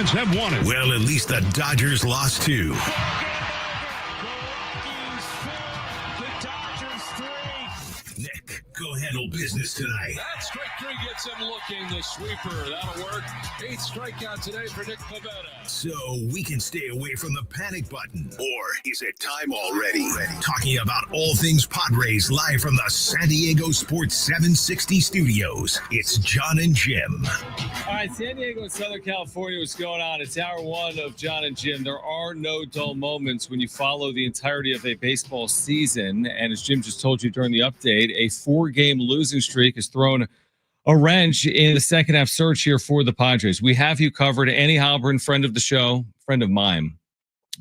Padres have won it. Well, at least the Dodgers lost two. Nick, go handle business tonight. That strike three gets him looking. The sweeper, that'll work. 8th strikeout today for Nick Pivetta. So we can stay away from the panic button. Or is it time already? Talking about all things Padres live from the San Diego Sports 760 studios. It's John and Jim. All right, San Diego and Southern California, what's going on? It's hour one of John and Jim. There are no dull moments when you follow the entirety of a baseball season. And as Jim just told you during the update, a 4-game losing streak has thrown a wrench in the second half surge here for the Padres. We have you covered. Annie Halpern, friend of the show, friend of mine,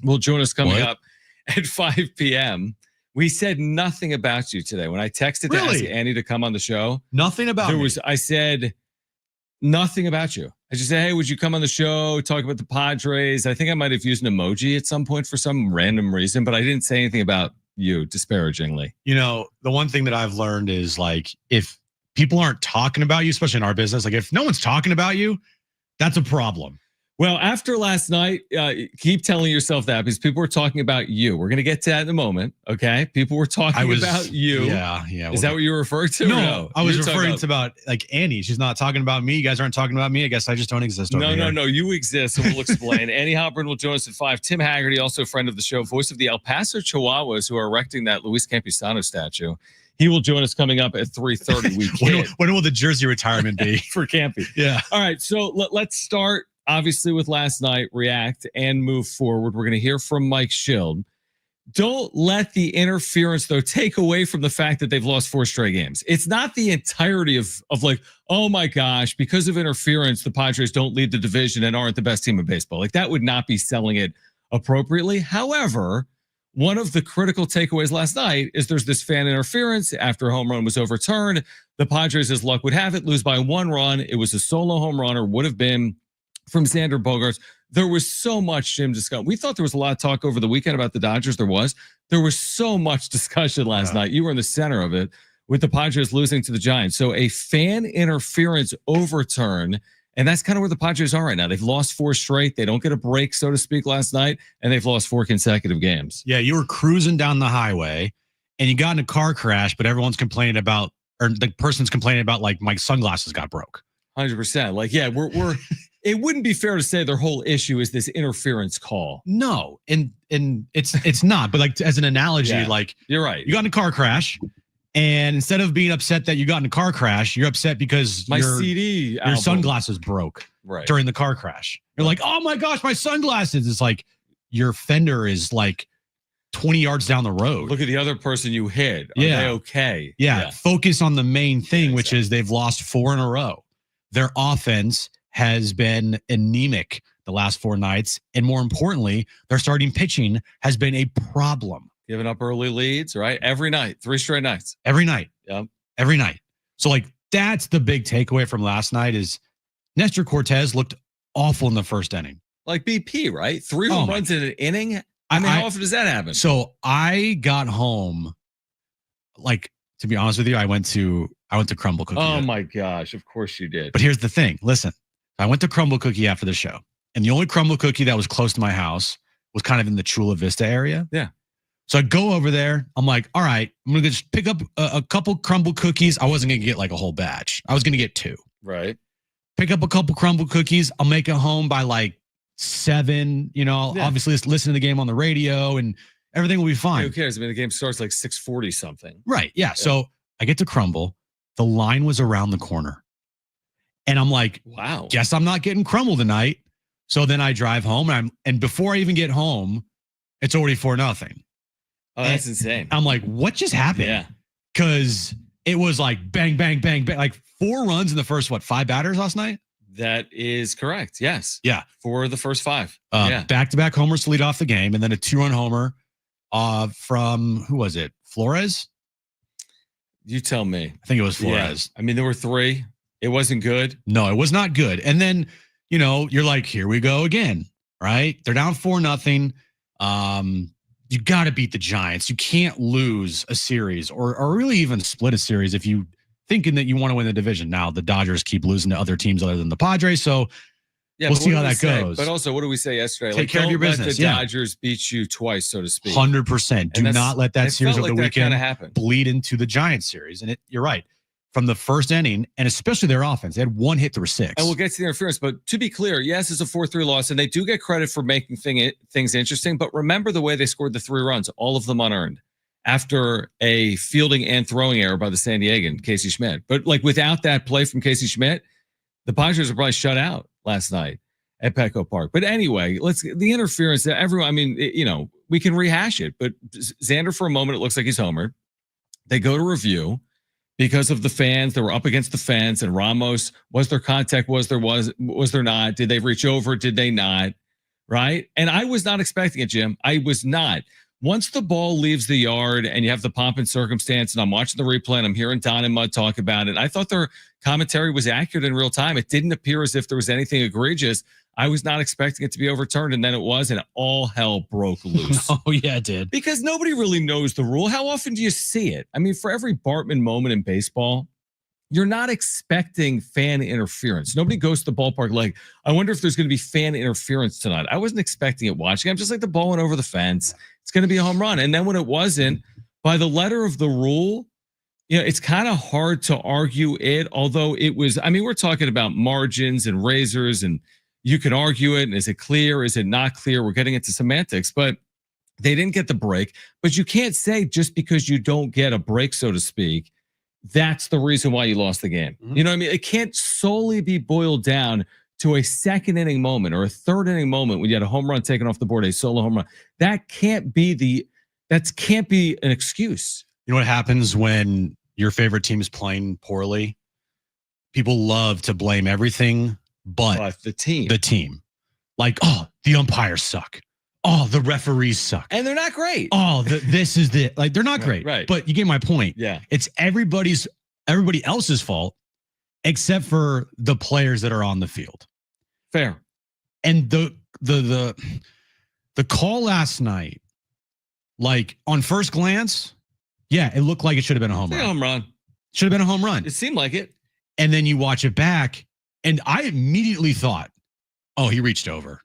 will join us coming up at 5 p.m. We said nothing about you today. When I texted to ask Annie to come on the show, nothing about me. I said nothing about you. I just said, hey, would you come on the show, talk about the Padres? I think I might have used an emoji at some point for some random reason, but I didn't say anything about you disparagingly. You know, the one thing that I've learned is, like, if people aren't talking about you, especially in our business, like if no one's talking about you, that's a problem. Well, after last night, keep telling yourself that because people were talking about you. We're going to get to that in a moment, okay? People were talking about you. Yeah. Is that what you were referring to? No, I was referring to about like Annie. She's not talking about me. You guys aren't talking about me. I guess I just don't exist over here. No. You exist, and we'll explain. Annie Halpern will join us at 5. Tim Haggerty, also a friend of the show, voice of the El Paso Chihuahuas, who are erecting that Luis Campusano statue. He will join us coming up at 3:30. When will the jersey retirement be? For Campy. Yeah. All right, so let's start, obviously, with last night, react, and move forward. We're going to hear from Mike Schild. Don't let the interference, though, take away from the fact that they've lost 4 straight games. It's not the entirety of like, oh my gosh, because of interference, the Padres don't lead the division and aren't the best team in baseball. Like, that would not be selling it appropriately. However, one of the critical takeaways last night is there's this fan interference after a home run was overturned. The Padres, as luck would have it, lose by 1 run. It was a solo home run, or would have been, from Xander Bogaerts. There was so much, Jim, discussion. We thought there was a lot of talk over the weekend about the Dodgers. There was so much discussion last night. You were in the center of it with the Padres losing to the Giants. So a fan interference overturn, and that's kind of where the Padres are right now. They've lost 4 straight. They don't get a break, so to speak, last night, and they've lost 4 consecutive games. Yeah, you were cruising down the highway, and you got in a car crash, but everyone's complaining about, or the person's complaining about, like, my sunglasses got broke. 100%. Like, yeah, we're it wouldn't be fair to say their whole issue is this interference call. No, and it's not. But like, as an analogy, like, you're right. You got in a car crash, and instead of being upset that you got in a car crash, you're upset because your sunglasses broke during the car crash. You're like, oh my gosh, my sunglasses. It's like your fender is like 20 yards down the road. Look at the other person you hit. Are they okay? Yeah. Focus on the main thing, which is they've lost 4 in a row. Their offense has been anemic the last 4 nights. And more importantly, their starting pitching has been a problem. Giving up early leads, right? Every night, 3 straight nights. Every night. Yep. Every night. So, like, that's the big takeaway from last night is Nestor Cortez looked awful in the first inning. Like BP, right? 3 home runs in an inning? I mean, how often does that happen? So I got home, like, to be honest with you, I went to Crumble Cookie. Oh my gosh, of course you did. But here's the thing. Listen, I went to Crumble Cookie after the show, and the only Crumble Cookie that was close to my house was kind of in the Chula Vista area. Yeah. So I go over there. I'm like, all right, I'm going to just pick up a couple Crumble Cookies. I wasn't going to get like a whole batch. I was going to get 2. Right. Pick up a couple Crumble Cookies. I'll make it home by like 7. You know, obviously listen to the game on the radio and everything will be fine. Who cares? I mean, the game starts like 6:40 something. Right. Yeah. So I get to Crumble. The line was around the corner. And I'm like, wow, guess I'm not getting Crumble tonight. So then I drive home and before I even get home, it's already 4-0. Oh, that's insane. I'm like, what just happened? Yeah. Because it was like bang, bang, bang, bang, like 4 runs in the first, 5 batters last night? That is correct. Yes. Yeah. For the first 5. Back-to-back homers to lead off the game, and then a 2-run homer from, who was it? Flores? You tell me. I think it was Flores. Yeah. I mean, there were 3. It wasn't good. No, it was not good. And then, you know, you're like, here we go again, right? They're down 4-0. You got to beat the Giants. You can't lose a series or really even split a series if you thinking that you want to win the division. Now, the Dodgers keep losing to other teams other than the Padres. So Yeah, we'll see how that goes. But also, what did we say yesterday? Take care of your business. The Dodgers beat you twice, so to speak. 100%. Do not let that series over the weekend bleed into the Giants series. And you're right. From the first inning, and especially their offense, they had one hit through 6. And we'll get to the interference. But to be clear, yes, it's a 4-3 loss, and they do get credit for making things interesting. But remember the way they scored the 3 runs, all of them unearned, after a fielding and throwing error by the San Diegan, Casey Schmidt. But like without that play from Casey Schmidt, the Padres are probably shut out last night at Petco Park. But anyway, the interference that everyone, I mean, we can rehash it, but Xander, for a moment, it looks like he's homered. They go to review because of the fans. They were up against the fence, and Ramos, was there contact? Was there not? Did they reach over? Did they not? Right. And I was not expecting it, Jim. I was not. Once the ball leaves the yard and you have the pomp and circumstance, and I'm watching the replay and I'm hearing Don and Mud talk about it, I thought their commentary was accurate in real time. It didn't appear as if there was anything egregious. I was not expecting it to be overturned, and then it was, and all hell broke loose. Oh, yeah, it did. Because nobody really knows the rule. How often do you see it? I mean, for every Bartman moment in baseball, you're not expecting fan interference. Nobody goes to the ballpark like, I wonder if there's going to be fan interference tonight. I wasn't expecting it watching. I'm just like, the ball went over the fence. It's going to be a home run. And then when it wasn't, by the letter of the rule, it's kind of hard to argue it, although it was, I mean, we're talking about margins and razors, and you can argue it. And is it clear? Is it not clear? We're getting into semantics, but they didn't get the break. But you can't say just because you don't get a break, so to speak, that's the reason why you lost the game. Mm-hmm. You know what I mean? It can't solely be boiled down to a second inning moment or a third inning moment when you had a home run taken off the board, a solo home run. That can't be an excuse. You know what happens when your favorite team is playing poorly? People love to blame everything but the team. The team. Like, oh, the umpires suck. Oh, the referees suck. And they're not great. Oh, this is the, like, they're not great. Right. But you get my point. Yeah. It's everybody else's fault except for the players that are on the field. Fair. And the call last night, like on first glance, yeah, it looked like it should have been a home run. Home run. Should have been a home run. It seemed like it. And then you watch it back, and I immediately thought, oh, he reached over.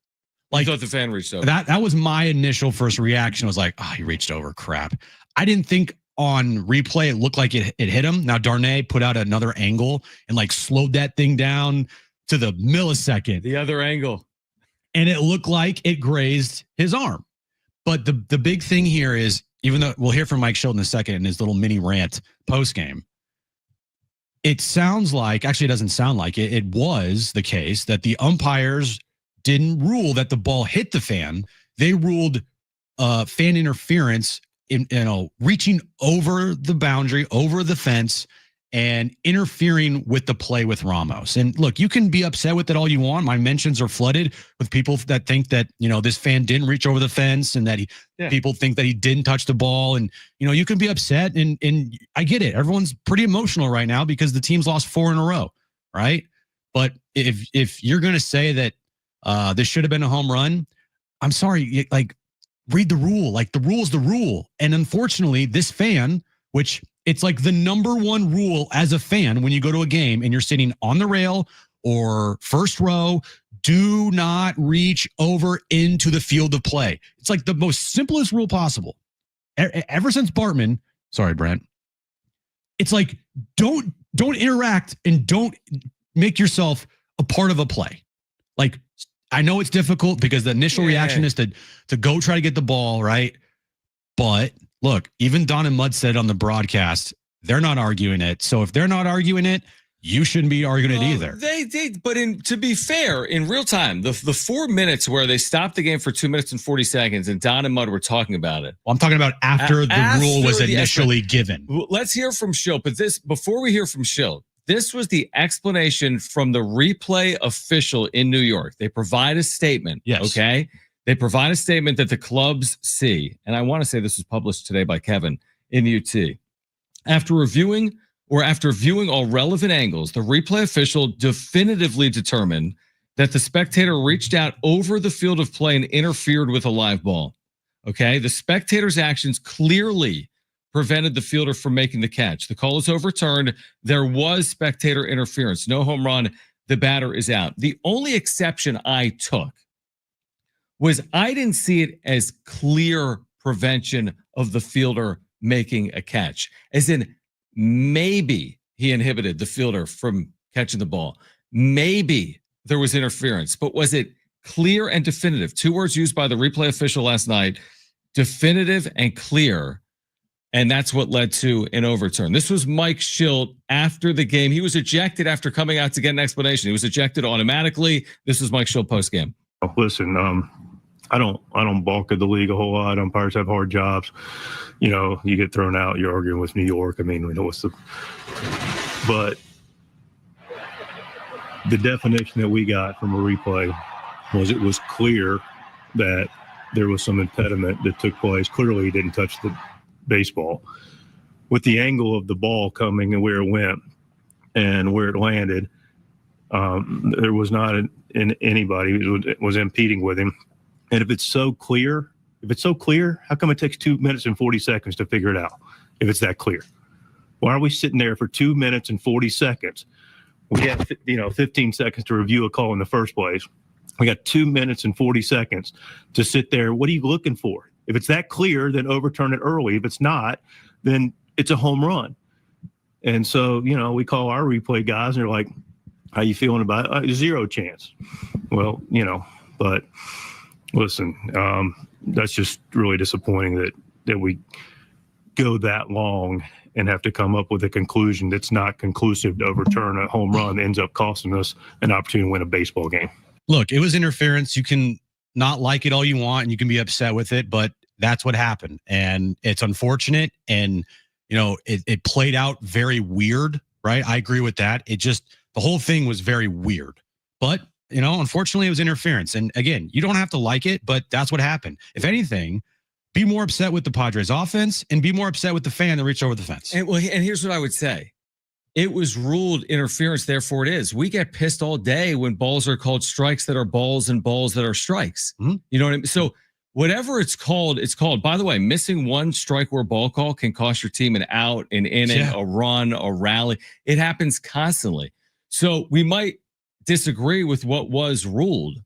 Like, I thought the fan reached over. That was my initial first reaction. I was like, oh, he reached over. Crap. I didn't think on replay it looked like it hit him. Now Darnay put out another angle and like slowed that thing down to the millisecond. The other angle. And it looked like it grazed his arm. But the big thing here is, even though we'll hear from Mike Schilt in a second in his little mini rant post game, it sounds like, actually it doesn't sound like it. It was the case that the umpires didn't rule that the ball hit the fan. They ruled fan interference in, reaching over the boundary, over the fence, and interfering with the play with Ramos. And look, you can be upset with it all you want. My mentions are flooded with people that think that, this fan didn't reach over the fence, and that people think that he didn't touch the ball. And, you can be upset, and I get it. Everyone's pretty emotional right now because the team's lost 4 in a row, right? But if you're going to say that this should have been a home run, I'm sorry, like, read the rule. Like, the rule is the rule. And unfortunately, this fan, which it's like the number one rule as a fan when you go to a game and you're sitting on the rail or first row, do not reach over into the field of play. It's like the most simplest rule possible. Ever since Bartman, sorry, Brent, it's like, don't interact and don't make yourself a part of a play. Like, I know it's difficult because the initial reaction is to go try to get the ball, right? But look, even Don and Mud said on the broadcast, they're not arguing it. So if they're not arguing it, you shouldn't be arguing it either. They did, but to be fair, in real time, the 4 minutes where they stopped the game for 2 minutes and 40 seconds, and Don and Mud were talking about it. Well, I'm talking about after the rule was initially given. Let's hear from Schilt. But before we hear from Schilt, this was the explanation from the replay official in New York. They provide a statement. Yes. Okay. They provide a statement that the clubs see. And I want to say this was published today by Kevin in UT. After viewing all relevant angles, the replay official definitively determined that the spectator reached out over the field of play and interfered with a live ball. Okay. The spectator's actions clearly prevented the fielder from making the catch. The call is overturned. There was spectator interference. No home run. the batter is out. The only exception I took was I didn't see it as clear prevention of the fielder making a catch, as in maybe he inhibited the fielder from catching the ball. Maybe there was interference, but was it clear and definitive? Two words used by the replay official last night, definitive and clear. And that's what led to an overturn. This was Mike Schilt after the game. He was ejected after coming out to get an explanation. He was ejected automatically. This was Mike Schilt post game. Listen, I don't balk at the league a whole lot. Umpires have hard jobs. You get thrown out. You're arguing with New York. I mean, but the definition that we got from a replay was it was clear that there was some impediment that took place. Clearly, he didn't touch the baseball. With the angle of the ball coming and where it went and where it landed, there was not anybody who was impeding with him. And if it's so clear, how come it takes 2 minutes and 40 seconds to figure it out? If it's that clear, why are we sitting there for 2 minutes and 40 seconds? We had 15 seconds to review a call in the first place. We got 2 minutes and 40 seconds to sit there. What are you looking for? If it's that clear, then overturn it early. If it's not, then it's a home run. And so, we call our replay guys and they're like, how you feeling about it? Zero chance. Well, but listen, that's just really disappointing that we go that long and have to come up with a conclusion that's not conclusive to overturn a home run that ends up costing us an opportunity to win a baseball game. Look, it was interference. You can not like it all you want and you can be upset with it, but that's what happened. And it's unfortunate. And, it played out very weird, right? I agree with that. The whole thing was very weird, but unfortunately it was interference. And again, you don't have to like it, but that's what happened. If anything, be more upset with the Padres offense and be more upset with the fan that reached over the fence. And here's what I would say. It was ruled interference, therefore it is. We get pissed all day when balls are called strikes that are balls and balls that are strikes. Mm-hmm. You know what I mean? So whatever it's called, it's called. By the way, missing one strike or ball call can cost your team an out, an inning, a run, a rally. It happens constantly. So we might disagree with what was ruled,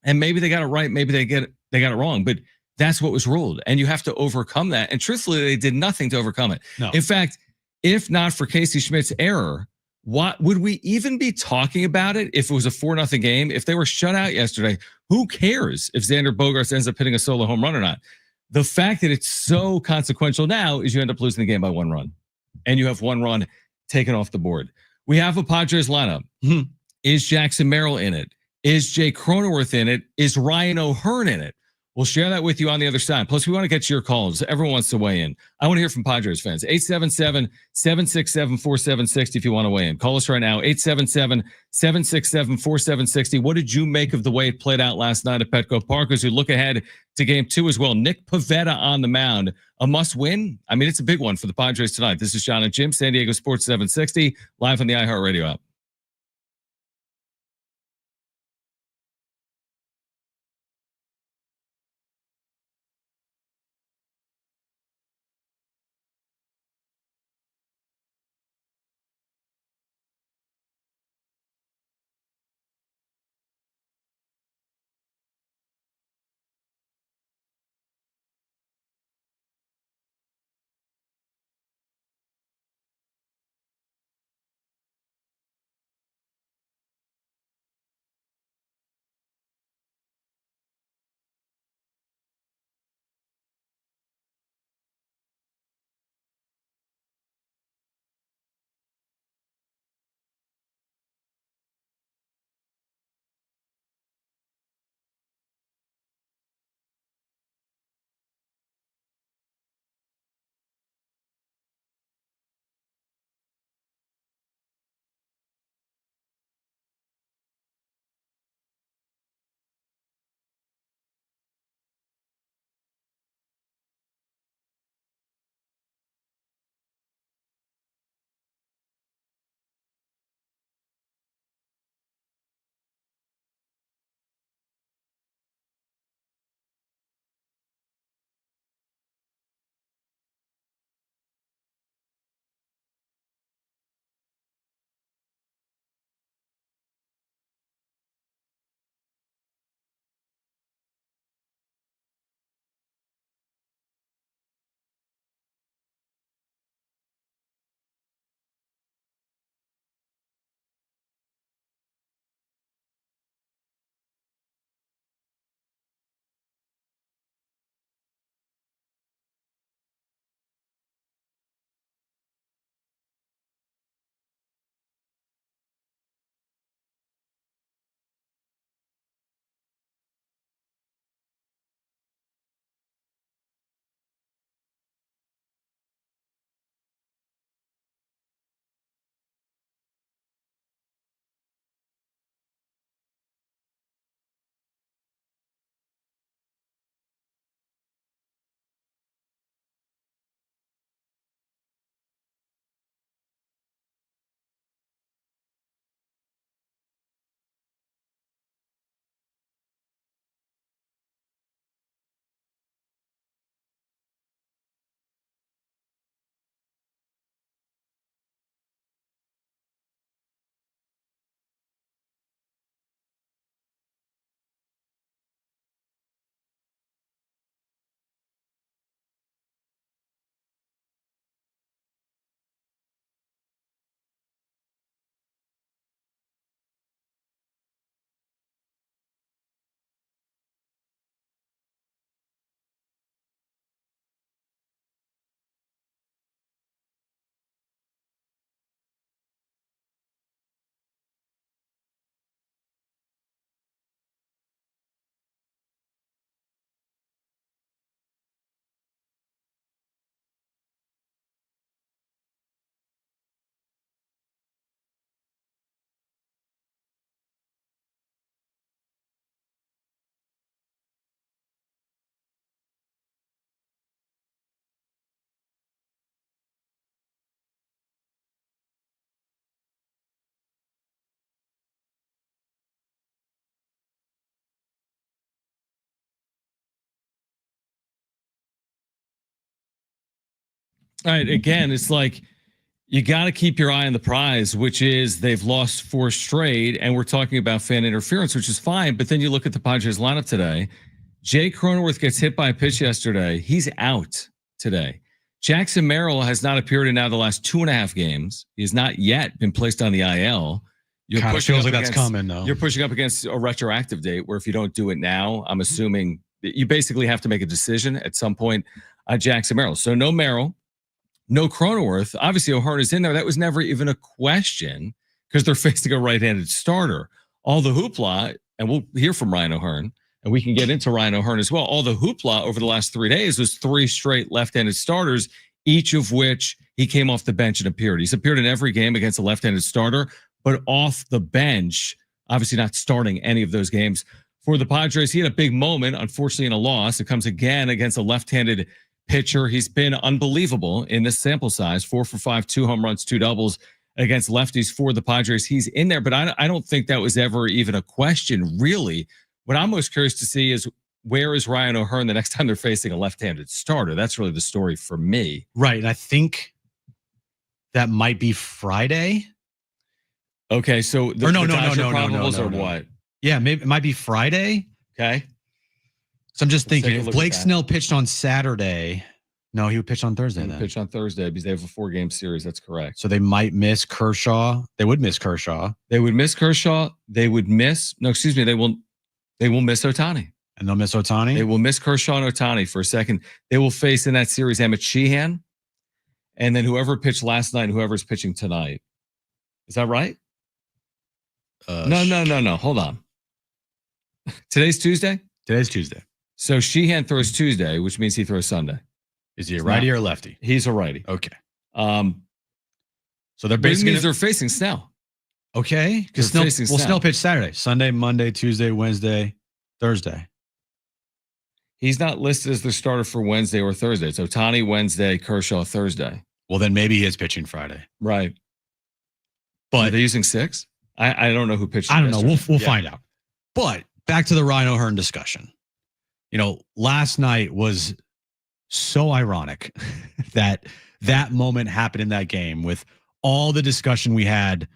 and maybe they got it right, maybe they got it wrong, but that's what was ruled, and you have to overcome that. And truthfully, they did nothing to overcome it. No. In fact, if not for Casey Schmidt's error, what would we even be talking about it if it was a 4-0 game? If they were shut out yesterday, who cares if Xander Bogaerts ends up hitting a solo home run or not? The fact that it's so consequential now is you end up losing the game by 1 run, and you have 1 run taken off the board. We have a Padres lineup. Is Jackson Merrill in it? Is Jay Cronenworth in it? Is Ryan O'Hearn in it? We'll share that with you on the other side. Plus, we want to get your calls. Everyone wants to weigh in. I want to hear from Padres fans. 877-767-4760 if you want to weigh in. Call us right now, 877-767-4760. What did you make of the way it played out last night at Petco Park as we look ahead to game 2 as well? Nick Pivetta on the mound. A must win? I mean, it's a big one for the Padres tonight. This is John and Jim, San Diego Sports 760, live on the iHeartRadio app. All right. Again, it's like you got to keep your eye on the prize, which is they've lost 4 straight, and we're talking about fan interference, which is fine. But then you look at the Padres lineup today. Jay Cronenworth gets hit by a pitch yesterday. He's out today. Jackson Merrill has not appeared in now the last 2.5 games. He has not yet been placed on the IL. Kind of feels like that's coming, though. You're pushing up against a retroactive date where if you don't do it now, I'm assuming that you basically have to make a decision at some point on Jackson Merrill. So no Merrill, no Cronenworth. Obviously, O'Hearn is in there. That was never even a question because they're facing a right-handed starter. All the hoopla, and we'll hear from Ryan O'Hearn, and we can get into Ryan O'Hearn as well. All the hoopla over the last 3 days was 3 straight left-handed starters, each of which he came off the bench and appeared. He's appeared in every game against a left-handed starter, but off the bench, obviously not starting any of those games. For the Padres, he had a big moment, unfortunately, in a loss. It comes again against a left-handed pitcher. He's been unbelievable in this sample size, 4 for 5, 2 home runs, 2 doubles against lefties for the Padres. He's in there, but I don't think that was ever even a question, really. What I'm most curious to see is where is Ryan O'Hearn the next time they're facing a left-handed starter? That's really the story for me. Right, and I think that might be Friday. Okay, so no, or what? Yeah, maybe it might be Friday. Okay. So I'm just thinking, if Blake Snell pitched on Saturday, no, he would pitch on Thursday. Then pitch on Thursday because they have a 4-game series. That's correct. So they might miss Kershaw. They would miss Kershaw. They would miss Kershaw. They would miss. No, excuse me. They will miss Ohtani. And they'll miss Ohtani. They will miss Kershaw and Ohtani for a second. They will face in that series Emmett Sheehan, and then whoever pitched last night, and whoever's pitching tonight. Is that right? No. Hold on. Today's Tuesday? Today's Tuesday. So Sheehan throws Tuesday, which means he throws Sunday. Is he a righty or a lefty? He's a righty. Okay. So they're basically they're facing Snell. Okay. Because Snell pitch Saturday, Sunday, Monday, Tuesday, Wednesday, Thursday. He's not listed as the starter for Wednesday or Thursday. It's Ohtani Wednesday, Kershaw Thursday. Well, then maybe he is pitching Friday. Right. But are they using 6? I don't know who pitched. I don't know. We'll find out. But back to the Ryan O'Hearn discussion. Last night was so ironic that moment happened in that game with all the discussion we had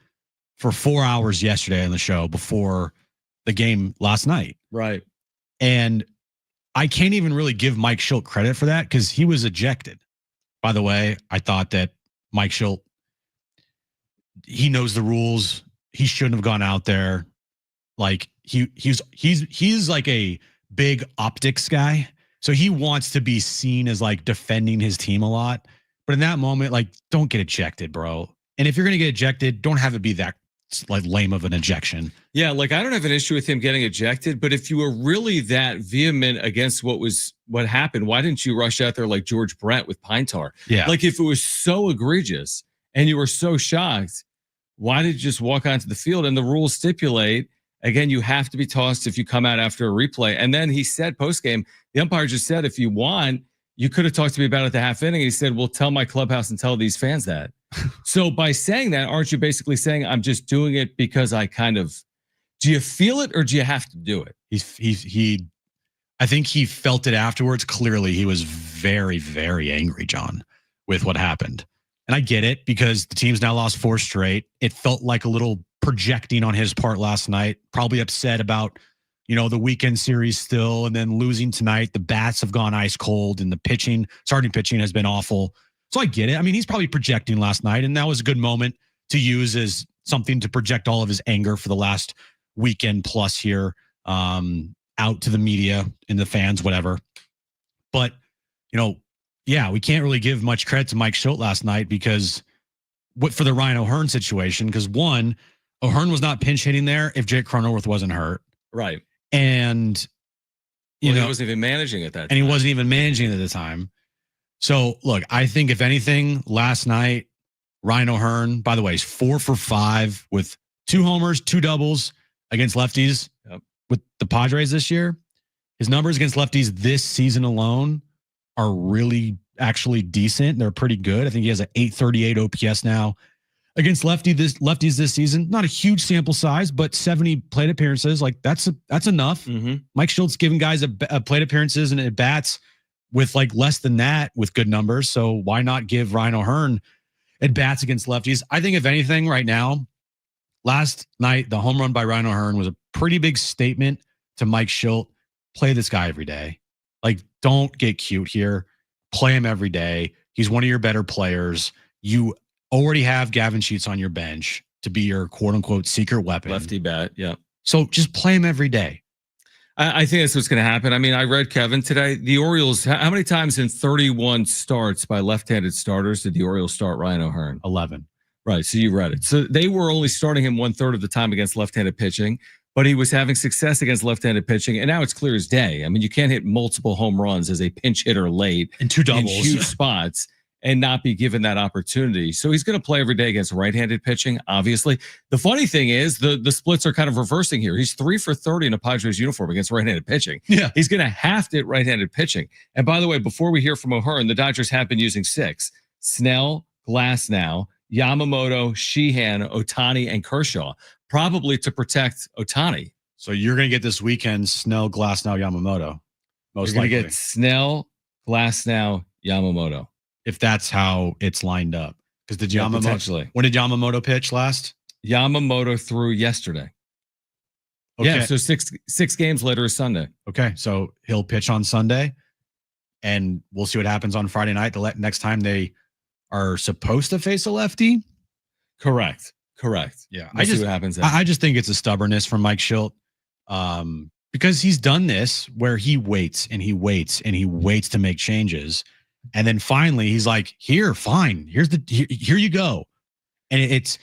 for 4 hours yesterday on the show before the game last night. Right. And I can't even really give Mike Schilt credit for that because he was ejected. By the way, I thought that Mike Schilt, he knows the rules. He shouldn't have gone out there. Like he's like a big optics guy. So he wants to be seen as like defending his team a lot. But in that moment, like, don't get ejected, bro. And if you're going to get ejected, don't have it be that like lame of an ejection. Yeah, like I don't have an issue with him getting ejected, but if you were really that vehement against what happened, why didn't you rush out there like George Brett with Pine Tar? Yeah. Like if it was so egregious and you were so shocked, why did you just walk onto the field? And the rules stipulate, again, you have to be tossed if you come out after a replay. And then he said post-game, the umpire just said, if you want, you could have talked to me about it at the half inning. He said, well, tell my clubhouse and tell these fans that. So by saying that, aren't you basically saying I'm just doing it because I do you feel it or do you have to do it? I think he felt it afterwards. Clearly, he was very, very angry, John, with what happened. And I get it because the team's now lost 4 straight. It felt like a little projecting on his part last night, probably upset about, the weekend series still, and then losing tonight. The bats have gone ice cold and the starting pitching has been awful. So I get it. I mean, he's probably projecting last night, and that was a good moment to use as something to project all of his anger for the last weekend plus here out to the media and the fans, whatever. But, yeah, we can't really give much credit to Mike Schilt last night because for the Ryan O'Hearn situation, because one, O'Hearn was not pinch hitting there if Jake Cronenworth wasn't hurt. Right. And, he wasn't even managing at that time. And he wasn't even managing at the time. So, look, I think if anything, last night, Ryan O'Hearn, by the way, is 4 for 5 with 2 homers, 2 doubles against lefties with the Padres this year. His numbers against lefties this season alone are really actually decent. They're pretty good. I think he has an 838 OPS now against lefties this season. Not a huge sample size, but 70 plate appearances. Like that's enough. Mm-hmm. Mike Schultz giving guys a plate appearances and at bats with like less than that with good numbers. So why not give Ryan O'Hearn at bats against lefties? I think if anything right now, last night, the home run by Ryan O'Hearn was a pretty big statement to Mike Schilt. Play this guy every day. Like, don't get cute here. Play him every day. He's one of your better players. You already have Gavin Sheets on your bench to be your quote unquote secret weapon. Lefty bat. Yeah. So just play him every day. I think that's what's going to happen. I mean, I read Kevin today. The Orioles, how many times in 31 starts by left-handed starters did the Orioles start Ryan O'Hearn? 11. Right. So you read it. So they were only starting him 1/3 of the time against left-handed pitching, but he was having success against left-handed pitching. And now it's clear as day. I mean, you can't hit multiple home runs as a pinch hitter late and 2 doubles in huge spots and not be given that opportunity. So he's going to play every day against right-handed pitching, obviously. The funny thing is the splits are kind of reversing here. He's 3 for 30 in a Padres uniform against right-handed pitching. Yeah. He's going to have to hit right-handed pitching. And by the way, before we hear from O'Hearn, the Dodgers have been using 6. Snell, Glasnow, Yamamoto, Sheehan, Ohtani, and Kershaw, probably to protect Ohtani. So you're going to get this weekend Snell, Glasnow, Yamamoto. Most likely. You're going to get Snell, Glasnow, Yamamoto. If that's how it's lined up. Because did Yamamoto, when did Yamamoto pitch last? Yamamoto threw yesterday. Okay. Yeah, so six games later is Sunday. Okay, so he'll pitch on Sunday, and we'll see what happens on Friday night. The next time they are supposed to face a lefty. Correct. Yeah, we'll see what happens. I just think it's a stubbornness from Mike Schilt, because he's done this where he waits and he waits and he waits to make changes. And then finally he's like, here, fine. Here you go. And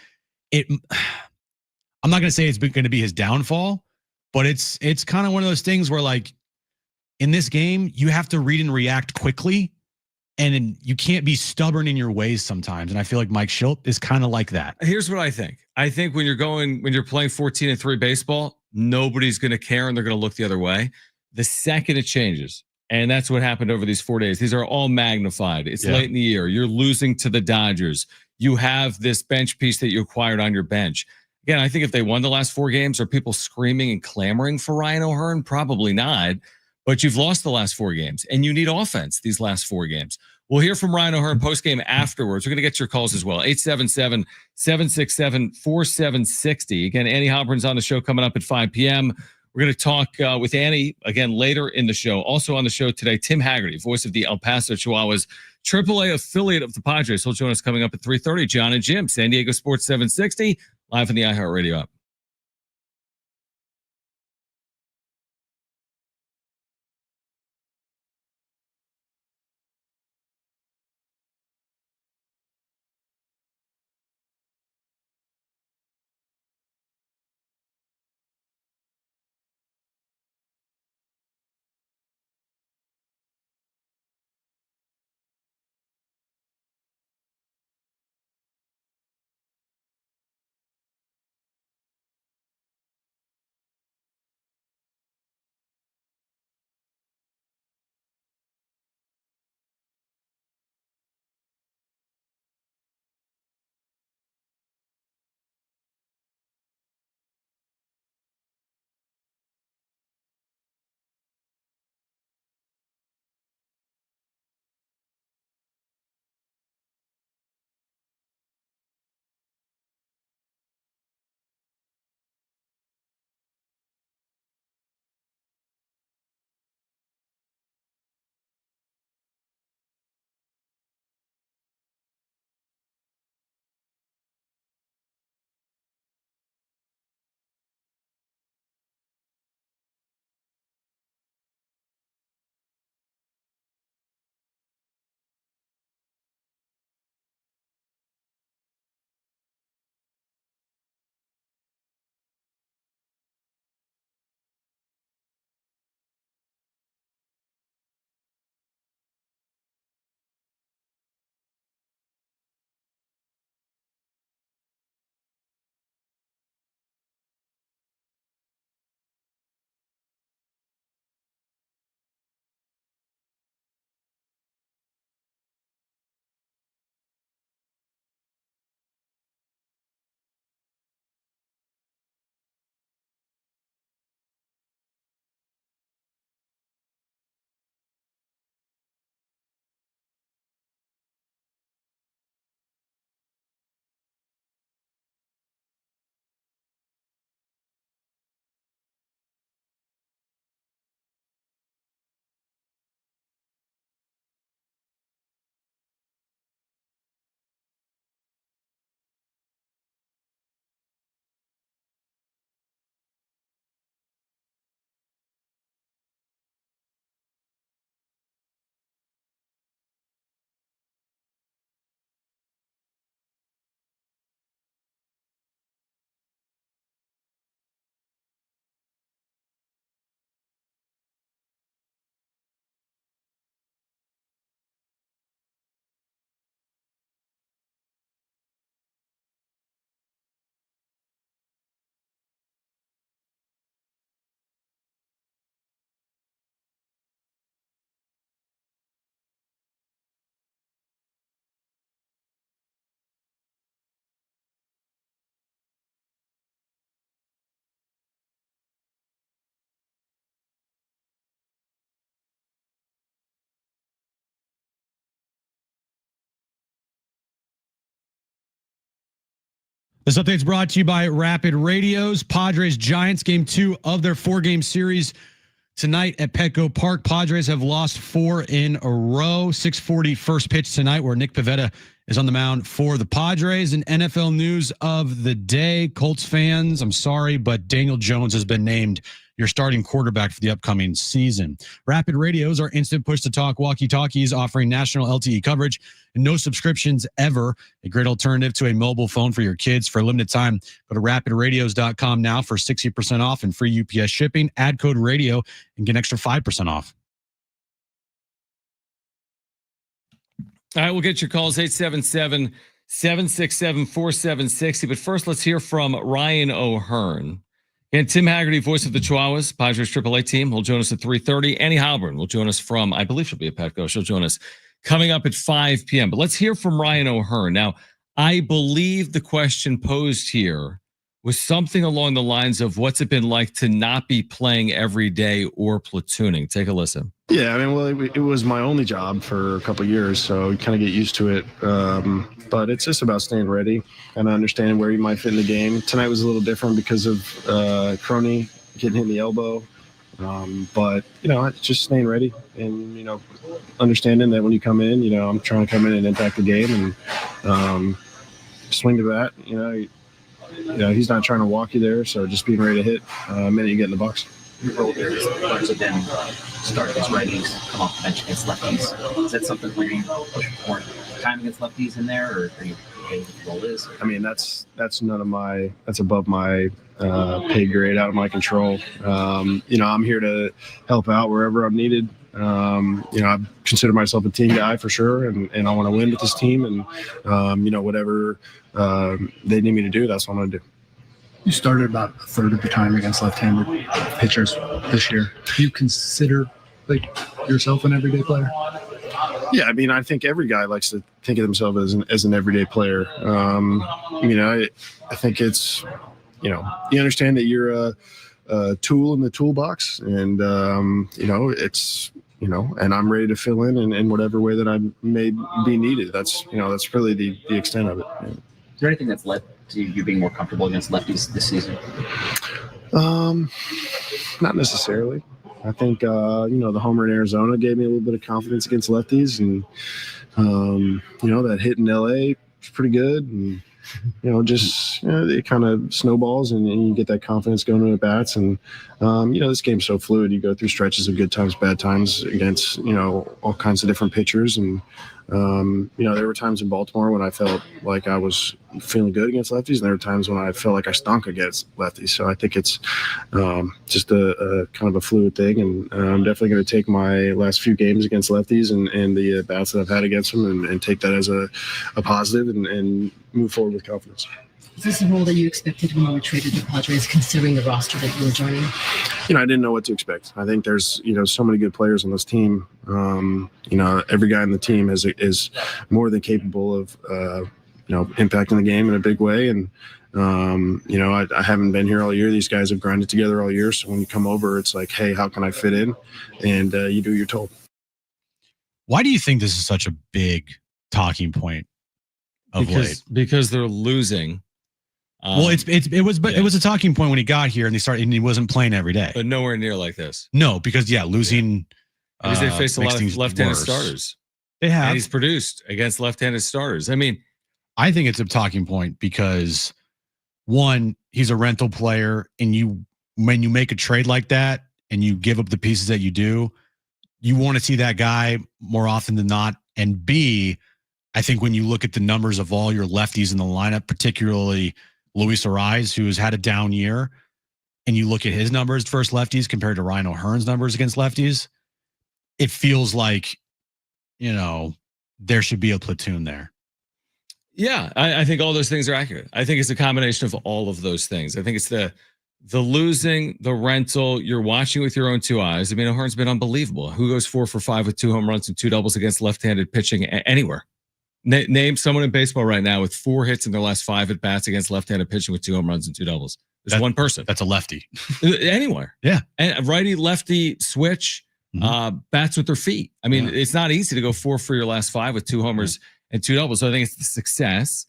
I'm not going to say it's going to be his downfall, but it's kind of one of those things where, like, in this game, you have to read and react quickly, and you can't be stubborn in your ways sometimes. And I feel like Mike Schilt is kind of like that. Here's what I think. I think when you're playing 14-3 baseball, nobody's going to care and they're going to look the other way. The second it changes, and that's what happened over these 4 days. These are all magnified. It's late in the year. You're losing to the Dodgers. You have this bench piece that you acquired on your bench. Again, I think if they won the last 4 games, are people screaming and clamoring for Ryan O'Hearn? Probably not. But you've lost the last 4 games, and you need offense these last 4 games. We'll hear from Ryan O'Hearn postgame afterwards. We're going to get your calls as well. 877-767-4760. Again, Annie Halpern's on the show coming up at 5 p.m. We're going to talk with Annie again later in the show. Also on the show today, Tim Haggerty, voice of the El Paso Chihuahuas, AAA affiliate of the Padres. He'll join us coming up at 3:30. John and Jim, San Diego Sports 760, live on the iHeartRadio app. This update is brought to you by Rapid Radios. Padres Giants game 2 of their 4-game series tonight at Petco Park. Padres have lost 4 in a row. 6:40 first pitch tonight, where Nick Pivetta is on the mound for the Padres. And NFL news of the day, Colts fans, I'm sorry, but Daniel Jones has been named your starting quarterback for the upcoming season. Rapid Radios are instant push-to-talk walkie-talkies offering national LTE coverage and no subscriptions ever. A great alternative to a mobile phone for your kids. For a limited time, go to rapidradios.com now for 60% off and free UPS shipping. Add code radio and get an extra 5% off. All right, we'll get your calls, 877-767-4760. But first, let's hear from Ryan O'Hearn. And Tim Haggerty, voice of the Chihuahuas, Padres AAA team, will join us at 3:30. Annie Halburn will join us from, I believe she'll be at Petco. She'll join us coming up at 5 p.m. But let's hear from Ryan O'Hearn. Now, I believe the question posed here was something along the lines of what's it been like to not be playing every day or platooning. Take a listen. Yeah, I mean, well, it was my only job for a couple of years, so you kind of get used to it. But it's just about staying ready and understanding where you might fit in the game. Tonight was a little different because of Crony getting hit in the elbow. But, it's just staying ready and, understanding that when you come in, I'm trying to come in and impact the game and swing the bat. He's not trying to walk you there, so just being ready to hit the minute you get in the box. Your role there is to then start against righties, come off the bench against lefties. Is that something where you push more time against lefties in there, or are you okay with what the role is? I mean, that's above my pay grade, out of my control. I'm here to help out wherever I'm needed. I consider myself a team guy for sure, and I want to win with this team. And whatever they need me to do, that's what I'm going to do. You started about a third of the time against left-handed pitchers this year. Do you consider yourself an everyday player? Yeah, I mean, I think every guy likes to think of themselves as an everyday player. I think it's, you understand that you're a tool in the toolbox, and it's. And I'm ready to fill in whatever way that I may be needed. That's really the extent of it. Yeah. Is there anything that's led to you being more comfortable against lefties this season? Not necessarily. I think, the homer in Arizona gave me a little bit of confidence against lefties, and, that hit in LA was pretty good. And, it kind of snowballs and you get that confidence going into bats. And, this game's so fluid. You go through stretches of good times, bad times against, all kinds of different pitchers. And, there were times in Baltimore when I felt like I was feeling good against lefties, and there were times when I felt like I stunk against lefties. So I think it's just a kind of a fluid thing. And I'm definitely going to take my last few games against lefties and the bats that I've had against them and take that as a positive and move forward with confidence. Is this a role that you expected when you were traded to the Padres, considering the roster that you were joining? I didn't know what to expect. I think there's, so many good players on this team. Every guy on the team is more than capable of, impacting the game in a big way. And, I haven't been here all year. These guys have grinded together all year. So when you come over, it's like, hey, how can I fit in? And you do what you're told. Why do you think this is such a big talking point of late? Because they're losing. Well, it was a talking point when he got here and he wasn't playing every day, but nowhere near like this. No, because losing because they faced a lot of left-handed starters. They have. And he's produced against left-handed starters. I mean, I think it's a talking point because one, he's a rental player, and when you make a trade like that and you give up the pieces that you do, you want to see that guy more often than not. And B, I think when you look at the numbers of all your lefties in the lineup, particularly Luis Ariz, who has had a down year, and you look at his numbers versus lefties compared to Ryan O'Hearn's numbers against lefties, it feels like, there should be a platoon there. Yeah, I think all those things are accurate. I think it's a combination of all of those things. I think it's the losing, the rental, you're watching with your own two eyes. I mean, O'Hearn's been unbelievable. Who goes 4 for 5 with 2 home runs and 2 doubles against left-handed pitching anywhere? Name someone in baseball right now with 4 hits in their last 5 at bats against left-handed pitching with 2 home runs and 2 doubles. There's one person. That's a lefty. Anywhere. Yeah. And righty, lefty switch, bats with their feet. I mean, it's not easy to go 4 for your last 5 with 2 homers and 2 doubles. So I think it's the success.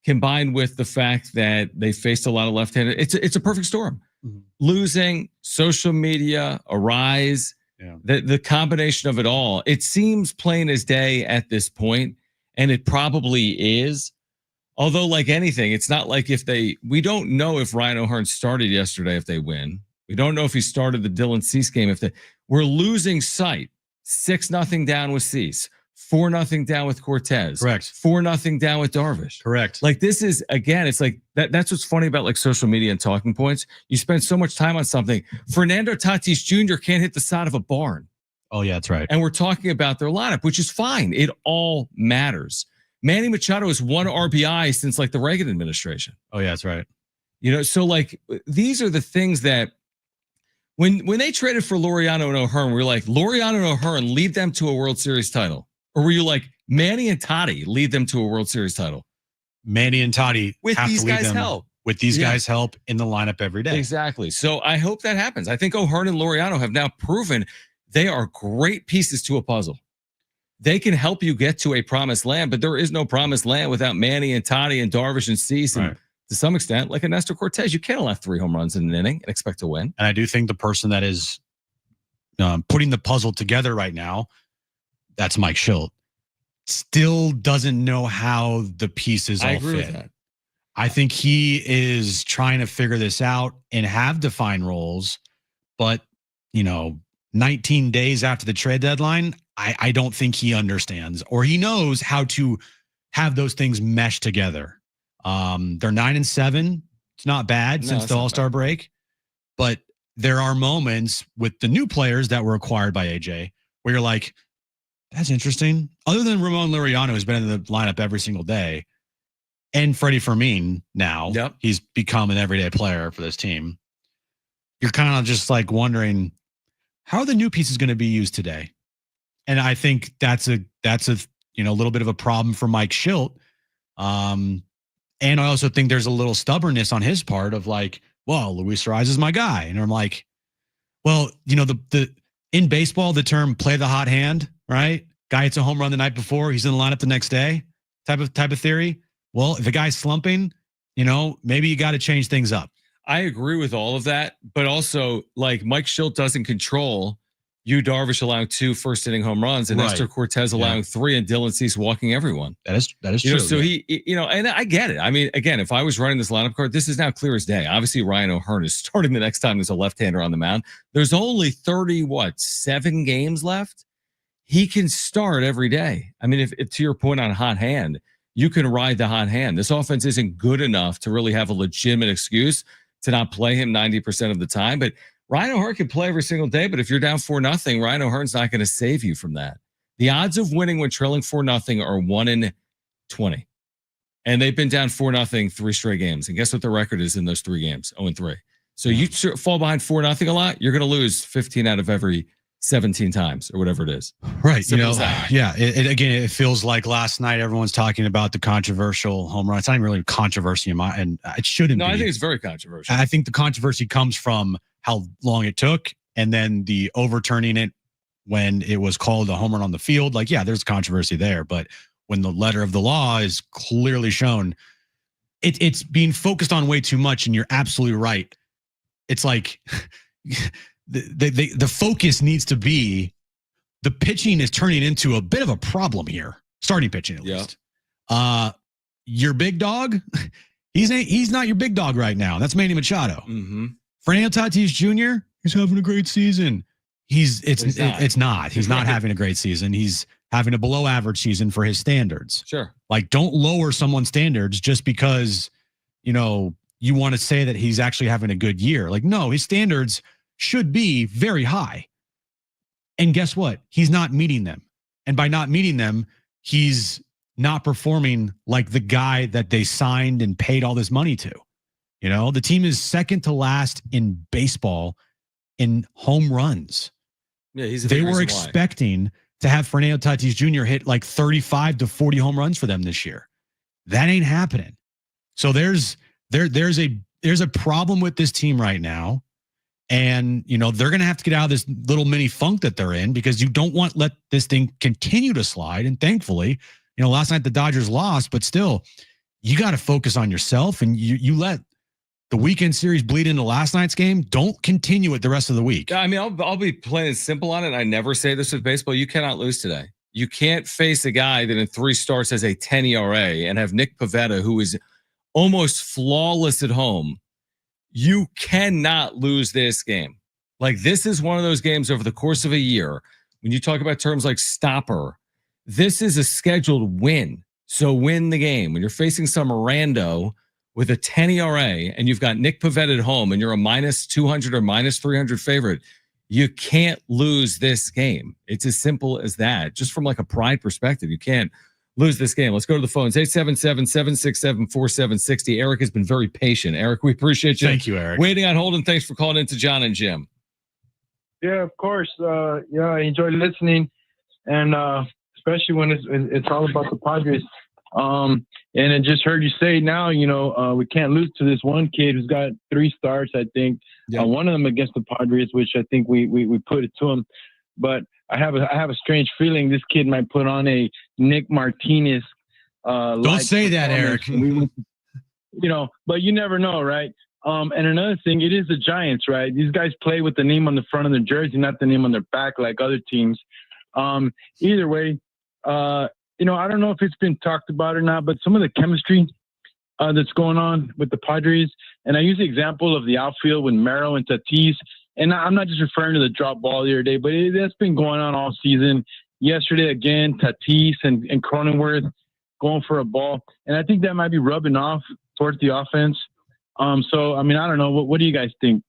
combined with the fact that they faced a lot of left-handed, it's a perfect storm. Mm-hmm. Losing, social media, a rise, the combination of it all. It seems plain as day at this point, and it probably is. Although, like anything, it's not like we don't know if Ryan O'Hearn started yesterday if they win. We don't know if he started the Dylan Cease game we're losing sight. 6-0 down with Cease. 4-0 down with Cortez. Correct. 4-0 down with Darvish. Correct. Like this is, again, it's like that's what's funny about like social media and talking points. You spend so much time on something. Fernando Tatis Jr. can't hit the side of a barn. Oh, yeah, that's right. And we're talking about their lineup, which is fine. It all matters. Manny Machado has 1 RBI since like the Reagan administration. Oh, yeah, that's right. So like these are the things that when they traded for Laureano and O'Hearn, we were like, Laureano and O'Hearn lead them to a World Series title. Or were you like, Manny and Toddy lead them to a World Series title? Manny and Toddy with have these to lead guys' them help. With these guys' help in the lineup every day. Exactly. So I hope that happens. I think O'Hearn and Laureano have now proven they are great pieces to a puzzle. They can help you get to a promised land, but there is no promised land without Manny and Toddy and Darvish and Cease. And to some extent, like a Nestor Cortez, you can't allow 3 home runs in an inning and expect to win. And I do think the person that is putting the puzzle together right now, that's Mike Schilt, still doesn't know how the pieces all agree fit. With that. I think he is trying to figure this out and have defined roles, but 19 days after the trade deadline, I don't think he understands or he knows how to have those things mesh together. They're 9-7. It's not bad since the All-Star break, but there are moments with the new players that were acquired by AJ where you're like, that's interesting. Other than Ramon Laureano, who's been in the lineup every single day, and Freddie Fermin now, he's become an everyday player for this team. You're kind of just like wondering, how are the new pieces going to be used today? And I think that's a little bit of a problem for Mike Schilt. And I also think there's a little stubbornness on his part of like, well, Luis Ariz is my guy. And I'm like, well, the in baseball, the term play the hot hand, right? Guy hits a home run the night before, he's in the lineup the next day type of theory. Well, if a guy's slumping, maybe you got to change things up. I agree with all of that, but also like Mike Schilt doesn't control Yu Darvish allowing 2 first-inning home runs and Nestor Cortez allowing 3 and Dylan Cease walking everyone. That is true. So he, and I get it. I mean, again, if I was running this lineup card, this is now clear as day. Obviously, Ryan O'Hearn is starting the next time there's a left-hander on the mound. There's only 7 games left. He can start every day. I mean, if to your point on hot hand, you can ride the hot hand. This offense isn't good enough to really have a legitimate excuse to not play him 90% of the time, but Ryan O'Hearn can play every single day, but if you're down 4-0, Ryan O'Hearn's not going to save you from that. The odds of winning when trailing 4-0 are 1 in 20. And they've been down 4-0 3 straight games. And guess what the record is in those 3 games? 0-3. So you fall behind 4-0 a lot, you're going to lose 15 out of every 17 times or whatever it is. Right. It feels like last night everyone's talking about the controversial home run. It's not even really controversy and it shouldn't be. No, I think it's very controversial. I think the controversy comes from how long it took and then the overturning it when it was called a home run on the field. Like, yeah, there's controversy there, but when the letter of the law is clearly shown, it's being focused on way too much. And you're absolutely right. It's like the focus needs to be the pitching is turning into a bit of a problem here. Starting pitching at least. Your big dog, he's not your big dog right now. That's Manny Machado. Mm-hmm. Fernando Tatis Jr., he's having a great season. It's not. He's not having a great season. He's having a below average season for his standards. Sure. Like, don't lower someone's standards just because, you want to say that he's actually having a good year. Like, no, his standards should be very high. And guess what? He's not meeting them. And by not meeting them, he's not performing like the guy that they signed and paid all this money to. The team is second to last in baseball in home runs. Yeah, they were expecting to have Fernando Tatis Jr. hit like 35 to 40 home runs for them this year. That ain't happening. So there's a problem with this team right now. And, they're going to have to get out of this little mini funk that they're in because you don't want to let this thing continue to slide. And thankfully, last night the Dodgers lost, but still, you got to focus on yourself, and you let the weekend series bleed into last night's game. Don't continue it the rest of the week. I mean, I'll be plain and simple on it. I never say this with baseball. You cannot lose today. You can't face a guy that in 3 starts has a 10 ERA and have Nick Pivetta, who is almost flawless at home. You cannot lose this game. Like, this is one of those games over the course of a year. When you talk about terms like stopper, this is a scheduled win. So win the game. When you're facing some rando with a 10 ERA and you've got Nick Pivetta at home and you're a minus 200 or minus 300 favorite, you can't lose this game. It's as simple as that. Just from like a pride perspective, you can't lose this game. Let's go to the phones. 877-767-4760. Eric has been very patient. Eric, we appreciate you. Thank you, Eric. Waiting on hold, and thanks for calling into John and Jim. Yeah, of course. I enjoy listening, and especially when it's all about the Padres. And I just heard you say now, we can't lose to this one kid who's got 3 starts, I think. Yeah. One of them against the Padres, which I think we put it to him. But I have a strange feeling this kid might put on a Nick Martinez. Don't say that, Eric. But you never know, right? And another thing, it is the Giants, right? These guys play with the name on the front of their jersey, not the name on their back like other teams. Either way, I don't know if it's been talked about or not, but some of the chemistry that's going on with the Padres, and I use the example of the outfield with Merrill and Tatis, and I'm not just referring to the drop ball the other day, but that's been going on all season. Yesterday, again, Tatis and Cronenworth going for a ball, and I think that might be rubbing off towards the offense. So, I mean, I don't know. What do you guys think?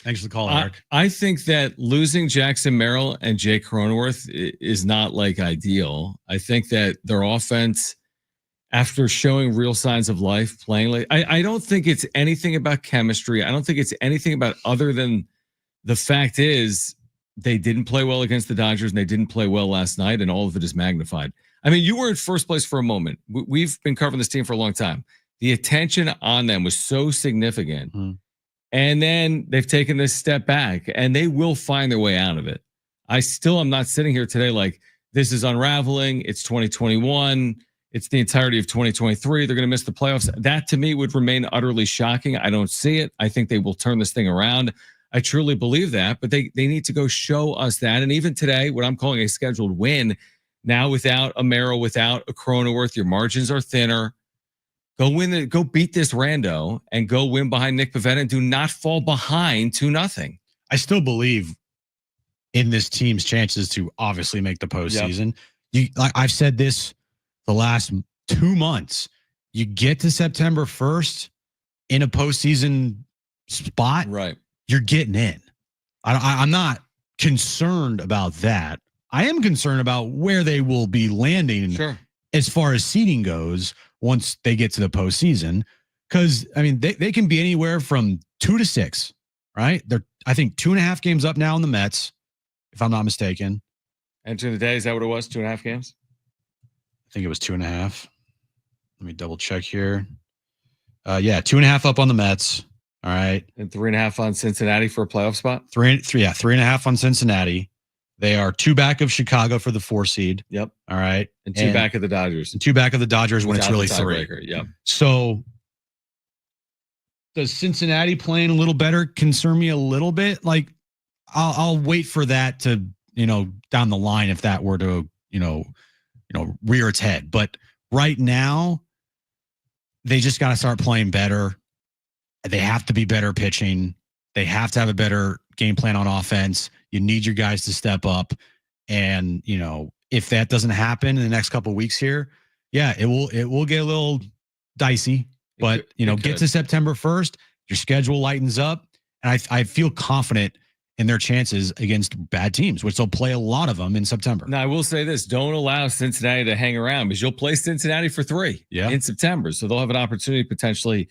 Thanks for the call, Eric. I think that losing Jackson Merrill and Jake Cronenworth is not like ideal. I think that their offense, after showing real signs of life, playing like, I don't think it's anything about chemistry. I don't think it's anything about other than the fact is they didn't play well against the Dodgers and they didn't play well last night, and all of it is magnified. I mean, you were in first place for a moment. We've been covering this team for a long time. The attention on them was so significant. Mm-hmm. And then they've taken this step back, and they will find their way out of it. I still am not sitting here today like this is unraveling. It's 2021. It's the entirety of 2023. They're going to miss the playoffs. That to me would remain utterly shocking. I don't see it. I think they will turn this thing around. I truly believe that, but they need to go show us that. And even today, what I'm calling a scheduled win, now without a Merrill, without a Cronenworth, your margins are thinner. Go beat this rando and go win behind Nick Pivetta and do not fall behind 2-0. I still believe in this team's chances to obviously make the postseason. Yep. I've said this the last 2 months. You get to September 1st in a postseason spot, right? You're getting in. I'm not concerned about that. I am concerned about where they will be landing as far as seeding goes once they get to the postseason. Because, I mean, they can be anywhere from 2 to 6, right? They're, I think, 2.5 games up now in the Mets, if I'm not mistaken. Entering the day, is that what it was? 2.5 games? I think it was 2.5. Let me double check here. 2.5 up on the Mets. All right. And 3.5 on Cincinnati for a playoff spot? 3.5 on Cincinnati. They are 2 back of Chicago for the 4 seed. Yep. All right. And 2 back of the Dodgers. And 2 back of the Dodgers when it's really 3. Yep. So does Cincinnati playing a little better concern me a little bit? Like, I'll wait for that to, down the line if that were to, rear its head. But right now, they just got to start playing better. They have to be better pitching. They have to have a better game plan on offense. You need your guys to step up. And, if that doesn't happen in the next couple of weeks here, it will get a little dicey. But, get to September 1st, your schedule lightens up. And I feel confident in their chances against bad teams, which they'll play a lot of them in September. Now, I will say this. Don't allow Cincinnati to hang around because you'll play Cincinnati for 3 in September. So they'll have an opportunity potentially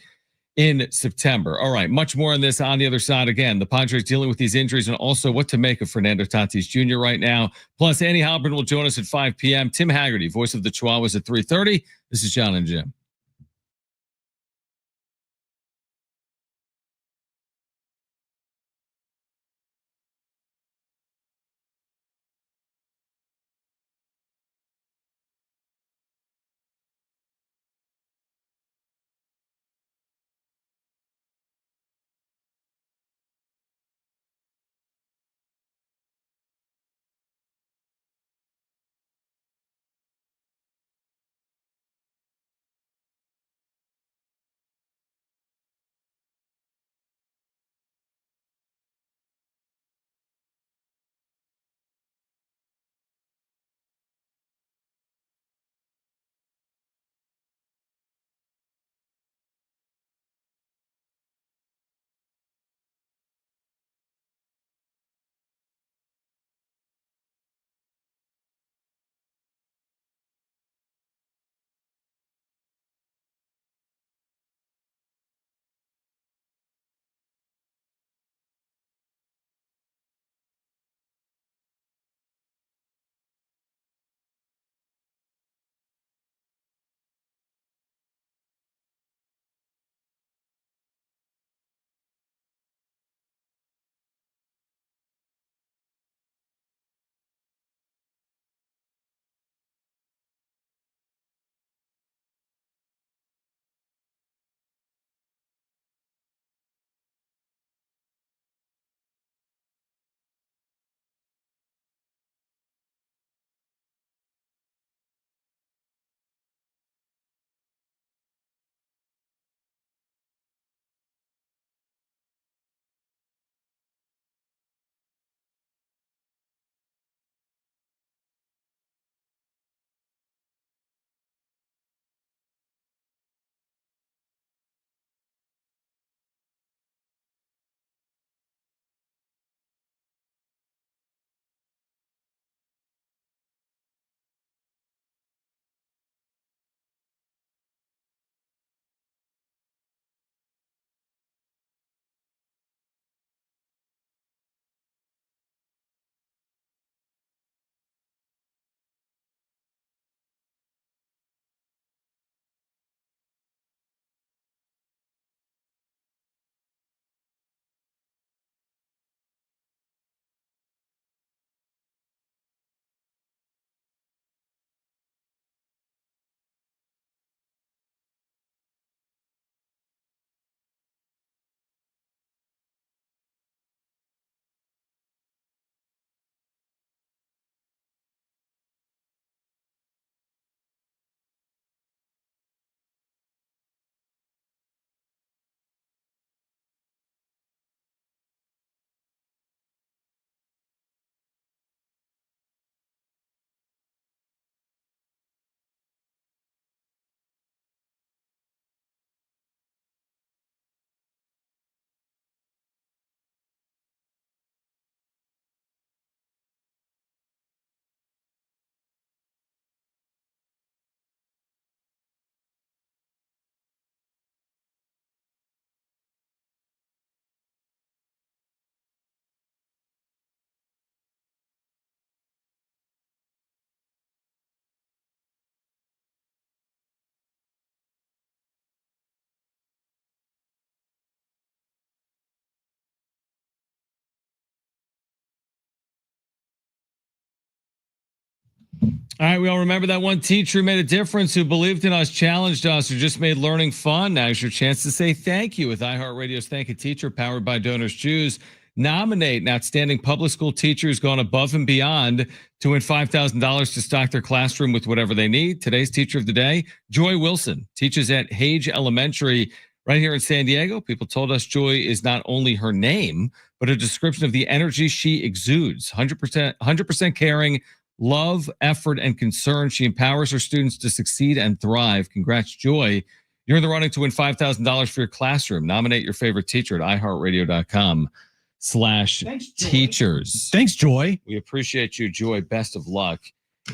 in September. All right, much more on this on the other side. Again, the Padres dealing with these injuries and also what to make of Fernando Tatis Jr. right now. Plus, Andy Halpern will join us at 5 p.m. Tim Haggerty, voice of the Chihuahuas, at 3:30. This is John and Jim. All right, we all remember that one teacher who made a difference, who believed in us, challenged us, who just made learning fun. Now's your chance to say thank you with iHeartRadio's Thank a Teacher, powered by Donors Choose. Nominate an outstanding public school teacher who's gone above and beyond to win $5,000 to stock their classroom with whatever they need. Today's teacher of the day, Joy Wilson, teaches at Hage Elementary right here in San Diego. People told us Joy is not only her name, but a description of the energy she exudes. 100% caring, love, effort, and concern. She empowers her students to succeed and thrive. Congrats, Joy. You're in the running to win $5,000 for your classroom. Nominate your favorite teacher at iHeartRadio.com/teachers. Thanks, Joy. We appreciate you, Joy. Best of luck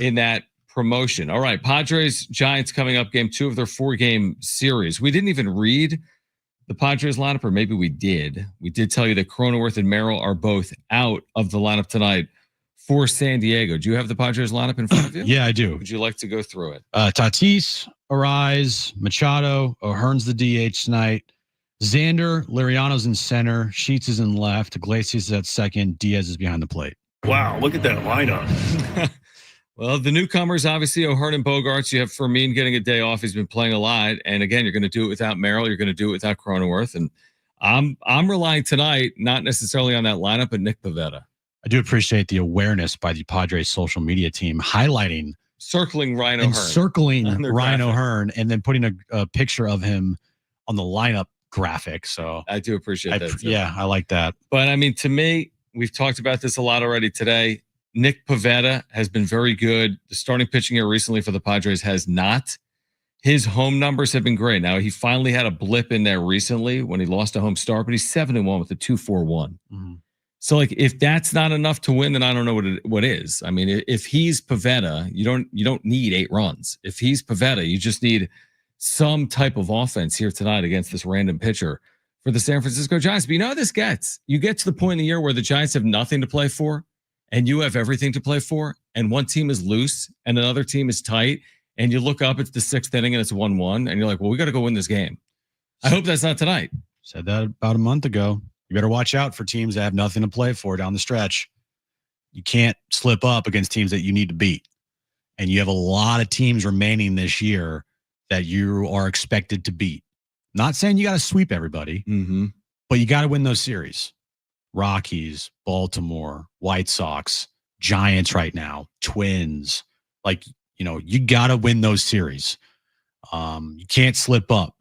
in that promotion. All right, Padres, Giants coming up, game 2 of their 4-game series. We didn't even read the Padres lineup, or maybe we did. We did tell you that Cronenworth and Merrill are both out of the lineup tonight for San Diego. Do you have the Padres lineup in front of you? Yeah, I do. Would you like to go through it? Tatis, Arise, Machado, O'Hearn's the DH tonight. Xander, Liriano's in center. Sheets is in left. Iglesias is at second. Diaz is behind the plate. Wow, look at that lineup. Well, the newcomers, obviously, O'Hearn and Bogarts. You have Fermin getting a day off. He's been playing a lot. And again, you're going to do it without Merrill. You're going to do it without Cronenworth. And I'm relying tonight, not necessarily on that lineup, but Nick Pivetta. I do appreciate the awareness by the Padres social media team highlighting, circling Ryan O'Hearn, and then putting a picture of him on the lineup graphic. So I do appreciate that too. Yeah, I like that. But I mean, to me, we've talked about this a lot already today. Nick Pivetta has been very good. The starting pitching here recently for the Padres has not. His home numbers have been great. Now, he finally had a blip in there recently when he lost a home start, but he's 7-1 with a 2.41. Mm-hmm. So, like, if that's not enough to win, then I don't know what is. I mean, if he's Pivetta, you don't need 8 runs. If he's Pivetta, you just need some type of offense here tonight against this random pitcher for the San Francisco Giants. But you know how this gets. You get to the point in the year where the Giants have nothing to play for, and you have everything to play for, and one team is loose and another team is tight, and you look up, it's the 6th inning and it's 1-1, and you're like, well, we got to go win this game. I hope that's not tonight. Said that about a month ago. You better watch out for teams that have nothing to play for down the stretch. You can't slip up against teams that you need to beat. And you have a lot of teams remaining this year that you are expected to beat. Not saying you got to sweep everybody, but you got to win those series. Rockies, Baltimore, White Sox, Giants right now, Twins. Like, you got to win those series. You can't slip up.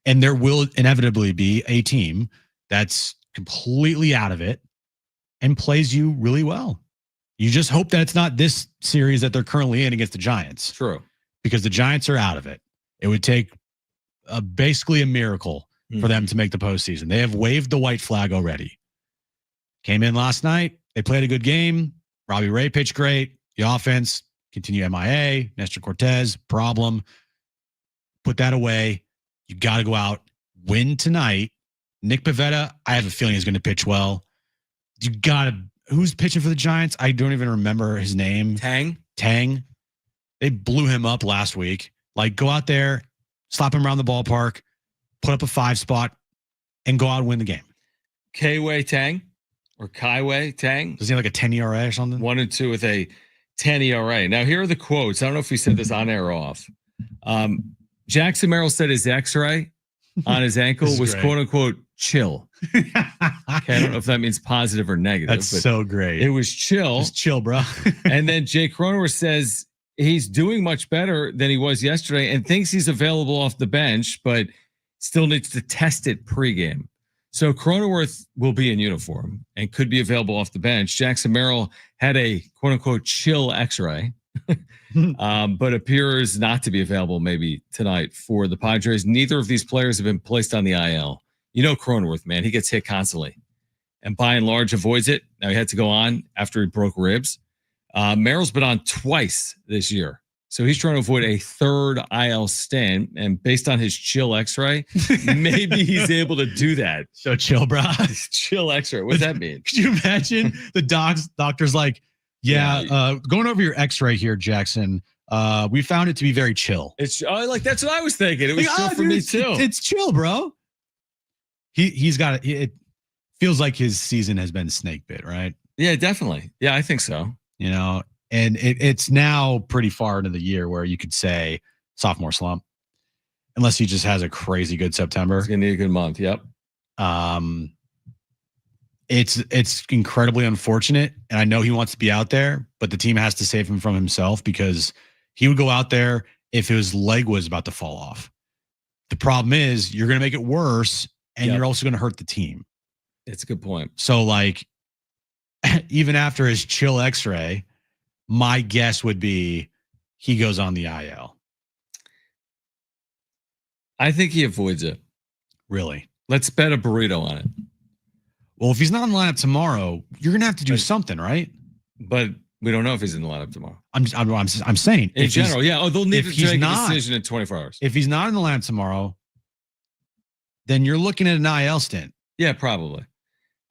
And there will inevitably be a team that's completely out of it and plays you really well. You just hope that it's not this series that they're currently in against the Giants. True. Because the Giants are out of it. It would take basically a miracle for them to make the postseason. They have waved the white flag already. Came in last night. They played a good game. Robbie Ray pitched great. The offense continue MIA. Nestor Cortez, problem. Put that away. You got to go out, win tonight. Nick Pivetta, I have a feeling he's going to pitch well. You got to. Who's pitching for the Giants? I don't even remember his name. Tang. They blew him up last week. Like, go out there, slap him around the ballpark, put up a 5 spot, and go out and win the game. Kaiwei Tang or Kaiwei Tang. Does he have like a 10 ERA or something? 1-2 with a 10 ERA. Now, here are the quotes. I don't know if we said this on air or off. Jackson Merrill said his X-ray on his ankle was great. "Quote unquote chill." Okay, I don't know if that means positive or negative. That's so great. It was chill. Just chill, bro. And then Jay Cronenworth says he's doing much better than he was yesterday and thinks he's available off the bench, but still needs to test it pregame. So Cronenworth will be in uniform and could be available off the bench. Jackson Merrill had a quote unquote chill X-ray. But appears not to be available maybe tonight for the Padres. Neither of these players have been placed on the IL. You know Cronenworth, man, he gets hit constantly and by and large avoids it. Now he had to go on after he broke ribs. Merrill's been on twice this year. So he's trying to avoid a 3rd IL stint. And based on his chill X-ray, maybe he's able to do that. So chill, bro. Chill X-ray. What does that mean? Could you imagine the doctor's like, going over your X-ray here, Jackson. We found it to be very chill. It's like that's what I was thinking. It was chill for me too. It's chill, bro. He's got it. It feels like his season has been snake bit, right? Yeah, definitely. Yeah, I think so. And it's now pretty far into the year where you could say sophomore slump, unless he just has a crazy good September. It's going to be a good month. Yep. It's incredibly unfortunate, and I know he wants to be out there, but the team has to save him from himself because he would go out there if his leg was about to fall off. The problem is you're going to make it worse, and you're also going to hurt the team. It's a good point. So, like, even after his chill X-ray, my guess would be he goes on the IL. I think he avoids it. Really? Let's bet a burrito on it. Well, if he's not in the lineup tomorrow, you're going to have to do something, right? But we don't know if he's in the lineup tomorrow. I'm saying in general, yeah. Oh, they'll need to make a decision in 24 hours. If he's not in the lineup tomorrow, then you're looking at an IL stint. Yeah, probably.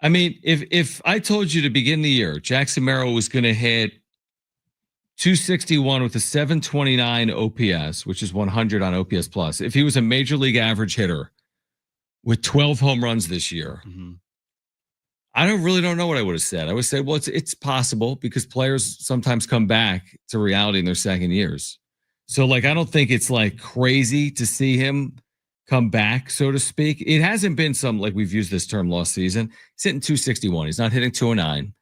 I mean, if I told you to begin the year, Jackson Merrill was going to hit 261 with a 729 OPS, which is 100 on OPS plus. If he was a major league average hitter with 12 home runs this year, I don't know what I would have said. I would say, well, it's possible because players sometimes come back to reality in their second years. So, like, I don't think it's like crazy to see him come back, so to speak. It hasn't been some, like, we've used this term lost season. He's hitting 261. He's not hitting 209.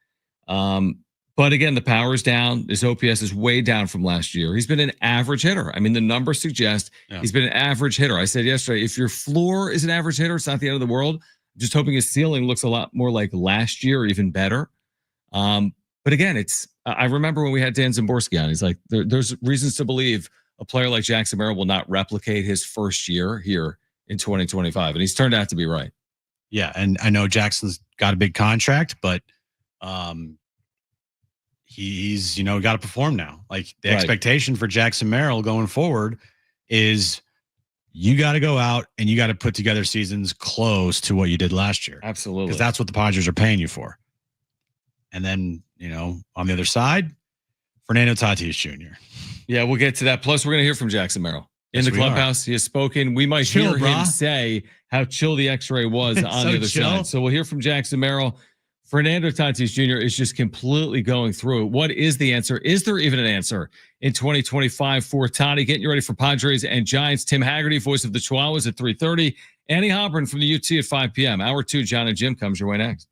But again, the power's down. His OPS is way down from last year. He's been an average hitter. I mean, the numbers suggest he's been an average hitter. I said yesterday, if your floor is an average hitter, it's not the end of the world. Just hoping his ceiling looks a lot more like last year or even better. But again, I remember when we had Dan Zimborski on, he's like, there's reasons to believe a player like Jackson Merrill will not replicate his first year here in 2025. And he's turned out to be right. Yeah. And I know Jackson's got a big contract, but he's, got to perform now. Like the expectation for Jackson Merrill going forward is you got to go out and you got to put together seasons close to what you did last year. Absolutely. Because that's what the Padres are paying you for. And then, on the other side, Fernando Tatis Jr. Yeah, we'll get to that. Plus, we're going to hear from Jackson Merrill in the clubhouse. He has spoken. We might hear him say how chill the X-ray was on the other side. So we'll hear from Jackson Merrill. Fernando Tatis Jr. is just completely going through it. What is the answer? Is there even an answer in 2025 for Toddy? Getting you ready for Padres and Giants. Tim Haggerty, voice of the Chihuahuas at 3:30. Annie Hobron from the UT at 5 p.m. Hour 2, John and Jim comes your way next.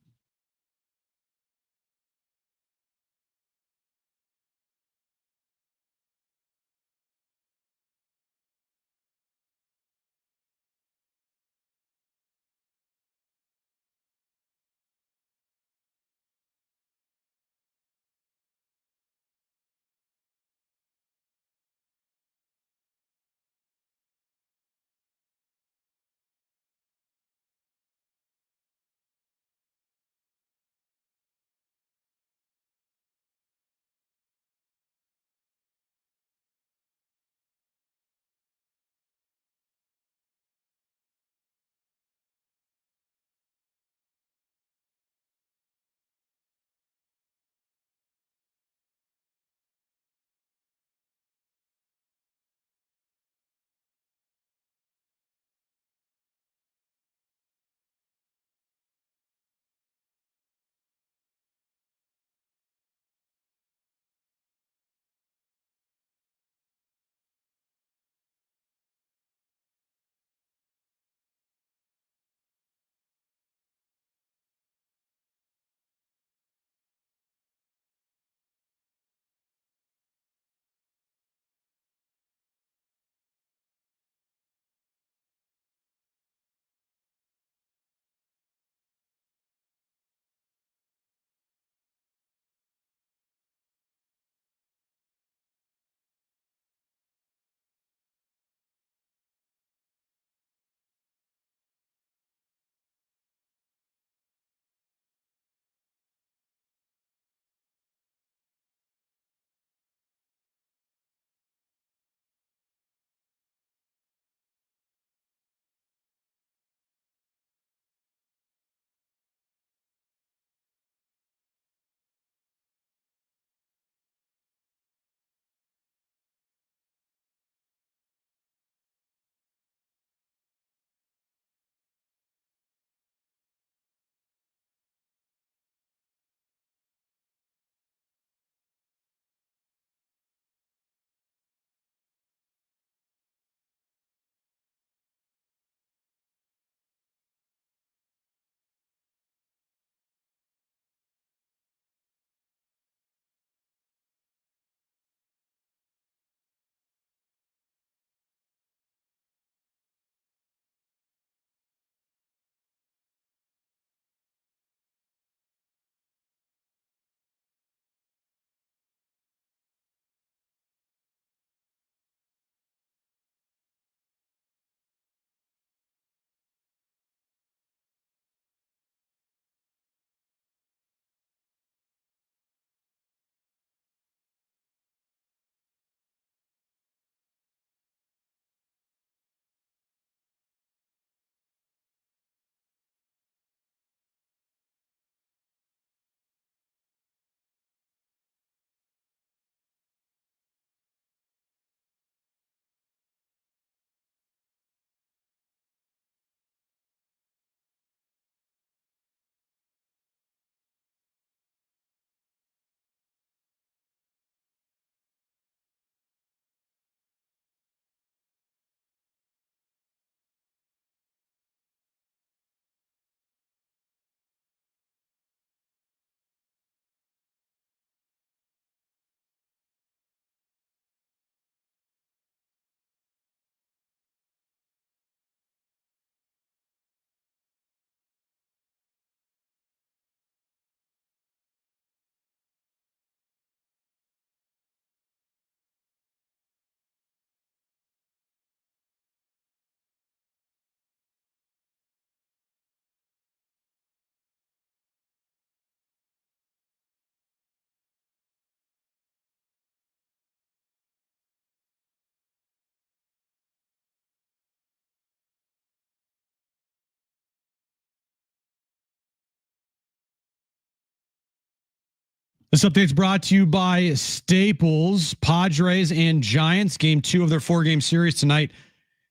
This update's brought to you by Staples. Padres and Giants, game 2 of their 4-game series tonight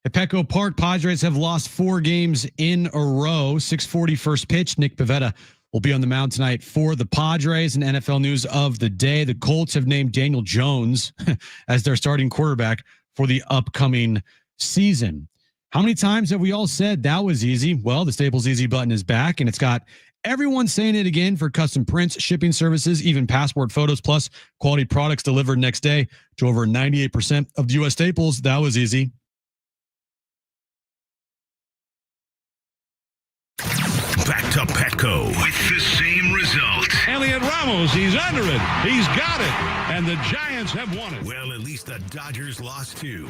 at Petco Park. Padres have lost 4 games in a row. 6:40 first pitch. Nick Pivetta will be on the mound tonight for the Padres. And NFL news of the day: the Colts have named Daniel Jones as their starting quarterback for the upcoming season. How many times have we all said that was easy? Well, the Staples Easy button is back, and it's got everyone saying it again for custom prints, shipping services, even passport photos, plus quality products delivered next day to over 98% of the U.S. Staples. That was easy. Back to Petco with the same result. Elliot Ramos, he's under it. He's got it. And the Giants have won it. Well, at least the Dodgers lost 2.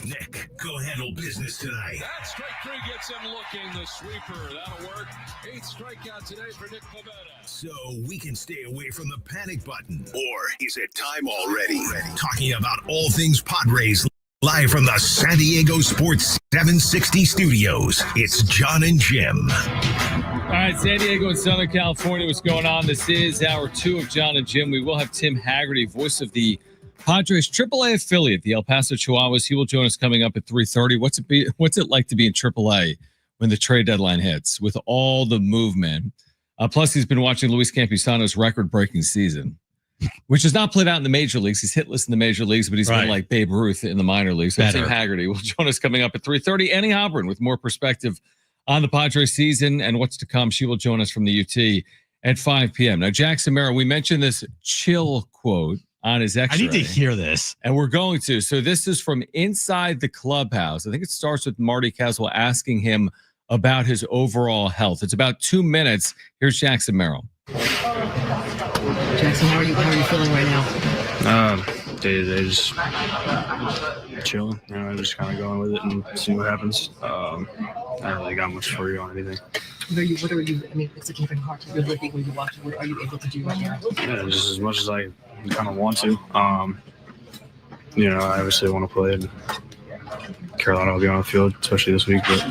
Nick, go handle business tonight. That strike 3 gets him looking. The sweeper, that'll work. 8th strikeout today for Nick Pivetta. So we can stay away from the panic button. Or is it time already? Talking about all things Padres. Live from the San Diego Sports 760 studios, it's John and Jim. All right, San Diego and Southern California, what's going on? This is hour 2 of John and Jim. We will have Tim Haggerty, voice of the Padres AAA affiliate, the El Paso Chihuahuas. He will join us coming up at 3:30. What's it like to be in AAA when the trade deadline hits with all the movement? Plus, he's been watching Luis Campusano's record-breaking season, which has not played out in the major leagues. He's hitless in the major leagues, but he's been like Babe Ruth in the minor leagues. So Tim Haggerty will join us coming up at 3:30. Annie Halpern with more perspective on the Padres season and what's to come. She will join us from the UT at 5 p.m. Now, Jackson Merrill, we mentioned this chill quote on his X-ray. I need to hear this. And we're going to. So this is from inside the clubhouse. I think it starts with Marty Caswell asking him about his overall health. It's about 2 minutes. Here's Jackson Merrill. Jackson, how are you feeling right now? Day to day, just chilling. Just kind of going with it and seeing what happens. I don't really got much for you on anything. What are you? I mean, it's looking very hard to really think when you watch. What are you able to do right now? Yeah, just as much as I kind of want to. I obviously want to play, and Carolina will be on the field, especially this week. But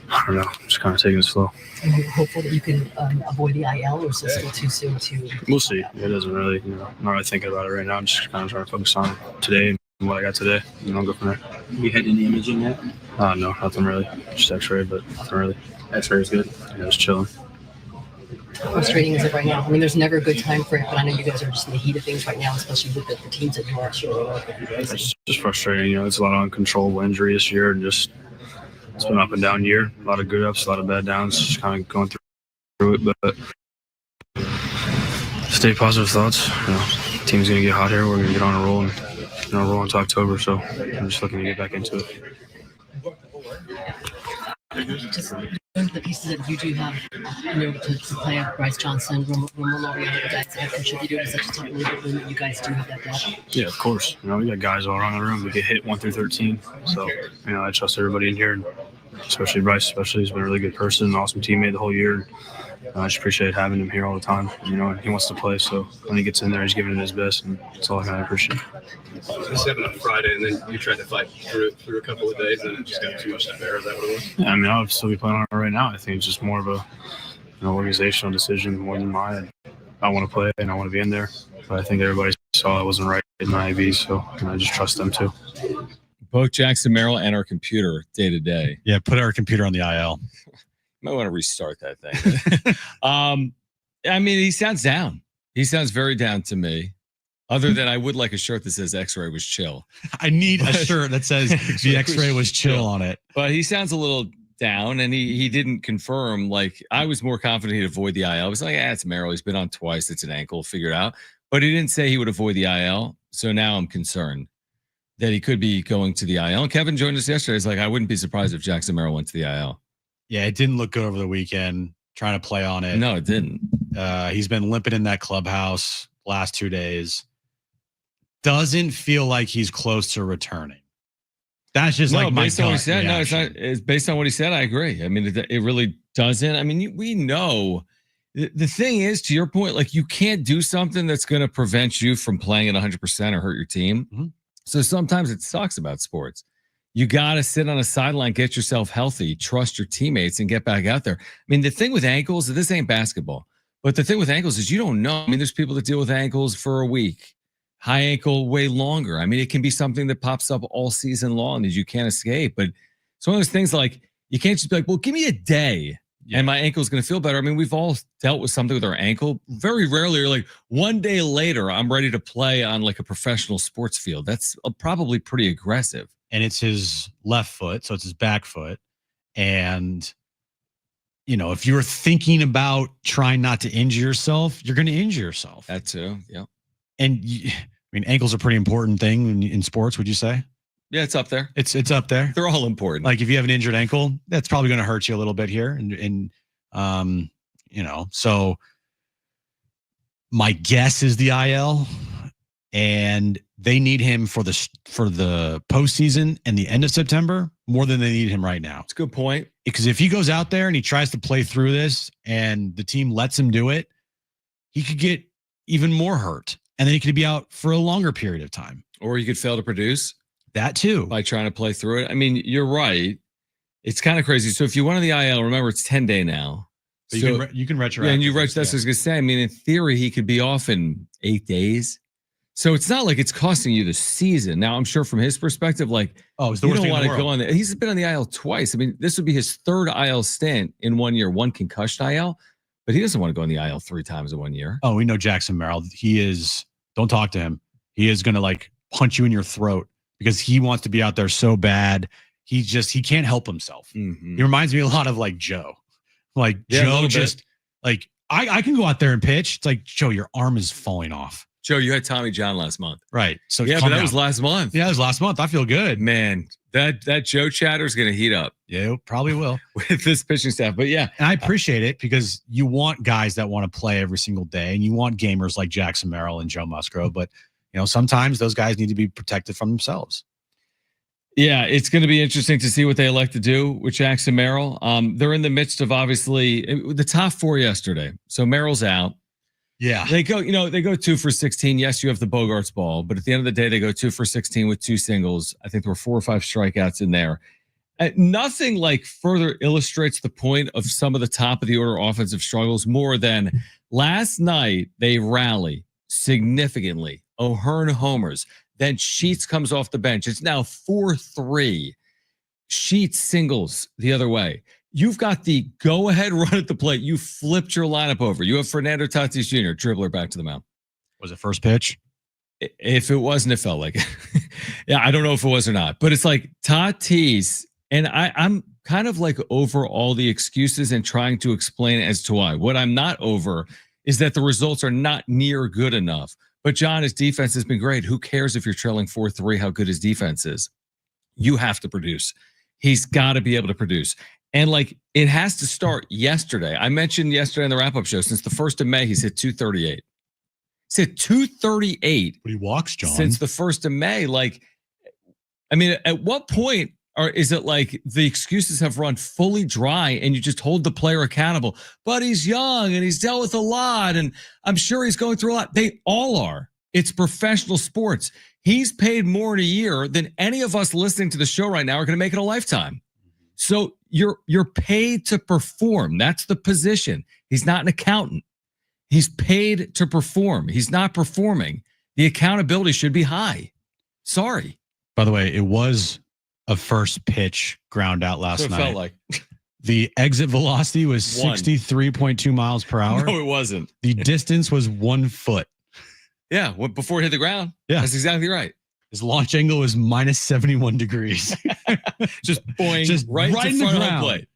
I don't know, just kind of taking it slow. Are you hopeful that you can avoid the IL, or is it still too soon to? We'll see. It doesn't really, I'm not really thinking about it right now. I'm just kind of trying to focus on today and what I got today, and I'll go from there. You had any imaging yet? No, nothing really. Just X-ray, but nothing really. X-ray is good. Yeah, just chilling. How frustrating is it right now? I mean, there's never a good time for it, but I know you guys are just in the heat of things right now, especially with the teams that you are showing up with. It's just frustrating. It's a lot of uncontrollable injury this year, and just it's been up and down year. A lot of good ups, a lot of bad downs. Just kind of going through it, but stay positive thoughts. Team's gonna get hot here. We're gonna get on a roll and roll into October. So I'm just looking to get back into it. Just the pieces that you do have, to play up Bryce Johnson, Ramon Laureano, the guys that have contributed to such a tough league, when you guys do have that depth. Yeah, of course. We got guys all around the room. We get hit 1 through 13. So, I trust everybody in here, especially Bryce. He's been a really good person, an awesome teammate the whole year. I just appreciate having him here all the time. And he wants to play, so when he gets in there, he's giving it his best, and that's all I kind of appreciate. This happened on Friday, and then you tried to fight through a couple of days, and then it just got too much to bear. Is that what it was? Yeah, I'll still be playing on it right now. I think it's just more of a organizational decision more than mine. I want to play, and I want to be in there. But I think everybody saw I wasn't right in my IV, so I just trust them too. Both Jackson Merrill and our computer day to day. Yeah, put our computer on the IL. Might want to restart that thing. He sounds down. He sounds very down to me. Other than I would like a shirt that says X-ray was chill. I need a shirt that says the X-ray was chill on it. But he sounds a little down, and he didn't confirm. Like, I was more confident he'd avoid the IL. I was like, it's Merrill. He's been on twice. It's an ankle. Figure it out. But he didn't say he would avoid the IL. So now I'm concerned that he could be going to the IL. And Kevin joined us yesterday. He's like, I wouldn't be surprised if Jackson Merrill went to the IL. Yeah, it didn't look good over the weekend, trying to play on it. No, it didn't. He's been limping in that clubhouse last 2 days. Doesn't feel like he's close to returning. That's just my based on what he said. reaction. No, it's not. It's based on what he said. I agree. I mean, it really doesn't. I mean, we know. The thing is, to your point, like, you can't do something that's going to prevent you from playing at 100% or hurt your team. Mm-hmm. So sometimes it sucks about sports. You got to sit on a sideline, get yourself healthy, trust your teammates, and get back out there. I mean, the thing with ankles, this ain't basketball, but the thing with ankles is you don't know. I mean, there's people that deal with ankles for a week, high ankle way longer. I mean, it can be something that pops up all season long that you can't escape. But it's one of those things like you can't just be like, well, give me a day and my ankle's going to feel better. I mean, we've all dealt with something with our ankle. Very rarely you're like, one day later, I'm ready to play on like a professional sports field. That's probably pretty aggressive. And it's his left foot, so it's his back foot. And, you know, if you're thinking about trying not to injure yourself, you're going to injure yourself. That too, yeah. And, I mean, ankles are a pretty important thing in sports, would you say? Yeah, it's up there. It's up there. They're all important. Like if you have an injured ankle, that's probably going to hurt you a little bit here. And you know, so my guess is the IL, and they need him for the postseason and the end of September more than they need him right now. It's a good point. Because if he goes out there and he tries to play through this and the team lets him do it, he could get even more hurt. And then he could be out for a longer period of time. Or he could fail to produce. That too. By trying to play through it. I mean, you're right. It's kind of crazy. So if you went on the IL, remember it's 10-day now. But so you can retroact. Yeah, and you that's what I was going to say. I mean, in theory, he could be off in 8 days. So it's not like it's costing you the season. Now, I'm sure from his perspective, like, it's the worst you don't thing in want the to world. go on there. He's been on the IL twice. I mean, this would be his third IL stint in 1 year, one concussion IL, but he doesn't want to go on the IL 3 times in 1 year. Oh, we know Jackson Merrill. He is, don't talk to him. He is going to like punch you in your throat because he wants to be out there so bad. He can't help himself. Mm-hmm. He reminds me a lot of like Joe. Like Joe just like, I can go out there and pitch. It's like, Joe, your arm is falling off. Joe, you had Tommy John last month. Right. So yeah, but that was last month. Yeah, it was last month. I feel good. Man, that Joe chatter is going to heat up. Yeah, it probably will. With this pitching staff. But yeah. And I appreciate it because you want guys that want to play every single day, and you want gamers like Jackson Merrill and Joe Musgrove. But, you know, sometimes those guys need to be protected from themselves. Yeah, it's going to be interesting to see what they elect to do with Jackson Merrill. They're in the midst of obviously the top 4 yesterday. So Merrill's out. Yeah. They go 2 for 16. Yes, you have the Bogarts ball, but at the end of the day, they go 2 for 16 with 2 singles. I think there were 4 or 5 strikeouts in there. Nothing like further illustrates the point of some of the top of the order offensive struggles more than last night they rally significantly. O'Hearn homers. Then Sheets comes off the bench. It's now 4-3. Sheets singles the other way. You've got the go-ahead run at the plate. You flipped your lineup over. You have Fernando Tatis Jr., dribbler back to the mound. Was it first pitch? If it wasn't, it felt like it. Yeah, I don't know if it was or not. But it's like Tatis, and I'm kind of like over all the excuses and trying to explain as to why. What I'm not over is that the results are not near good enough. But John, his defense has been great. Who cares if you're trailing 4-3, how good his defense is? You have to produce. He's got to be able to produce. And like, it has to start yesterday. I mentioned yesterday on the wrap-up show, since the 1st of May, he's hit 238. He's hit 238. But he walks, John. Since the 1st of May. Like, I mean, at what point is it like the excuses have run fully dry and you just hold the player accountable? But he's young and he's dealt with a lot, and I'm sure he's going through a lot. They all are. It's professional sports. He's paid more in a year than any of us listening to the show right now are going to make in a lifetime. So you're paid to perform. That's the position. He's not an accountant. He's paid to perform. He's not performing. The accountability should be high. Sorry. By the way, it was a first pitch ground out last night. Felt like the exit velocity was 63.2 miles per hour. No, it wasn't. The distance was 1 foot. Yeah, before it hit the ground. Yeah, that's exactly right. His launch angle was minus 71 degrees. Just boing, just right in the ground. Plate.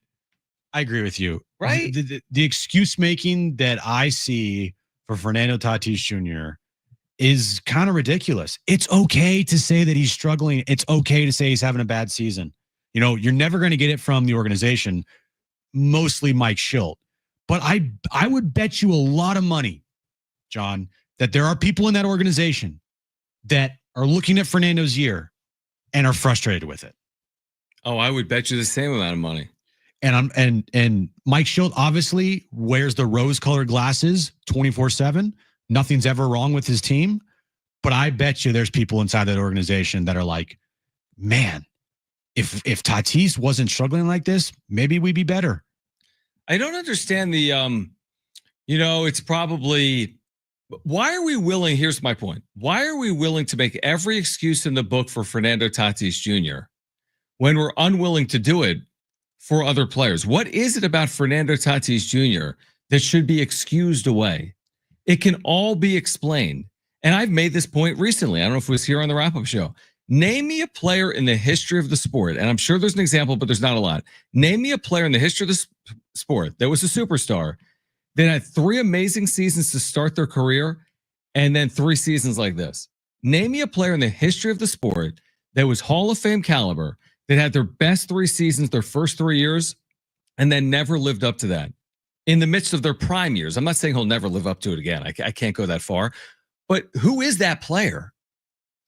I agree with you. Right? The excuse making that I see for Fernando Tatis Jr. is kind of ridiculous. It's okay to say that he's struggling. It's okay to say he's having a bad season. You know, you're never going to get it from the organization, mostly Mike Schilt. But I would bet you a lot of money, John, that there are people in that organization that are looking at Fernando's year and are frustrated with it. Oh, I would bet you the same amount of money. And Mike Schilt obviously wears the rose-colored glasses 24/7. Nothing's ever wrong with his team. But I bet you there's people inside that organization that are like, man, if Tatis wasn't struggling like this, maybe we'd be better. I don't understand the it's probably, why are we willing? Here's my point. Why are we willing to make every excuse in the book for Fernando Tatis Jr. when we're unwilling to do it for other players? What is it about Fernando Tatis Jr. that should be excused away? It can all be explained. And I've made this point recently. I don't know if it was here on the wrap-up show. Name me a player in the history of the sport, and I'm sure there's an example, but there's not a lot. Name me a player in the history of the sport that was a superstar that had 3 amazing seasons to start their career and then 3 seasons like this. Name me a player in the history of the sport that was Hall of Fame caliber, that had their best 3 seasons, their first 3 years, and then never lived up to that in the midst of their prime years. I'm not saying he'll never live up to it again. I can't go that far. But who is that player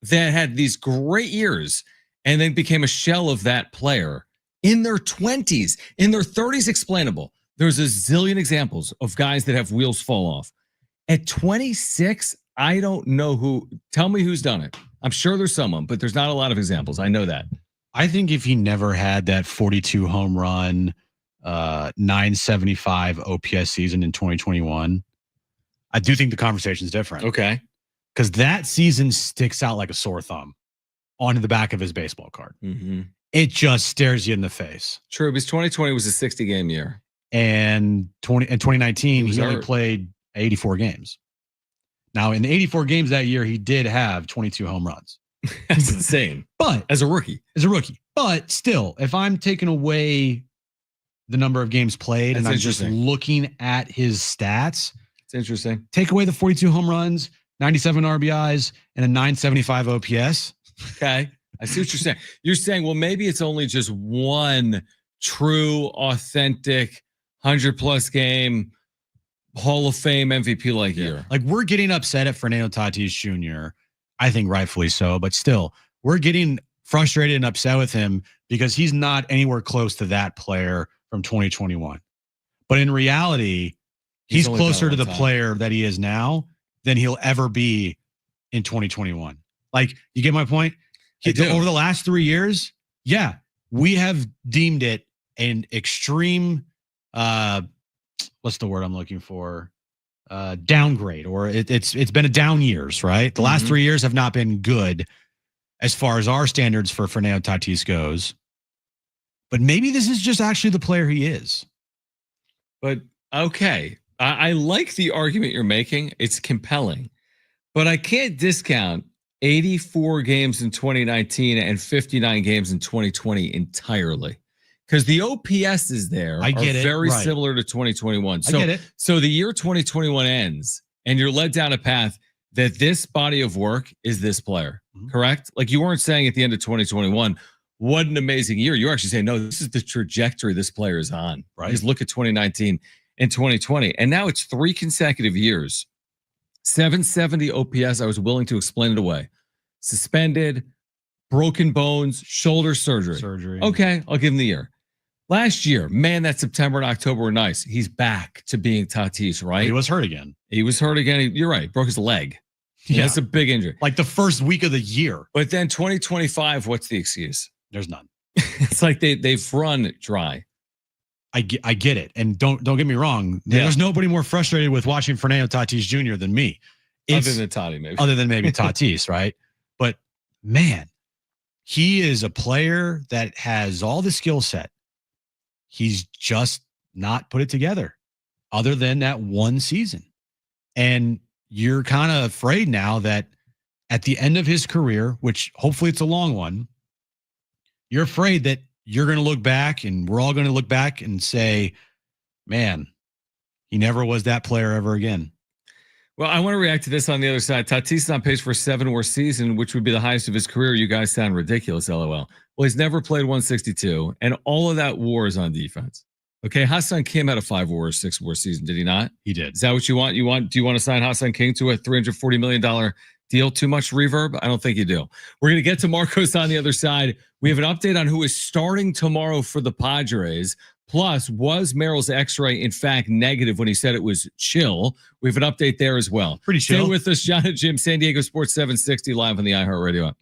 that had these great years and then became a shell of that player in their 20s, in their 30s? Explainable. There's a zillion examples of guys that have wheels fall off. At 26, I don't know who. Tell me who's done it. I'm sure there's someone, but there's not a lot of examples. I know that. I think if he never had that 42 home run, 975 OPS season in 2021, I do think the conversation is different. Okay. Because that season sticks out like a sore thumb onto the back of his baseball card. Mm-hmm. It just stares you in the face. True, because 2020 was a 60-game year. And 2019, he only hurt. played 84 games. Now, in the 84 games that year, he did have 22 home runs. That's insane. But as a rookie. But still, if I'm taking away the number of games played and I'm just looking at his stats, it's interesting. Take away the 42 home runs, 97 RBIs, and a 975 OPS. Okay. I see what you're saying. You're saying, well, maybe it's only just one true, authentic, 100-plus game Hall of Fame MVP-like year. Like, we're getting upset at Fernando Tatis Jr., I think rightfully so, but still, we're getting frustrated and upset with him because he's not anywhere close to that player from 2021. But in reality, he's closer to the player that he is now than he'll ever be in 2021. Like, you get my point? Over the last 3 years, yeah, we have deemed it an extreme, what's the word I'm looking for? Downgrade, or it's been a down years, right? The last 3 years have not been good as far as our standards for Fernando Tatis goes. But maybe this is just actually the player he is. But okay, I like the argument you're making. It's compelling, but I can't discount 84 games in 2019 and 59 games in 2020 entirely, because the OPS is there. I get it. Very similar to 2021. I get it. So the year 2021 ends, and you're led down a path that this body of work is this player, correct? Like, you weren't saying at the end of 2021, what an amazing year. You're actually saying, no, this is the trajectory this player is on. Right? Just look at 2019 and 2020, and now it's 3 consecutive years. 770 OPS. I was willing to explain it away. Suspended, broken bones, shoulder surgery. Okay, I'll give him the year. Last year, man, that September and October were nice. He's back to being Tatis, right? He was hurt again. You're right. Broke his leg. Yeah. That's a big injury. Like the first week of the year. But then 2025, what's the excuse? There's none. It's like they've run dry. I get it. And don't get me wrong. There's nobody more frustrated with watching Fernando Tatis Jr. than me. Other than Tati, maybe. Other than maybe Tatis, right? But man, he is a player that has all the skill set. He's just not put it together other than that one season. And you're kind of afraid now that at the end of his career, which hopefully it's a long one, you're afraid that you're going to look back and we're all going to look back and say, man, he never was that player ever again. Well, I want to react to this on the other side. Tatis is on pace for a 7-WAR season, which would be the highest of his career. You guys sound ridiculous, LOL. Well, he's never played 162, and all of that WAR is on defense. Okay, Ha-Seong Kim had a 5-WAR or 6-WAR season, did he not? He did. Is that what you want? Do you want to sign Ha-Seong Kim to a $340 million deal? Too much reverb? I don't think you do. We're going to get to Marcos on the other side. We have an update on who is starting tomorrow for the Padres. Plus, was Merrill's x-ray, in fact, negative when he said it was chill? We have an update there as well. Pretty chill. Stay with us, John and Jim, San Diego Sports 760 live on the iHeartRadio app.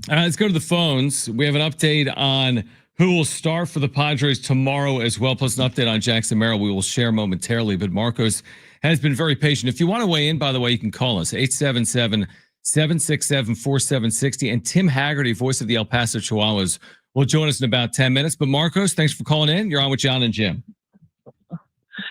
Let's go to the phones. We have an update on who will start for the Padres tomorrow as well, plus an update on Jackson Merrill we will share momentarily. But Marcos has been very patient. If you want to weigh in, by the way, you can call us, 877-767-4760. And Tim Haggerty, voice of the El Paso Chihuahuas, will join us in about 10 minutes. But Marcos, thanks for calling in. You're on with John and Jim.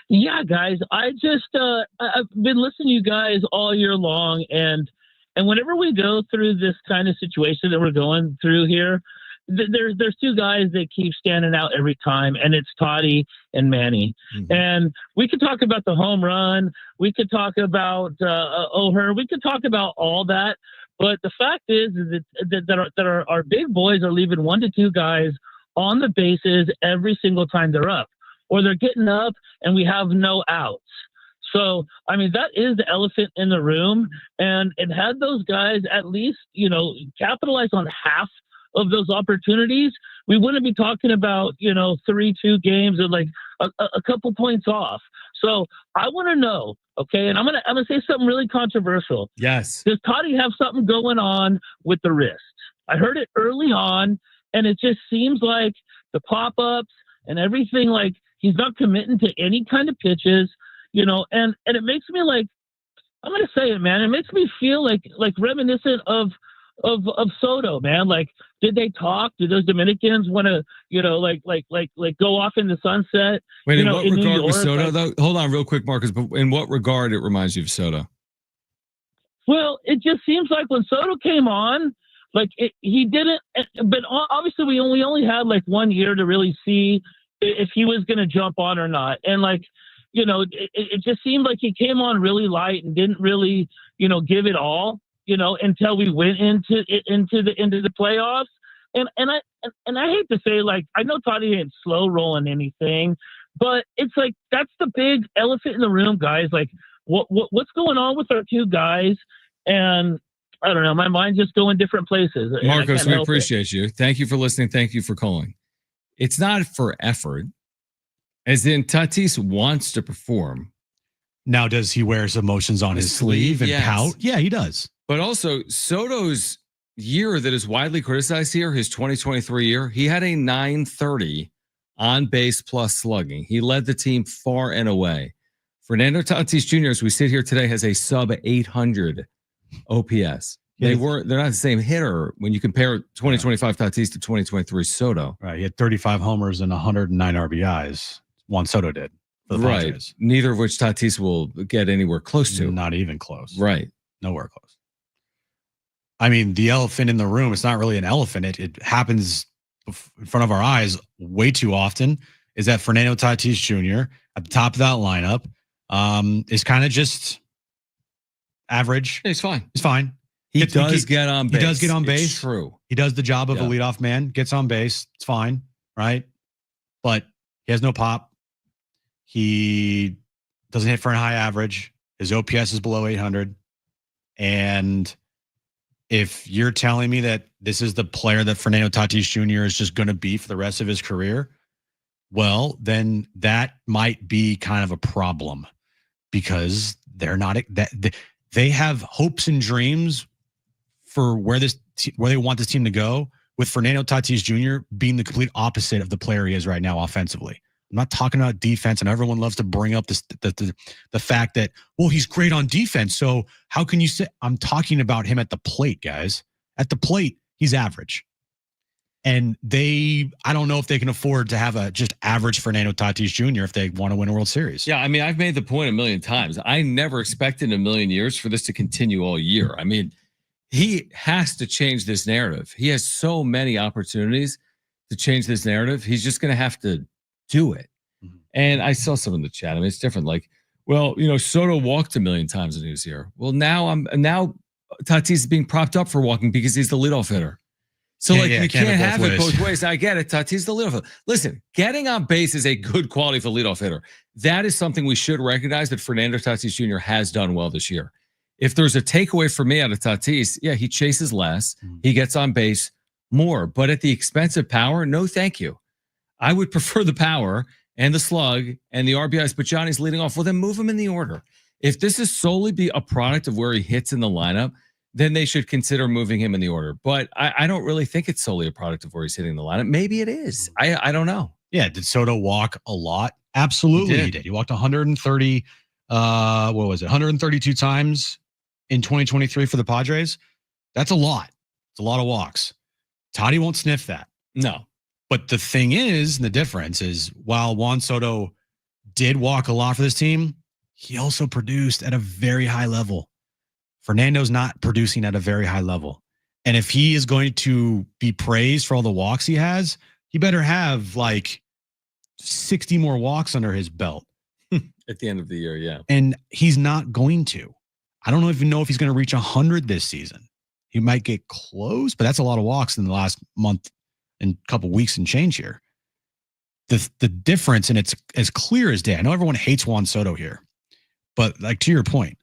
Yeah, guys, I've been listening to you guys all year long, and whenever we go through this kind of situation that we're going through here, there's two guys that keep standing out every time, and it's Toddy and Manny. Mm-hmm. And we could talk about the home run, we could talk about O'Hare, we could talk about all that, but the fact is that our big boys are leaving 1 to 2 guys on the bases every single time they're up, or they're getting up and we have no outs. So, I mean, that is the elephant in the room. And had those guys at least, capitalize on half of those opportunities, we wouldn't be talking about, 3-2 games or like a couple points off. So I want to know, okay, and I'm gonna say something really controversial. Yes. Does Toddy have something going on with the wrist? I heard it early on, and it just seems like the pop-ups and everything, like he's not committing to any kind of pitches, and it makes me like, I'm going to say it, man. It makes me feel like reminiscent of Soto, man. Like, did they talk? Did those Dominicans want to, like go off in the sunset? Wait, in what regard was Soto, though? Hold on real quick, Marcus, but in what regard it reminds you of Soto? Well, it just seems like when Soto came on, like he didn't, but obviously we only had like 1 year to really see if he was going to jump on or not. And like, it just seemed like he came on really light and didn't really, give it all, until we went into the playoffs. And I hate to say, like, I know Toddy ain't slow rolling anything, but it's like, that's the big elephant in the room, guys. Like what's going on with our two guys? And I don't know, my mind's just going different places. Marcos, we appreciate you. Thank you for listening. Thank you for calling. It's not for effort. As in, Tatis wants to perform. Now, does he wear his emotions on his sleeve and pout? Yeah, he does. But also, Soto's year that is widely criticized here, his 2023 year, he had a 930 on base plus slugging. He led the team far and away. Fernando Tatis Jr., as we sit here today, has a sub 800 OPS. They're not the same hitter when you compare 2025 Tatis to 2023 Soto. Right. He had 35 homers and 109 RBIs. Juan Soto did. For the right. Padres. Neither of which Tatis will get anywhere close to. Not even close. Right. Nowhere close. I mean, the elephant in the room, it's not really an elephant. It happens in front of our eyes way too often, is that Fernando Tatis Jr. at the top of that lineup is kind of just average. He's fine. He's fine. He does get on base. He does get on base. It's true. He does the job of a leadoff man, gets on base. It's fine, right? But he has no pop. He doesn't hit for a high average. His OPS is below 800. And if you're telling me that this is the player that Fernando Tatis Jr. is just going to be for the rest of his career, well, then that might be kind of a problem because they're not that they have hopes and dreams for where they want this team to go, with Fernando Tatis Jr. being the complete opposite of the player he is right now offensively. I'm not talking about defense, and everyone loves to bring up the fact that, well, he's great on defense. So how can you say? I'm talking about him at the plate, guys. At the plate, he's average. And I don't know if they can afford to have a just average Fernando Tatis Jr. if they want to win a World Series. Yeah, I mean, I've made the point a million times. I never expected in a million years for this to continue all year. I mean, he has to change this narrative. He has so many opportunities to change this narrative. He's just going to have to do it. Mm-hmm. And I saw some in the chat. I mean, it's different. Like, well, Soto walked a million times when he was here. Well, now Tatis is being propped up for walking because he's the leadoff hitter. So you can't have it both ways. I get it. Tatis the leadoff hitter. Listen, getting on base is a good quality for a leadoff hitter. That is something we should recognize that Fernando Tatis Jr. has done well this year. If there's a takeaway for me out of Tatis, yeah, he chases less. He gets on base more. But at the expense of power, no thank you. I would prefer the power and the slug and the RBIs, but Johnny's leading off. Well, then move him in the order. If this is solely be a product of where he hits in the lineup, then they should consider moving him in the order. But I don't really think it's solely a product of where he's hitting the lineup. Maybe it is. I don't know. Yeah. Did Soto walk a lot? Absolutely, he did. He walked 130. What was it? 132 times in 2023 for the Padres. That's a lot. It's a lot of walks. Toddy won't sniff that. No. But the thing is, the difference is, while Juan Soto did walk a lot for this team, he also produced at a very high level. Fernando's not producing at a very high level. And if he is going to be praised for all the walks he has, he better have like 60 more walks under his belt. At the end of the year, yeah. And he's not going to. I don't even know if he's going to reach 100 this season. He might get close, but that's a lot of walks in the last month and couple weeks and change here. The difference, and it's as clear as day. I know everyone hates Juan Soto here, but like to your point,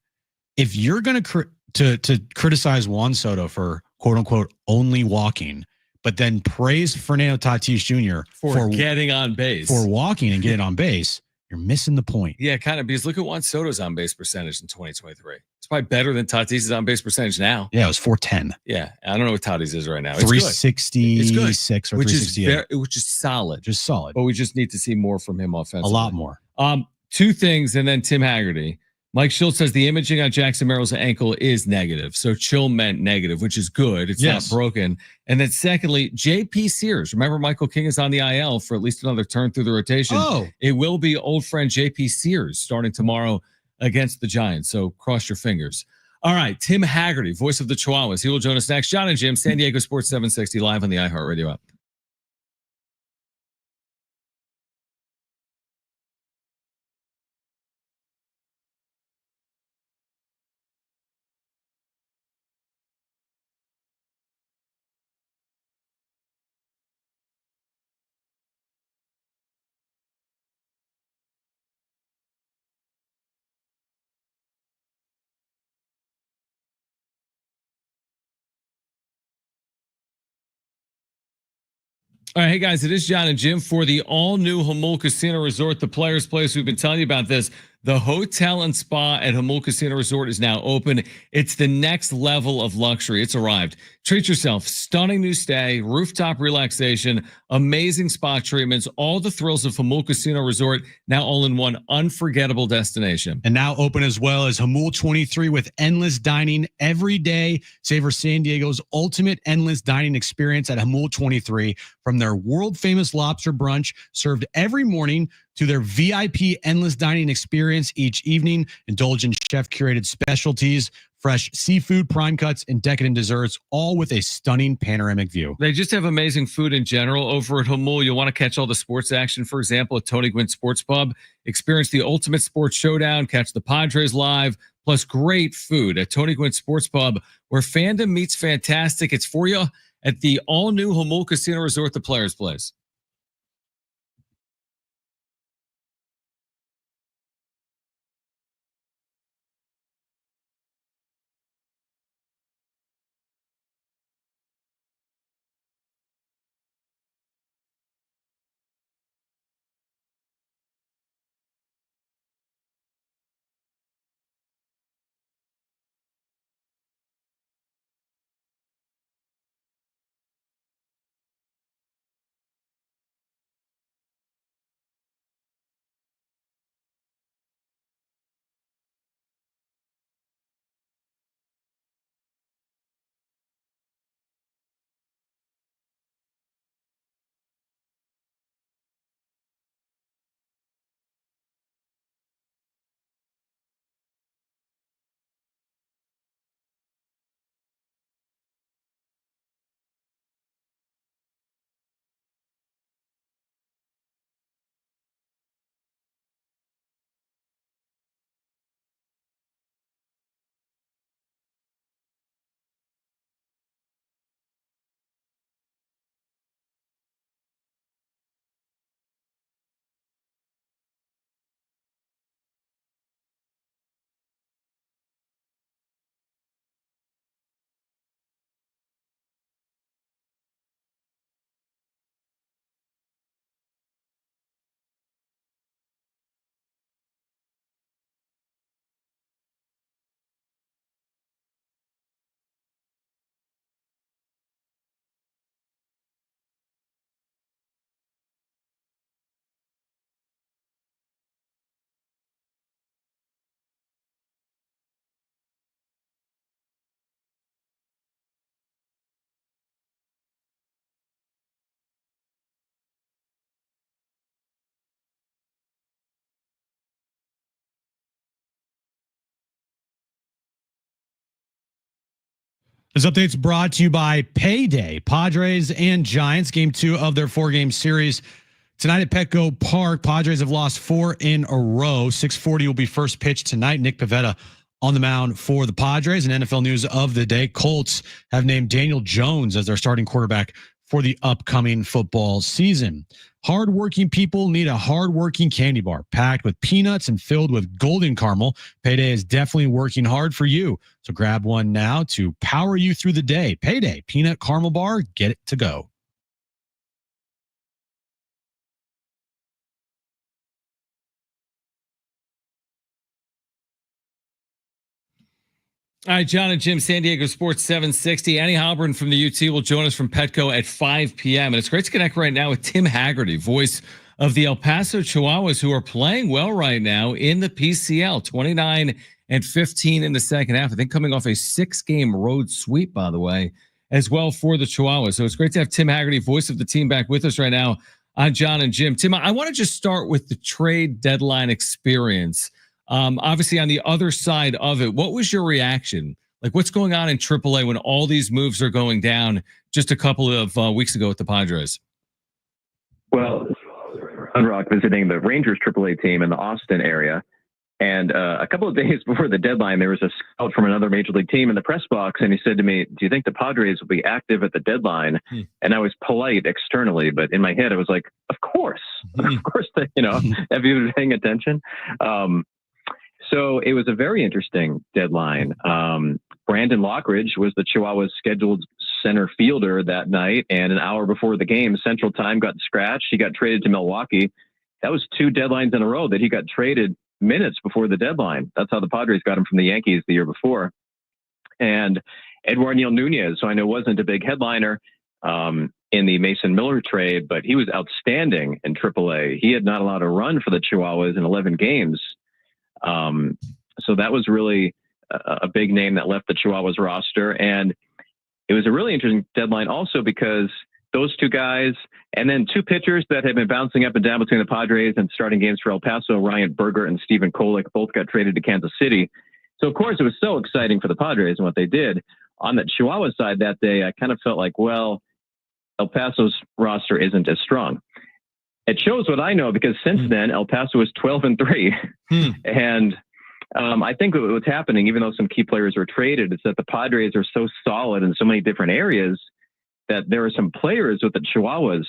if you're going to criticize Juan Soto for quote unquote only walking, but then praise Fernando Tatis Jr. for getting on base, for walking and getting on base, you're missing the point. Yeah, kind of, because look at Juan Soto's on base percentage in 2023. It's probably better than Tatis' on base percentage now. Yeah, it was 410. Yeah, I don't know what Tatis is right now. 366 or 368, which is solid. Just solid. But we just need to see more from him offensively. A lot more. Two things, and then Tim Haggerty. Mike Schill says the imaging on Jackson Merrill's ankle is negative. So Chill meant negative, which is good. It's not broken. And then secondly, JP Sears. Remember, Michael King is on the IL for at least another turn through the rotation. Oh. It will be old friend JP Sears starting tomorrow against the Giants. So cross your fingers. All right, Tim Haggerty, voice of the Chihuahuas. He will join us next. John and Jim, San Diego Sports 760 live on the iHeartRadio app. All right, hey guys, it is John and Jim for the all-new Jamul Casino Resort, the Players Place. We've been telling you about this. The hotel and spa at Jamul Casino Resort is now open. It's the next level of luxury. It's arrived. Treat yourself. Stunning new stay, rooftop relaxation, amazing spa treatments, all the thrills of Jamul Casino Resort, now all in one unforgettable destination. And now open as well as Jamul 23 with endless dining every day. Savor San Diego's ultimate endless dining experience at Jamul 23, from their world-famous lobster brunch served every morning to their VIP endless dining experience each evening. Indulge in chef-curated specialties, fresh seafood, prime cuts, and decadent desserts, all with a stunning panoramic view. They just have amazing food in general over at Jamul. You'll want to catch all the sports action, for example, at Tony Gwynn Sports Pub. Experience the ultimate sports showdown, catch the Padres live, plus great food at Tony Gwynn Sports Pub, where fandom meets fantastic. It's for you at the all-new Jamul Casino Resort, the Players Place. This update's brought to you by Payday. Padres and Giants, game 2 of their 4-game series. Tonight at Petco Park, Padres have lost 4 in a row. 6:40 will be first pitch tonight. Nick Pivetta on the mound for the Padres. And NFL news of the day, Colts have named Daniel Jones as their starting quarterback for the upcoming football season. Hardworking people need a hardworking candy bar packed with peanuts and filled with golden caramel. Payday is definitely working hard for you. So grab one now to power you through the day. Payday peanut caramel bar, get it to go. All right, John and Jim, San Diego Sports 760. Annie Halburn from the UT will join us from Petco at 5 p.m. And it's great to connect right now with Tim Haggerty, voice of the El Paso Chihuahuas, who are playing well right now in the PCL, 29-15 in the second half. I think coming off a 6-game road sweep, by the way, as well for the Chihuahuas. So it's great to have Tim Haggerty, voice of the team, back with us right now on John and Jim. Tim, I want to just start with the trade deadline experience. Obviously, on the other side of it, what was your reaction? Like, what's going on in AAA when all these moves are going down just a couple of weeks ago with the Padres? Well, Unrock visiting the Rangers AAA team in the Austin area. And a couple of days before the deadline, there was a scout from another major league team in the press box. And he said to me, "Do you think the Padres will be active at the deadline?" And I was polite externally, but in my head, I was like, of course, of course, have you been paying attention? So it was a very interesting deadline. Brandon Lockridge was the Chihuahuas' scheduled center fielder that night. And an hour before the game, Central Time, got scratched. He got traded to Milwaukee. That was 2 deadlines in a row that he got traded minutes before the deadline. That's how the Padres got him from the Yankees the year before. And Edward Neal Nunez, who I know wasn't a big headliner in the Mason Miller trade, but he was outstanding in AAA. He had not allowed a run for the Chihuahuas in 11 games. So that was really a big name that left the Chihuahuas roster. And it was a really interesting deadline also because those 2 guys and then 2 pitchers that had been bouncing up and down between the Padres and starting games for El Paso, Ryan Berger and Stephen Kolek, both got traded to Kansas City. So of course it was so exciting for the Padres and what they did. On the Chihuahua side that day, I kind of felt like, well, El Paso's roster isn't as strong. It shows what I know because since then El Paso was 12-3. And I think what's happening, even though some key players were traded, is that the Padres are so solid in so many different areas that there are some players with the Chihuahuas,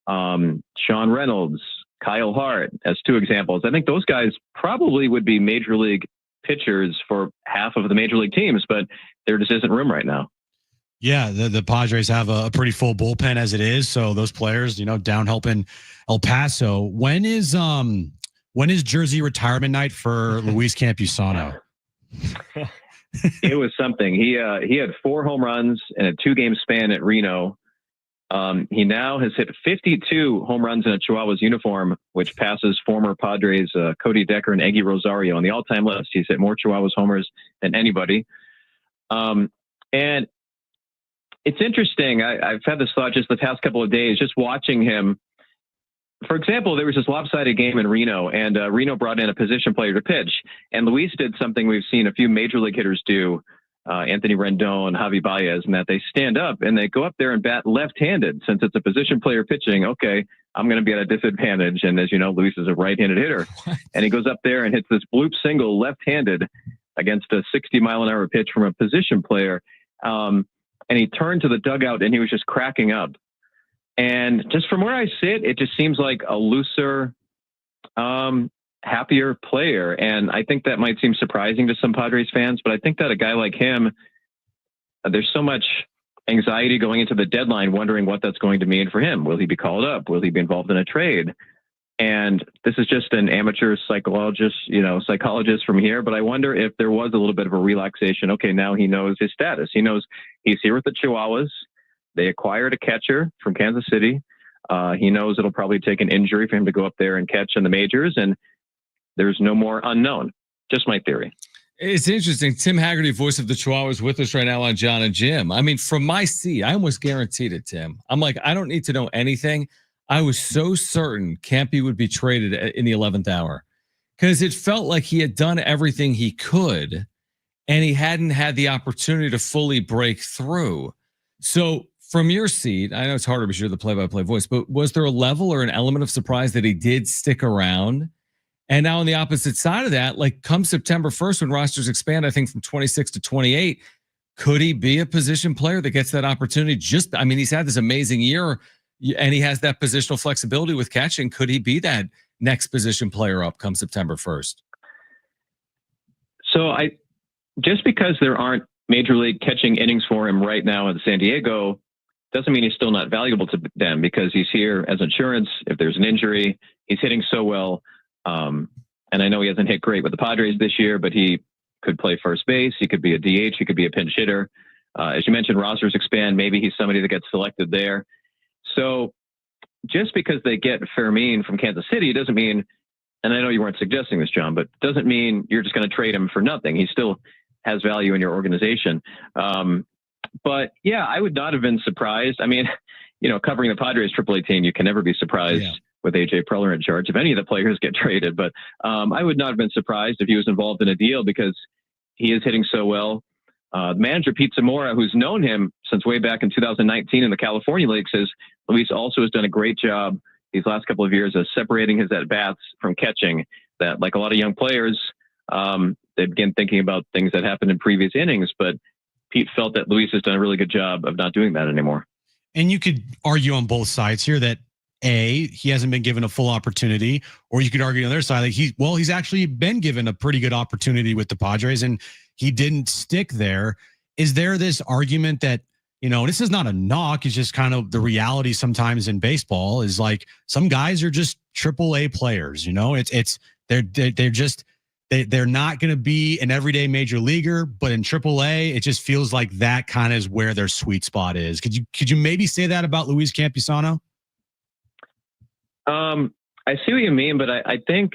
Sean Reynolds, Kyle Hart, as 2 examples. I think those guys probably would be major league pitchers for half of the major league teams, but there just isn't room right now. Yeah, the Padres have a pretty full bullpen as it is. So those players, down helping El Paso. When is jersey retirement night for Luis Campusano? It was something. He had 4 home runs in a 2-game span at Reno. He now has hit 52 home runs in a Chihuahuas uniform, which passes former Padres Cody Decker and Eggy Rosario on the all-time list. He's hit more Chihuahuas homers than anybody. And it's interesting. I've had this thought just the past couple of days, just watching him. For example, there was this lopsided game in Reno, and Reno brought in a position player to pitch. And Luis did something we've seen a few major league hitters do, Anthony Rendon, Javi Baez, and that they stand up and they go up there and bat left-handed. Since it's a position player pitching, okay, I'm going to be at a disadvantage. And as you know, Luis is a right-handed hitter. And he goes up there and hits this bloop single left-handed against a 60-mile-an-hour pitch from a position player. And he turned to the dugout and he was just cracking up. And just from where I sit, it just seems like a looser, happier player. And I think that might seem surprising to some Padres fans, but I think that a guy like him, there's so much anxiety going into the deadline, wondering what that's going to mean for him. Will he be called up? Will he be involved in a trade? And this is just an amateur psychologist from here. But I wonder if there was a little bit of a relaxation. Okay, now he knows his status. He knows he's here with the Chihuahuas. They acquired a catcher from Kansas City. He knows it'll probably take an injury for him to go up there and catch in the majors. And there's no more unknown. Just my theory. It's interesting. Tim Haggerty, voice of the Chihuahuas, with us right now on John and Jim. I mean, from my seat, I almost guaranteed it, Tim. I'm like, I don't need to know anything. I was so certain Campy would be traded in the 11th hour because it felt like he had done everything he could. and he hadn't had the opportunity to fully break through. So from your seat, I know it's harder because you're the play-by-play voice, but was there a level or an element of surprise that he did stick around? And now on the opposite side of that, like come September 1st, when rosters expand, I think from 26 to 28, could he be a position player that gets that opportunity? He's had this amazing year and he has that positional flexibility with catching. Could he be that next position player up come September 1st? So just because there aren't major league catching innings for him right now in San Diego doesn't mean he's still not valuable to them, because he's here as insurance. If there's an injury, he's hitting so well. And I know he hasn't hit great with the Padres this year, but he could play first base. He could be a DH. He could be a pinch hitter. As you mentioned, rosters expand. Maybe he's somebody that gets selected there. So just because they get Fermin from Kansas City doesn't mean, and I know you weren't suggesting this, John, but doesn't mean you're just going to trade him for nothing. He still has value in your organization. But yeah, I would not have been surprised. I mean, covering the Padres AAA team, you can never be surprised with AJ Preller in charge if any of the players get traded. But I would not have been surprised if he was involved in a deal, because he is hitting so well. Manager Pete Zamora, who's known him since way back in 2019 in the California League, says Luis also has done a great job these last couple of years of separating his at-bats from catching. That, like a lot of young players, they begin thinking about things that happened in previous innings, but Pete felt that Luis has done a really good job of not doing that anymore. And you could argue on both sides here that he hasn't been given a full opportunity, or you could argue on the other side, like he's actually been given a pretty good opportunity with the Padres and he didn't stick there. Is there this argument that, this is not a knock, it's just kind of the reality sometimes in baseball is like some guys are just AAA players, they're not going to be an everyday major leaguer, but in AAA, it just feels like that kind of is where their sweet spot is. Could you maybe say that about Luis Campusano? I see what you mean, but I think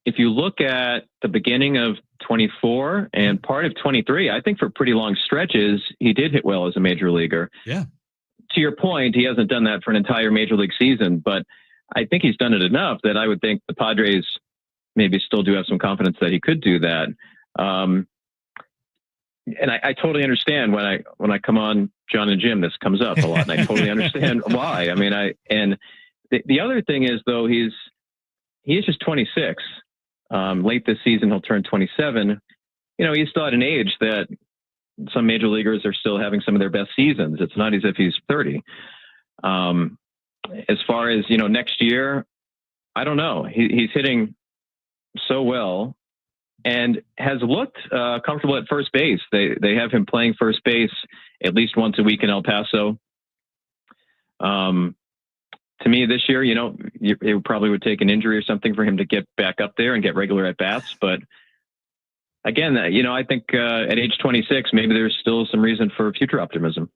if you look at the beginning of 24 and part of 23, I think for pretty long stretches, he did hit well as a major leaguer. Yeah. To your point, he hasn't done that for an entire major league season, but I think he's done it enough that I would think the Padres maybe still do have some confidence that he could do that. And I totally understand when I come on John and Jim, this comes up a lot, and I totally understand why. I mean, the other thing is, though, he is just 26. Late this season, he'll turn 27. He's still at an age that some major leaguers are still having some of their best seasons. It's not as if he's 30. As far as, next year, I don't know. He's hitting so well and has looked comfortable at first base. They have him playing first base at least once a week in El Paso. To me this year, it probably would take an injury or something for him to get back up there and get regular at bats. But again, I think at age 26, maybe there's still some reason for future optimism.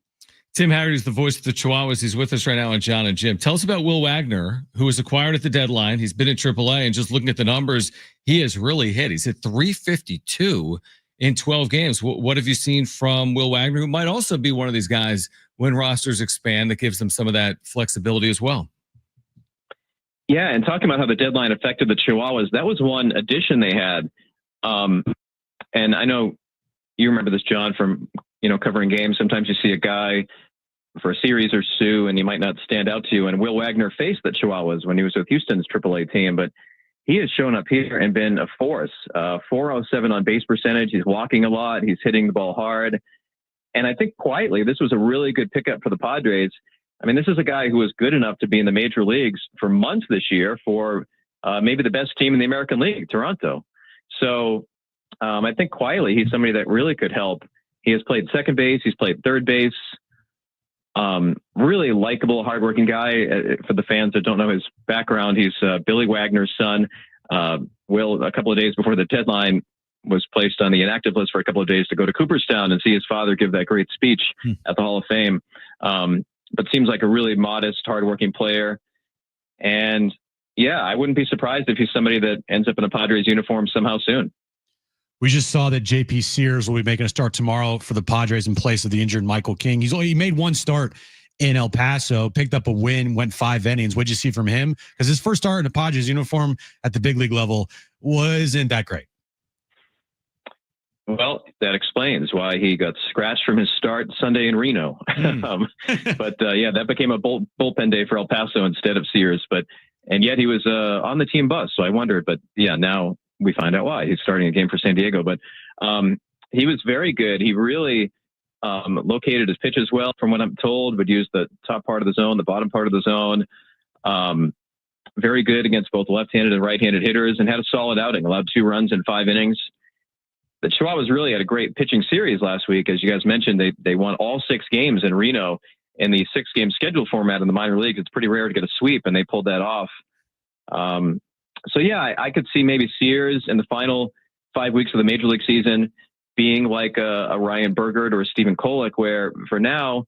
Tim Haggerty is the voice of the Chihuahuas. He's with us right now on John and Jim. Tell us about Will Wagner, who was acquired at the deadline. He's been in AAA, and just looking at the numbers, he has really hit. He's hit 352 in 12 games. What have you seen from Will Wagner, who might also be one of these guys when rosters expand that gives them some of that flexibility as well? Yeah, and talking about how the deadline affected the Chihuahuas, that was one addition they had. And I know you remember this, John, from covering games. Sometimes you see a guy for a series or two, and he might not stand out to you. And Will Wagner faced the Chihuahuas when he was with Houston's AAA team, but he has shown up here and been a force. 407 on base percentage. He's walking a lot. He's hitting the ball hard. And I think quietly, this was a really good pickup for the Padres. I mean, this is a guy who was good enough to be in the major leagues for months this year for maybe the best team in the American League, Toronto. So I think quietly, he's somebody that really could help. He has played second base. He's played third base. Really likable, hardworking guy. For the fans that don't know his background, he's Billy Wagner's son. Will, a couple of days before the deadline, was placed on the inactive list for a couple of days to go to Cooperstown and see his father give that great speech at the Hall of Fame. But seems like a really modest, hardworking player. And yeah, I wouldn't be surprised if he's somebody that ends up in a Padres uniform somehow soon. We just saw that JP Sears will be making a start tomorrow for the Padres in place of the injured Michael King. He made one start in El Paso, picked up a win, went 5 innings. What'd you see from him? Because his first start in a Padres uniform at the big league level wasn't that great. Well, that explains why he got scratched from his start Sunday in Reno. Yeah, that became a bullpen day for El Paso instead of Sears. And yet he was on the team bus. So I wondered, but yeah, now we find out why he's starting a game for San Diego. But he was very good. He really located his pitches well, from what I'm told, would use the top part of the zone, the bottom part of the zone. Very good against both left-handed and right-handed hitters, and had a solid outing, allowed 2 runs in 5 innings. The Chihuahuas really had a great pitching series last week. As you guys mentioned, they won all 6 games in Reno in the 6-game schedule format in the minor leagues. It's pretty rare to get a sweep, and they pulled that off. So yeah, I could see maybe Sears in the final 5 weeks of the major league season being like a Ryan Burgert or a Stephen Kolek, where for now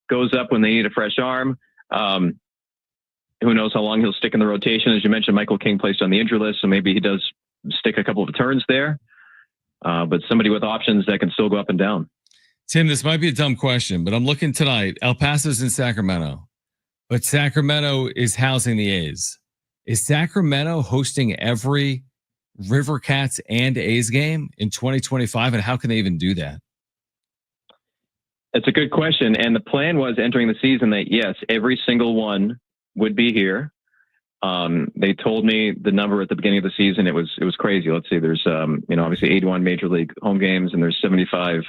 goes up when they need a fresh arm. Who knows how long he'll stick in the rotation? As you mentioned, Michael King placed on the injury list, so maybe he does stick a couple of turns there. But somebody with options that can still go up and down. Tim, this might be a dumb question, but I'm looking tonight. El Paso's in Sacramento, but Sacramento is housing the A's. Is Sacramento hosting every River Cats and A's game in 2025? And how can they even do that? It's a good question. And the plan was entering the season that, yes, every single one would be here. They told me the number at the beginning of the season. It was crazy. Let's see, there's, obviously 81 major league home games, and there's 75.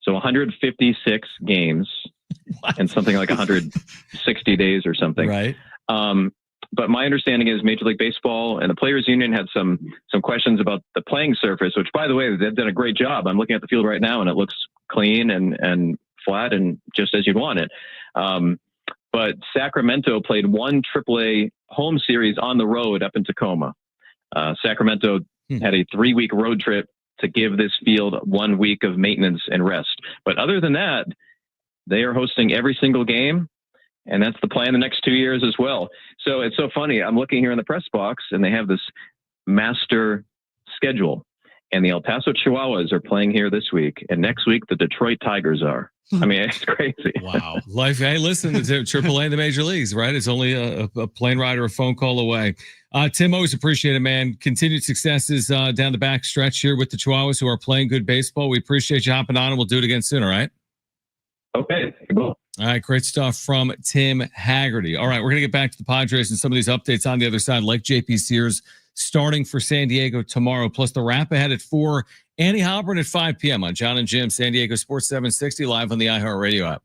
So 156 games and something like 160 days or something. Right. But my understanding is Major League Baseball and the Players Union had some questions about the playing surface, which, by the way, they've done a great job. I'm looking at the field right now, and it looks clean and flat and just as you'd want it. But Sacramento played 1 AAA home series on the road up in Tacoma. Sacramento had a 3-week road trip to give this field 1 week of maintenance and rest. But other than that, they are hosting every single game. And that's the plan the next 2 years as well. So it's so funny. I'm looking here in the press box, and they have this master schedule. And the El Paso Chihuahuas are playing here this week. And next week, the Detroit Tigers are. I mean, it's crazy. Wow. Life, hey, listen, to AAA in the major leagues, right? It's only a plane ride or a phone call away. Tim, always appreciate it, man. Continued successes down the back stretch here with the Chihuahuas, who are playing good baseball. We appreciate you hopping on, and we'll do it again soon, all right? Okay, cool. All right, great stuff from Tim Haggerty. All right, we're going to get back to the Padres and some of these updates on the other side, like JP Sears starting for San Diego tomorrow, plus the wrap ahead at 4, Annie Halpern at 5 p.m. on John and Jim, San Diego Sports 760, live on the iHeartRadio app.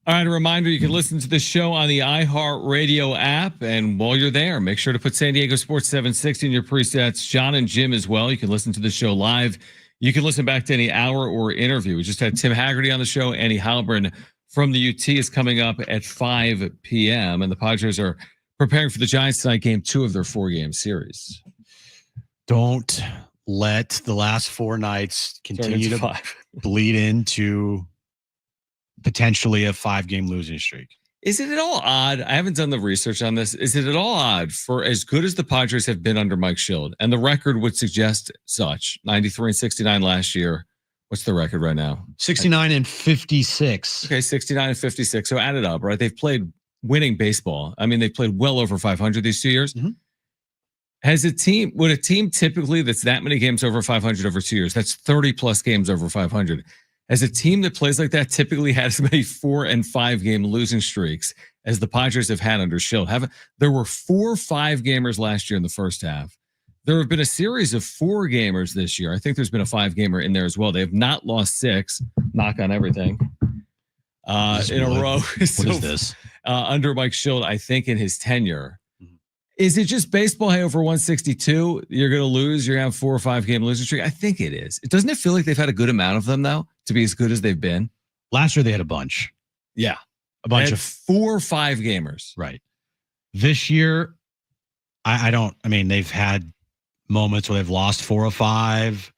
All right, a reminder, you can listen to the show on the iHeartRadio app. And while you're there, make sure to put San Diego Sports 760 in your presets. John and Jim as well. You can listen to the show live. You can listen back to any hour or interview. We just had Tim Haggerty on the show. Annie Halbern from the UT is coming up at 5 p.m. And the Padres are preparing for the Giants tonight, game 2 of their 4-game series. Don't let the last 4 nights continue to bleed into potentially a 5-game losing streak. Is it at all odd? I haven't done the research on this. Is it at all odd for as good as the Padres have been under Mike Schild, and the record would suggest such, 93-69 last year. What's the record right now? 69-56. Okay, 69-56. So add it up, right? They've played winning baseball. I mean, they played well over 500 these 2 years. Mm-hmm. Would a team typically that's that many games over 500 over 2 years, that's 30 plus games over 500. Has a team that plays like that typically had as many 4- and 5-game losing streaks as the Padres have had under Schild? There were 4 5-gamers last year in the first half. There have been a series of 4-gamers this year. I think there's been a 5-gamer in there as well. They have not lost 6, knock on everything, in a row. What is this? Under Mike Schild, I think in his tenure. Is it just baseball? Hey, over 162, you're going to lose. You're going to have 4 or 5-game losing streak. I think it is. Doesn't it feel like they've had a good amount of them, though, to be as good as they've been? Last year, they had a bunch. Yeah. A bunch of 4 or 5 gamers. Right. This year, I mean, they've had moments where they've lost 4 or 5.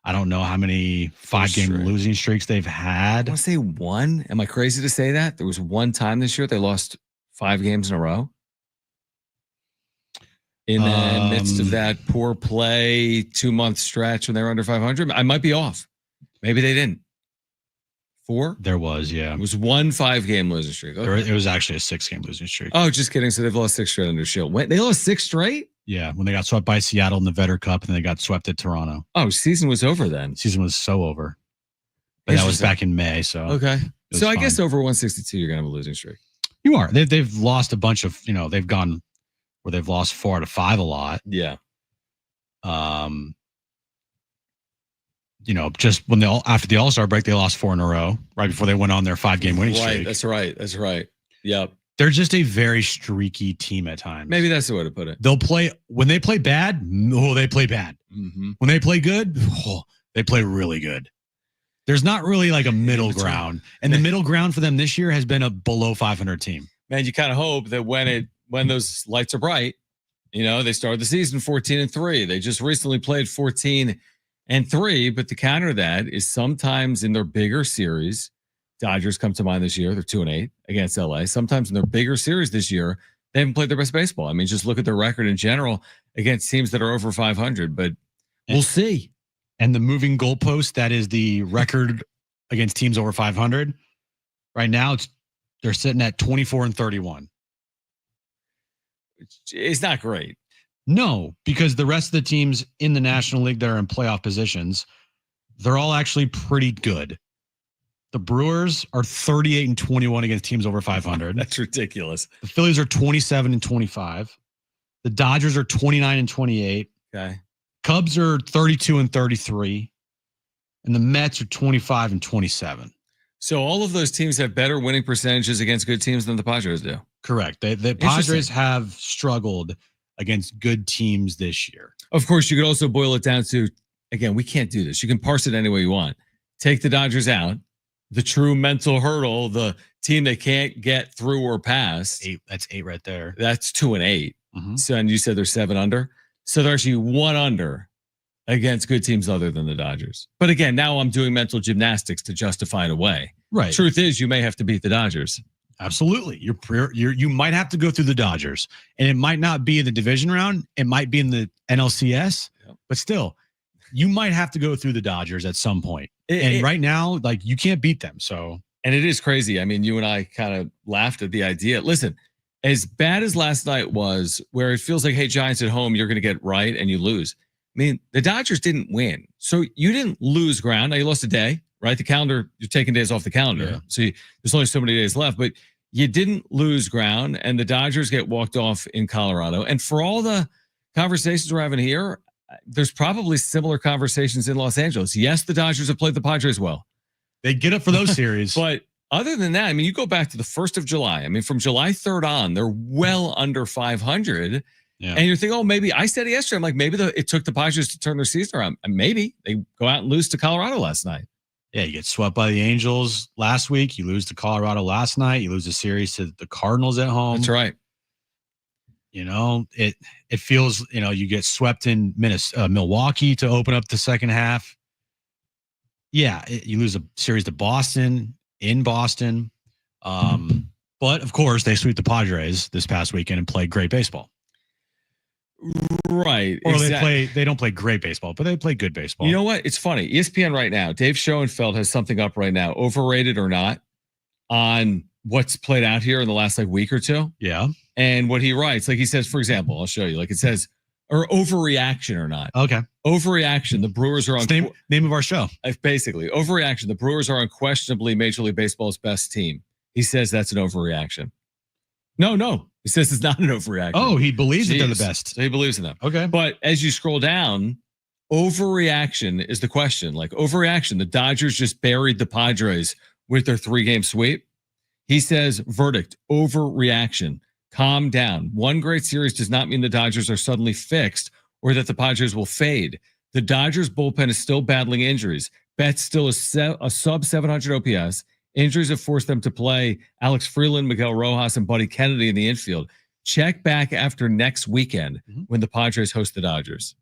I don't know how many 5-game losing streaks they've had. I want to say 1. Am I crazy to say that? There was one time this year they lost 5 games in a row. In the midst of that poor play 2-month stretch when they were under 500. I might be off. Maybe they didn't. 4? There was, yeah. It was 1 5-game losing streak. Okay. It was actually a 6-game losing streak. Oh, just kidding. So they've lost 6 straight under Schild. They lost 6 straight? Yeah, when they got swept by Seattle in the Vetter Cup and then they got swept at Toronto. Oh, season was over then. Season was so over. But that was back in May, so. Okay. So I guess over 162, you're going to have a losing streak. You are. They've lost a bunch of, they've gone where they've lost 4 out of 5 a lot. Yeah. Just when after the All-Star break, they lost 4 in a row right before they went on their 5-game winning streak. Right. That's right. Yep. They're just a very streaky team at times. Maybe that's the way to put it. They'll play when they play bad. Oh, they play bad. Mm-hmm. When they play good, they play really good. There's not really like a middle ground, and the middle ground for them this year has been a below 500 team. Man, you kind of hope that when those lights are bright, they started the season 14-3. They just recently played 14-3, but the counter to that is sometimes in their bigger series, Dodgers come to mind this year. They're 2-8 against LA. Sometimes in their bigger series this year, they haven't played their best baseball. I mean, just look at their record in general against teams that are over 500, but we'll see. And the moving goalpost, that is the record against teams over 500. Right now, they're sitting at 24-31. It's not great. No, because the rest of the teams in the National League that are in playoff positions, they're all actually pretty good. The Brewers are 38-21 against teams over 500. That's ridiculous. The Phillies are 27-25. The Dodgers are 29-28. Okay. Cubs are 32-33. And the Mets are 25-27. So all of those teams have better winning percentages against good teams than the Padres do. Correct. The Padres have struggled against good teams this year. Of course, you could also boil it down to, again, we can't do this. You can parse it any way you want. Take the Dodgers out. The true mental hurdle, the team they can't get through or past. That's 8 right there. That's 2-8. Mm-hmm. So, and you said they're 7 under. So they're actually 1 under against good teams other than the Dodgers. But again, now I'm doing mental gymnastics to justify it away. Right. Truth is, you may have to beat the Dodgers. Absolutely. You might have to go through the Dodgers, and it might not be in the division round. It might be in the NLCS, but still, you might have to go through the Dodgers at some point. Right now, like, you can't beat them. So, and it is crazy. I mean, you and I kind of laughed at the idea. Listen, as bad as last night was, where it feels like, hey, Giants at home, you're going to get right and you lose. I mean, the Dodgers didn't win. So you didn't lose ground. Now you lost a day, right? The calendar, you're taking days off the calendar. Yeah. So there's only so many days left, but you didn't lose ground, and the Dodgers get walked off in Colorado. And for all the conversations we're having here, there's probably similar conversations in Los Angeles. Yes, the Dodgers have played the Padres well. They get up for those series. But Other than that, I mean, you go back to the 1st of July. I mean, from July 3rd on, they're well under 500. Yeah. And you're thinking, oh, maybe I said it yesterday. I'm like, maybe it took the Padres to turn their season around. And maybe they go out and lose to Colorado last night. Yeah, you get swept by the Angels last week. You lose to Colorado last night. You lose a series to the Cardinals at home. That's right. You know, it feels, you get swept in Milwaukee to open up the second half. Yeah, you lose a series to Boston in Boston. But, of course, they sweep the Padres this past weekend and play great baseball. Right. Or they don't play great baseball, but they play good baseball. You know what? It's funny. ESPN right now, Dave Schoenfeld has something up right now, overrated or not, on what's played out here in the last week or two. Yeah. And what he writes, he says, for example, I'll show you, it says, or overreaction or not. Okay. Overreaction. The Brewers are on name of our show. Basically, overreaction. The Brewers are unquestionably Major League Baseball's best team. He says that's an overreaction. No. He says it's not an overreaction. Oh, he believes that they're the best. So he believes in them. Okay. But as you scroll down, overreaction is the question. Overreaction. The Dodgers just buried the Padres with their 3-game sweep. He says, verdict, overreaction. Calm down. One great series does not mean the Dodgers are suddenly fixed or that the Padres will fade. The Dodgers bullpen is still battling injuries. Betts still is a sub 700 OPS. Injuries have forced them to play Alex Freeland, Miguel Rojas, and Buddy Kennedy in the infield. Check back after next weekend when the Padres host the Dodgers.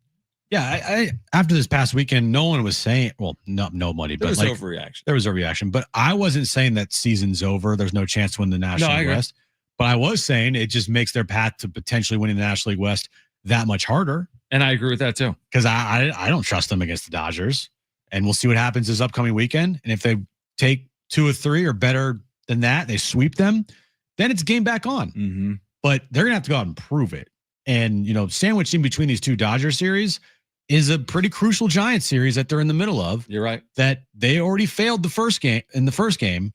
Yeah, I after this past weekend, no one was saying, well, nobody, but there was overreaction. There was overreaction, but I wasn't saying that season's over. There's no chance to win the National League West. But I was saying it just makes their path to potentially winning the National League West that much harder. And I agree with that too. Because I don't trust them against the Dodgers. And we'll see what happens this upcoming weekend. And if they take 2 or 3 or better than that, they sweep them, then it's game back on. Mm-hmm. But they're going to have to go out and prove it. And, sandwiched in between these 2 Dodger series is a pretty crucial Giants series that they're in the middle of. You're right. That they already failed the first game.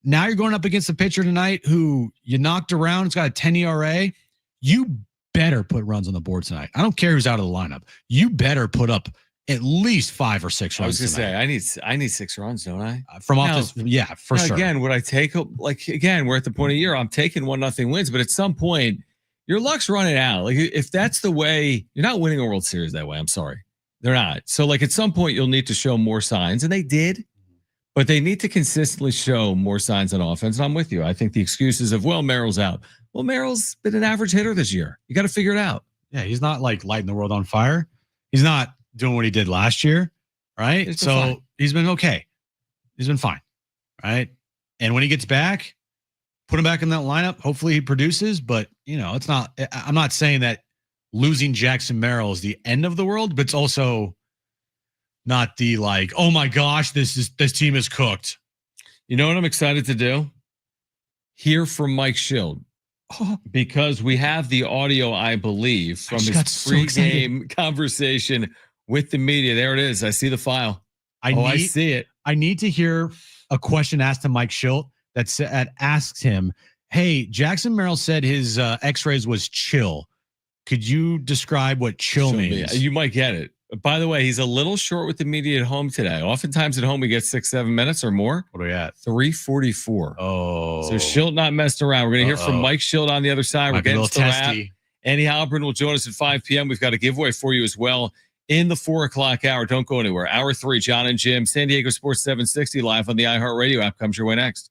Now you're going up against a pitcher tonight who you knocked around. It's got a 10 ERA. You better put runs on the board tonight. I don't care who's out of the lineup. You better put up at least 5 or 6 runs. I was going to say, I need 6 runs, don't I? For sure. Again, would I take, we're at the point of the year, I'm taking 1-0 wins, but at some point, your luck's running out. If that's the way, you're not winning a World Series that way. I'm sorry. They're not. So, at some point, you'll need to show more signs, and they did. But they need to consistently show more signs on offense. And I'm with you. I think the excuses of, Merrill's out. Well, Merrill's been an average hitter this year. You got to figure it out. Yeah, he's not lighting the world on fire. He's not doing what he did last year, right? He's been okay. He's been fine, right? And when he gets back, put him back in that lineup. Hopefully he produces. But, it's not – I'm not saying that losing Jackson Merrill is the end of the world, but it's also – not the oh my gosh, this team is cooked. You know what I'm excited to do? Hear from Mike Schild. Because we have the audio, I believe, from his pregame conversation with the media. There it is. I see the file. I see it. I need to hear a question asked to Mike Schild that asks him, hey, Jackson Merrill said his x-rays was chill. Could you describe what chill means? You might get it. By the way, he's a little short with the media at home today. Oftentimes at home, we get 6-7 minutes or more. What are we at? 3:44. Oh. So Schild not messed around. We're going to hear from Mike Schild on the other side. We're getting to the wrap. Andy Halpern will join us at 5 p.m. We've got a giveaway for you as well in the 4 o'clock hour. Don't go anywhere. Hour 3, John and Jim, San Diego Sports 760 live on the iHeartRadio app comes your way next.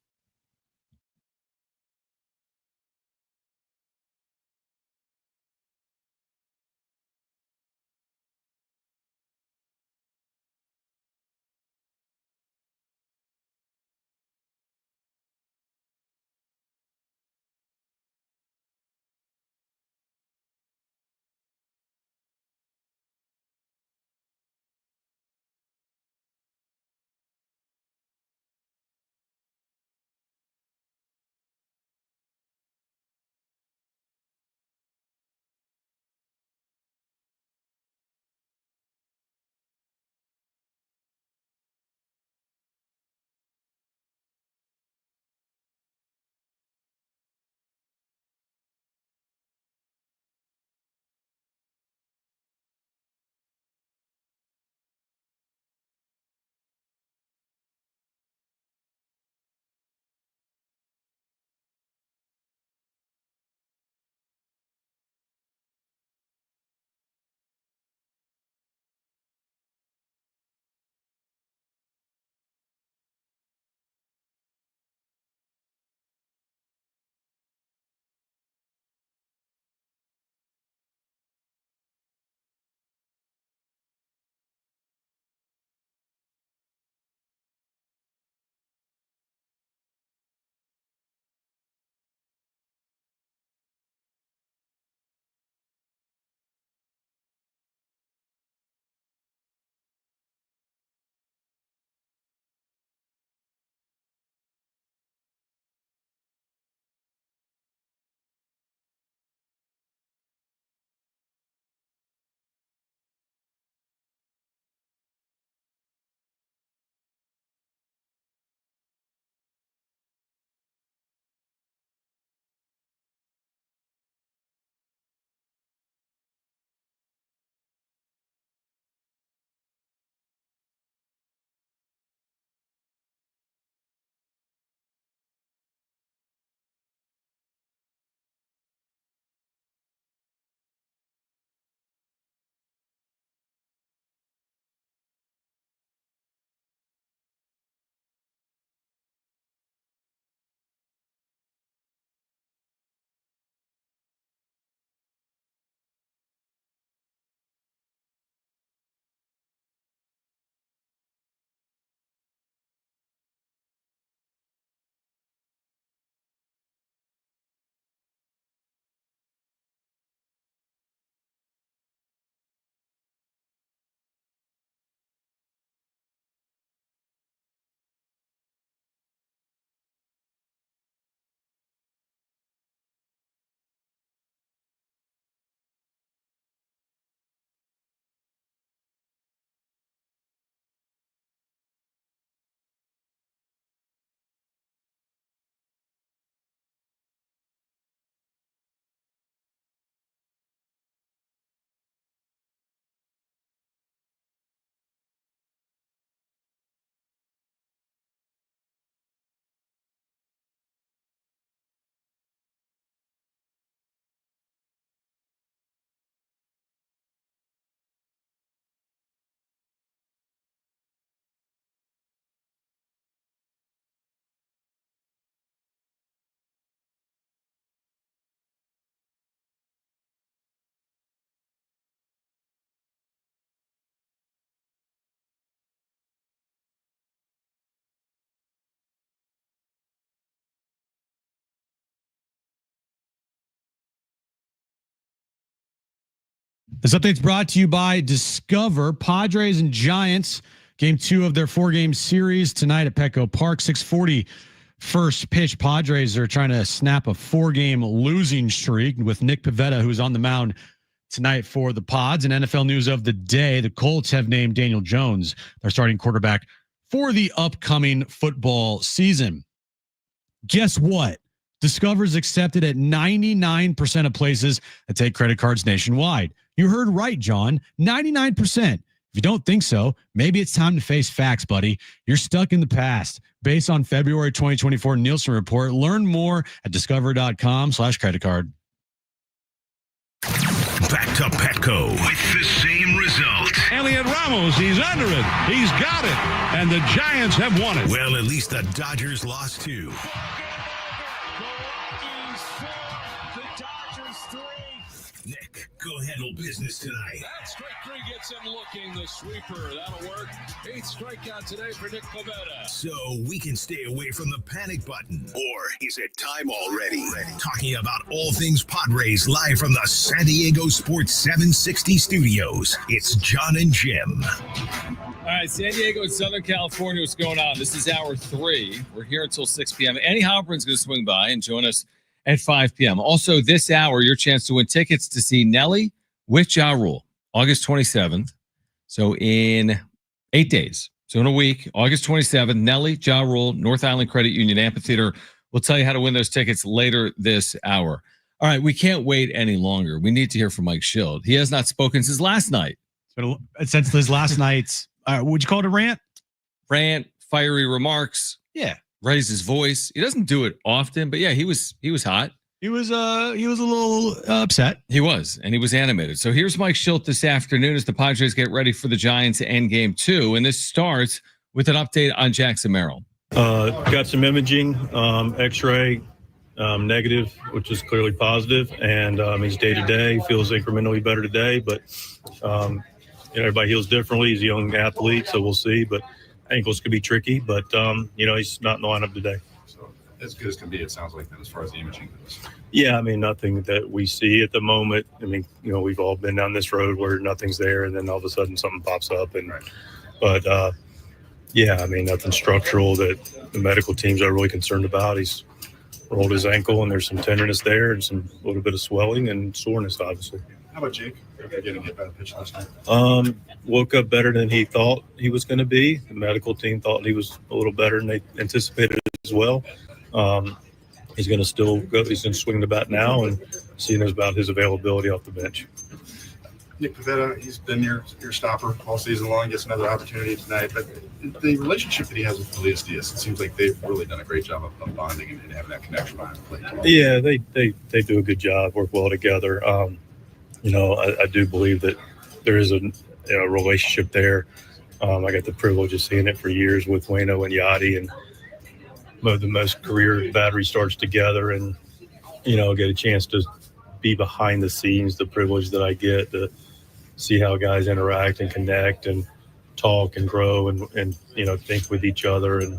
This update's brought to you by Discover. Padres and Giants, game 2 of their 4-game series tonight at Petco Park. 6:40 first pitch. Padres are trying to snap a 4-game losing streak with Nick Pivetta, who's on the mound tonight for the Pods. And NFL news of the day, the Colts have named Daniel Jones their starting quarterback for the upcoming football season. Guess what? Discover's accepted at 99% of places that take credit cards nationwide. You heard right, John. 99%. If you don't think so, maybe it's time to face facts, buddy. You're stuck in the past. Based on February 2024 Nielsen report, learn more at discover.com/credit card. Back to Petco with the same result. Elliot Ramos, he's under it. He's got it. And the Giants have won it. Well, at least the Dodgers lost too. Nick, go handle business tonight. That strike 3 gets him looking. The sweeper, that'll work. 8th strikeout today for Nick Pivetta. So we can stay away from the panic button. Or is it time already? Talking about all things Padres live from the San Diego Sports 760 studios. It's John and Jim. All right, San Diego and Southern California, what's going on? This is hour 3. We're here until 6 p.m. Annie Halpern's going to swing by and join us at 5 p.m. Also, this hour, your chance to win tickets to see Nelly with Ja Rule, August 27th. So in 8 days. So in a week, August 27th, Nelly, Ja Rule, North Island Credit Union Amphitheater. We'll tell you how to win those tickets later this hour. All right, we can't wait any longer. We need to hear from Mike Schild. He has not spoken since last night. Since his last night's, would you call it a rant? Rant, fiery remarks. Yeah. Raise his voice. He doesn't do it often, but yeah, he was hot. He was a little upset. He was, and he was animated. So here's Mike Schild this afternoon as the Padres get ready for the Giants to end game 2, and this starts with an update on Jackson Merrill. Got some imaging, X-ray, negative, which is clearly positive, and he's day to day. Feels incrementally better today, but everybody heals differently. He's a young athlete, so we'll see. But ankles could be tricky, but he's not in the lineup today. So as good as can be, it sounds like, that as far as the imaging goes. Yeah, I mean, nothing that we see at the moment. I mean, we've all been down this road where nothing's there, and then all of a sudden something pops up. And right. But yeah, I mean, nothing structural that the medical teams are really concerned about. He's rolled his ankle, and there's some tenderness there, and some little bit of swelling and soreness, obviously. How about Jake? Getting hit by the pitch last night. Woke up better than he thought he was going to be. The medical team thought he was a little better than they anticipated as well. He's going to still go. He's going to swing the bat now, and seeing about his availability off the bench. Nick Pivetta, he's been your stopper all season long. Gets another opportunity tonight. But the relationship that he has with Elias Diaz, it seems like they've really done a great job of bonding and having that connection behind the plate. Yeah, they do a good job, work well together. I do believe that there is a relationship there. I got the privilege of seeing it for years with Waino and Yachty, and the most career battery starts together, and get a chance to be behind the scenes. The privilege that I get to see how guys interact and connect and talk and grow and think with each other, and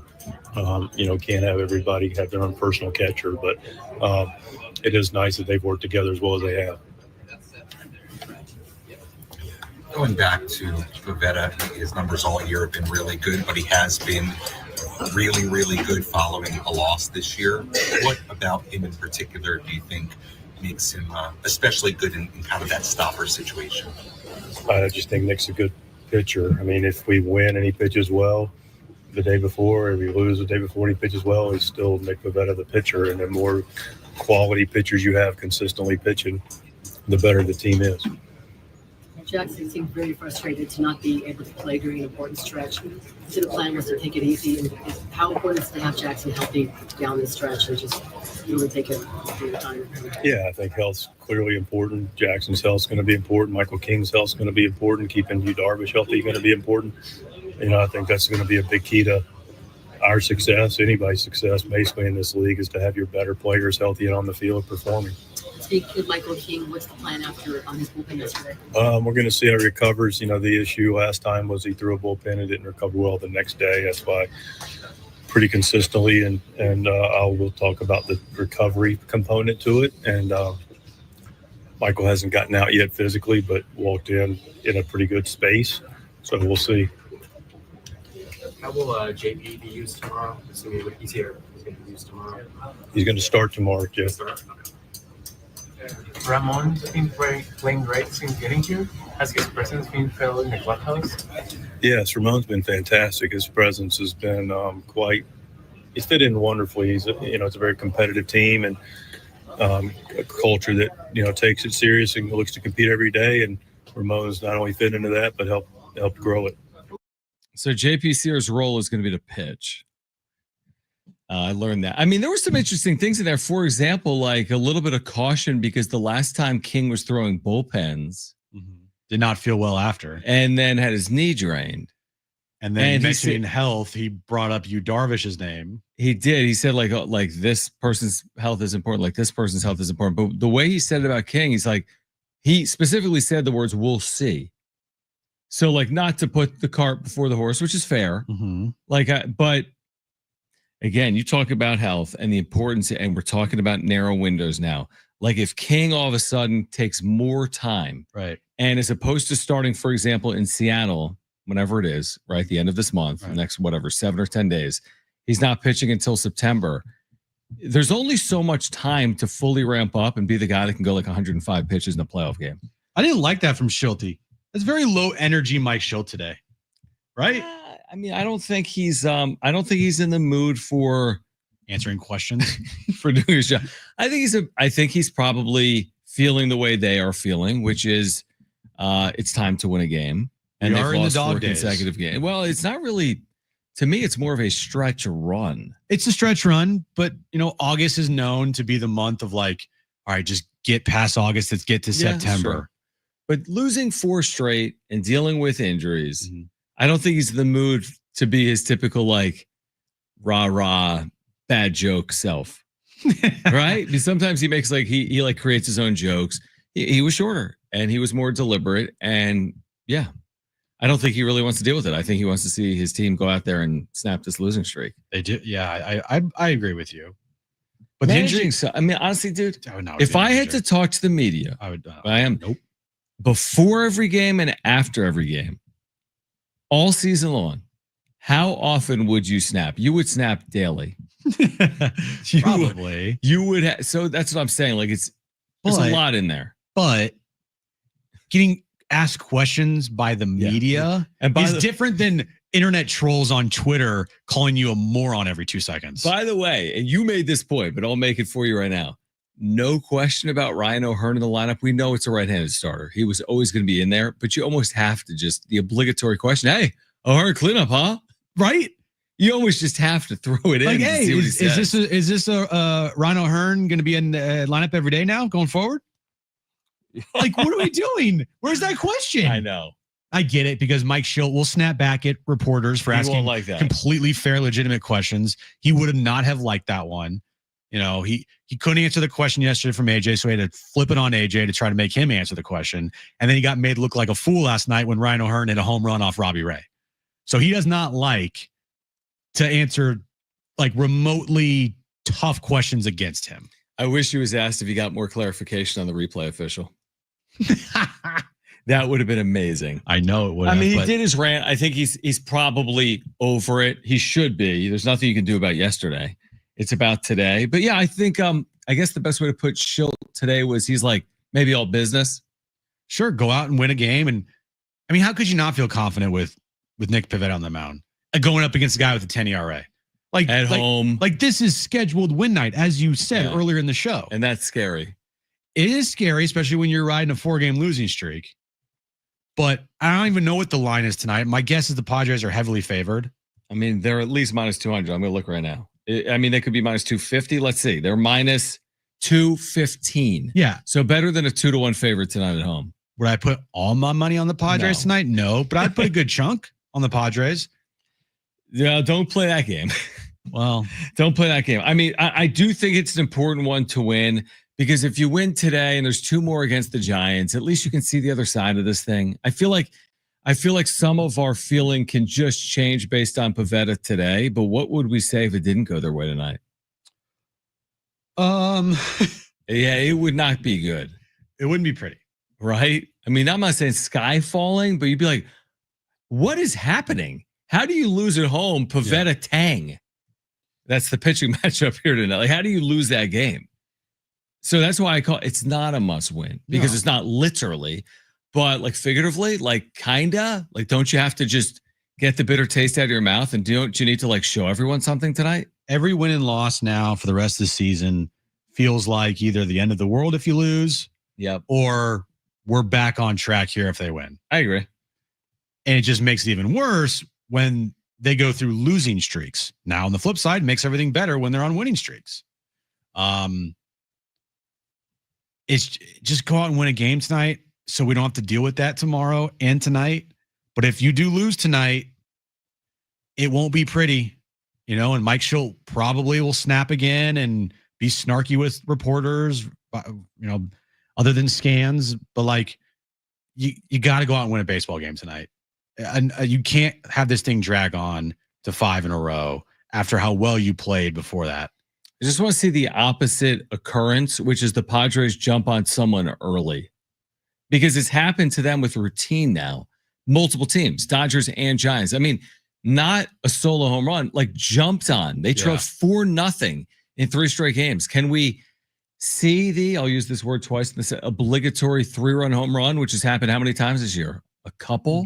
can't have everybody have their own personal catcher, but it is nice that they've worked together as well as they have. Going back to Pivetta, his numbers all year have been really good, but he has been really, really good following a loss this year. What about him in particular do you think makes him especially good in kind of that stopper situation? I just think Nick's a good pitcher. I mean, if we win and he pitches well the day before, or we lose the day before and he pitches well, he's still Nick Pivetta, the pitcher. And the more quality pitchers you have consistently pitching, the better the team is. Jackson seemed very frustrated to not be able to play during an important stretch. So the plan was to take it easy. And how important is it to have Jackson healthy down this stretch and just really take it through the time? Yeah, I think health's clearly important. Jackson's health's going to be important. Michael King's health's going to be important. Keeping Yu Darvish healthy is going to be important. I think that's going to be a big key to our success, anybody's success, basically in this league, is to have your better players healthy and on the field performing. Speaking of Michael King, what's the plan after on his bullpen yesterday? We're going to see how he recovers. The issue last time was he threw a bullpen and didn't recover well the next day. That's why pretty consistently, and we'll talk about the recovery component to it. And Michael hasn't gotten out yet physically, but walked in a pretty good space. So we'll see. How will JP be used tomorrow? Assuming he's here, he's going to be used tomorrow. He's going to start tomorrow, Jeff. Ramon's been playing great since getting here. Has his presence been felt in the clubhouse? Yes, Ramon's been fantastic. His presence has been he's fit in wonderfully. He's it's a very competitive team and a culture that takes it serious and looks to compete every day. And Ramon's not only fit into that, but helped grow it. So JP Sears' role is going to be to pitch. I learned that. I mean, there were some interesting things in there. For example, like a little bit of caution because the last time King was throwing bullpens, did not feel well after, and then had his knee drained. And then mentioning health, he brought up Yu Darvish's name. He did. He said like this person's health is important, like this person's health is important. But the way he said it about King, he's like, he specifically said the words "we'll see." So like not to put the cart before the horse, which is fair. But again, you talk about health and the importance, and we're talking about narrow windows now. Like if King all of a sudden takes more time, right, and as opposed to starting, for example, in Seattle, whenever it is, right, the end of this month, the next 7 or 10 days, he's not pitching until September. There's only so much time to fully ramp up and be the guy that can go like 105 pitches in a playoff game. I didn't like that from Schulte. It's very low energy, Mike Schilt today, right? I mean, I don't think he's in the mood for answering questions for doing his job. I think he's probably feeling the way they are feeling, which is it's time to win a game. And we are in the dog days. Consecutive game. Well, it's not really. To me, it's more of a stretch run. It's a stretch run, but August is known to be the month of like, all right, just get past August. Let's get to September. Sure. But losing 4 straight and dealing with injuries, I don't think he's in the mood to be his typical like rah bad joke self, right? Because sometimes he makes like he like creates his own jokes. He was shorter and he was more deliberate, and yeah. I don't think he really wants to deal with it. I think he wants to see his team go out there and snap this losing streak. They do. Yeah, I agree with you. But the injury, I mean, honestly, dude, if I had to talk to the media, I would. I am. Nope. Before every game and after every game, all season long, how often would you snap? You would snap daily. Probably. You would have. So that's what I'm saying. Like there's a lot in there. But getting asked questions by the media and is different than internet trolls on Twitter calling you a moron every 2 seconds. By the way, and you made this point, but I'll make it for you right now. No question about Ryan O'Hearn in the lineup. We know it's a right-handed starter. He was always going to be in there, but you almost have to just the obligatory question. Hey, O'Hearn cleanup, huh? Right? You almost just have to throw it in. Like, hey, is this a Ryan O'Hearn going to be in the lineup every day now going forward? Like, what are we doing? Where's that question? I know. I get it because Mike Schilt will snap back at reporters for asking like that. Completely fair, legitimate questions. He would not have liked that one. He couldn't answer the question yesterday from AJ, so he had to flip it on AJ to try to make him answer the question. And then he got made look like a fool last night when Ryan O'Hearn hit a home run off Robbie Ray. So he does not like to answer like remotely tough questions against him. I wish he was asked if he got more clarification on the replay official. That would have been amazing. I know it would. I mean, he did his rant. I think he's probably over it. He should be. There's nothing you can do about yesterday. It's about today. But yeah, I think I guess the best way to put Schilt today was he's like maybe all business. Sure, go out and win a game. And I mean, how could you not feel confident with Nick Pivetta on the mound going up against a guy with a 10 ERA? Like at home. Like this is scheduled win night, as you said earlier in the show. And that's scary. It is scary, especially when you're riding a 4-game losing streak. But I don't even know what the line is tonight. My guess is the Padres are heavily favored. I mean, they're at least minus 200. I'm going to look right now. I mean, they could be minus 250. Let's see. They're minus 215. Yeah. So better than a 2-1 favorite tonight at home. Would I put all my money on the Padres tonight? No, but I'd put a good chunk on the Padres. Yeah, don't play that game. Well, don't play that game. I mean, I do think it's an important one to win because if you win today and there's 2 more against the Giants, at least you can see the other side of this thing. I feel like some of our feeling can just change based on Pivetta today. But what would we say if it didn't go their way tonight? Yeah, it would not be good. It wouldn't be pretty. Right? I mean, I'm not saying sky falling, but you'd be like, what is happening? How do you lose at home, Pavetta Tang? That's the pitching matchup here tonight. Like, how do you lose that game? So that's why I call it's not a must win because it's not literally, but like figuratively, like kinda. Like, don't you have to just get the bitter taste out of your mouth, and don't you need to like show everyone something tonight? Every win and loss now for the rest of the season feels like either the end of the world if you lose, or we're back on track here if they win. I agree. And it just makes it even worse when they go through losing streaks. Now, on the flip side, makes everything better when they're on winning streaks. It's just go out and win a game tonight so we don't have to deal with that tomorrow and tonight. But if you do lose tonight, it won't be pretty, and Mike Schilt probably will snap again and be snarky with reporters, other than scans. But like, you got to go out and win a baseball game tonight. And you can't have this thing drag on to 5 in a row after how well you played before that. I just want to see the opposite occurrence, which is the Padres jump on someone early, because it's happened to them with routine now. Multiple teams, Dodgers and Giants. I mean, not a solo home run, like jumped on. They trailed 4-0 in 3 straight games. Can we see I'll use this word twice, this obligatory 3-run home run, which has happened how many times this year? A couple?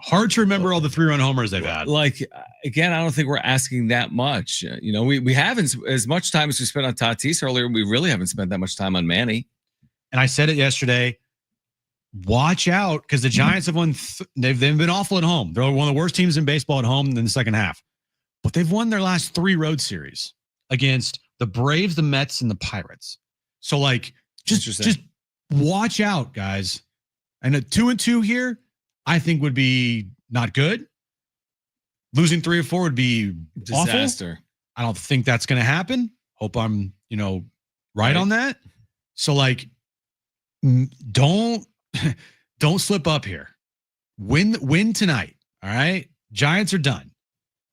Hard to remember all the 3-run homers they've had. Like, again, I don't think we're asking that much. We haven't as much time as we spent on Tatis earlier. We really haven't spent that much time on Manny. And I said it yesterday. Watch out, because the Giants have won. They've been awful at home. They're one of the worst teams in baseball at home in the second half. But they've won their last 3 road series against the Braves, the Mets, and the Pirates. So, like, just watch out, guys. And a 2-2 here, I think would be not good. Losing 3 or 4 would be disaster. Awful. I don't think that's going to happen. Hope I'm, right on that. So like, don't slip up here. Win tonight. All right. Giants are done.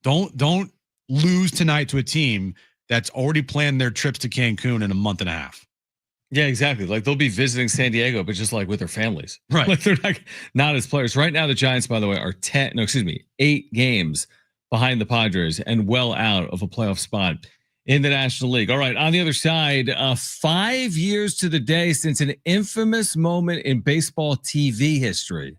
Don't lose tonight to a team that's already planned their trips to Cancun in a month and a half. Yeah, exactly. Like, they'll be visiting San Diego, but just like with their families. Right. Like, they're not as players. Right now, the Giants, by the way, are 8 games behind the Padres and well out of a playoff spot in the National League. All right. On the other side, 5 years to the day since an infamous moment in baseball TV history.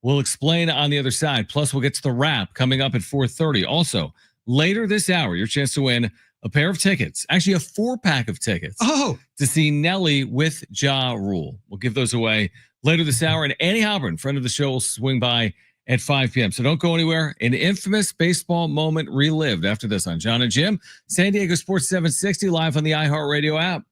We'll explain on the other side. Plus, we'll get to the wrap coming up at 4:30. Also, later this hour, your chance to win a pair of tickets, actually a 4-pack of tickets, to see Nelly with Ja Rule. We'll give those away later this hour. And Annie Halpern, friend of the show, will swing by at 5 p.m. So don't go anywhere. An infamous baseball moment relived after this on John and Jim, San Diego Sports 760, live on the iHeartRadio app.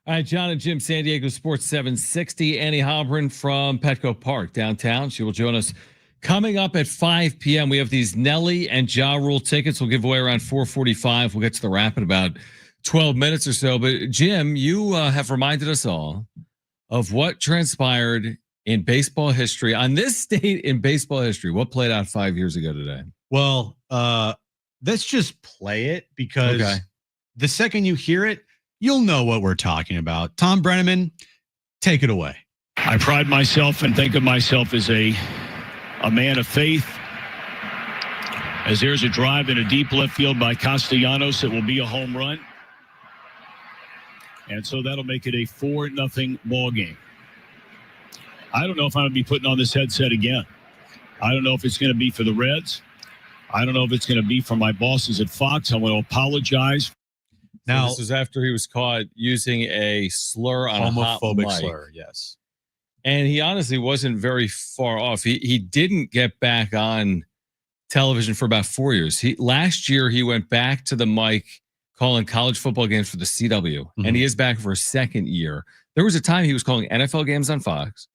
All right, John and Jim, San Diego Sports 760. Annie Halbrin from Petco Park downtown. She will join us coming up at 5 p.m. We have these Nelly and Ja Rule tickets. We'll give away around 4:45. We'll get to the wrap in about 12 minutes or so. But Jim, you have reminded us all of what transpired in baseball history on this date in baseball history. What played out 5 years ago today? Well, let's just play it because the second you hear it, you'll know what we're talking about. Tom Brenneman, take it away. I pride myself and think of myself as a man of faith. As there's a drive in a deep left field by Castellanos, it will be a home run. And so that'll make it a 4-0 ball game. I don't know if I'm going to be putting on this headset again. I don't know if it's going to be for the Reds. I don't know if it's going to be for my bosses at Fox. I want to apologize. Now, so this was after he was caught using a slur on a homophobic slur. Yes. And he honestly wasn't very far off. He didn't get back on television for about 4 years. Last year he went back to the mic calling college football games for the CW, and he is back for a second year. There was a time he was calling NFL games on Fox.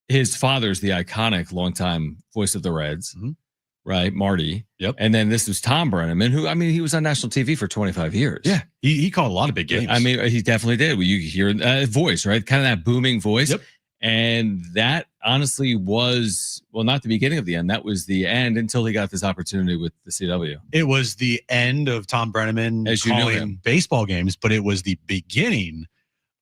His father's the iconic longtime voice of the Reds, right? Marty. Yep. And then this was Tom Brenneman, who, I mean, he was on national TV for 25 years. Yeah. He called a lot of big games. I mean, he definitely did. You hear voice, right? Kind of that booming voice. Yep. And that honestly was, well, not the beginning of the end. That was the end until he got this opportunity with the CW. It was the end of Tom Brenneman as you calling know him. Baseball games, but it was the beginning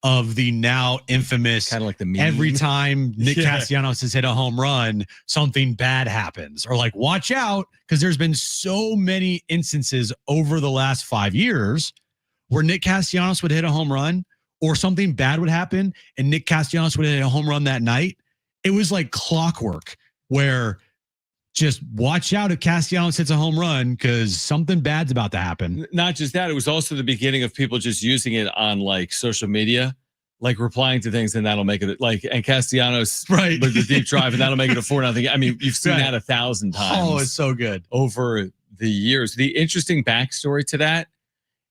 of the now infamous, kind of like the meme. Every time Nick Castellanos has hit a home run, something bad happens. Or like, watch out, because there's been so many instances over the last 5 years where Nick Castellanos would hit a home run or something bad would happen and Nick Castellanos would hit a home run that night. It was like clockwork where just watch out if Castellanos hits a home run because something bad's about to happen. Not just that, it was also the beginning of people just using it on like social media, like replying to things, and that'll make it like, and Castellanos, right, with the deep drive, and that'll make it a 4-0. I mean, you've seen that 1,000 times. Oh, it's so good over the years. The interesting backstory to that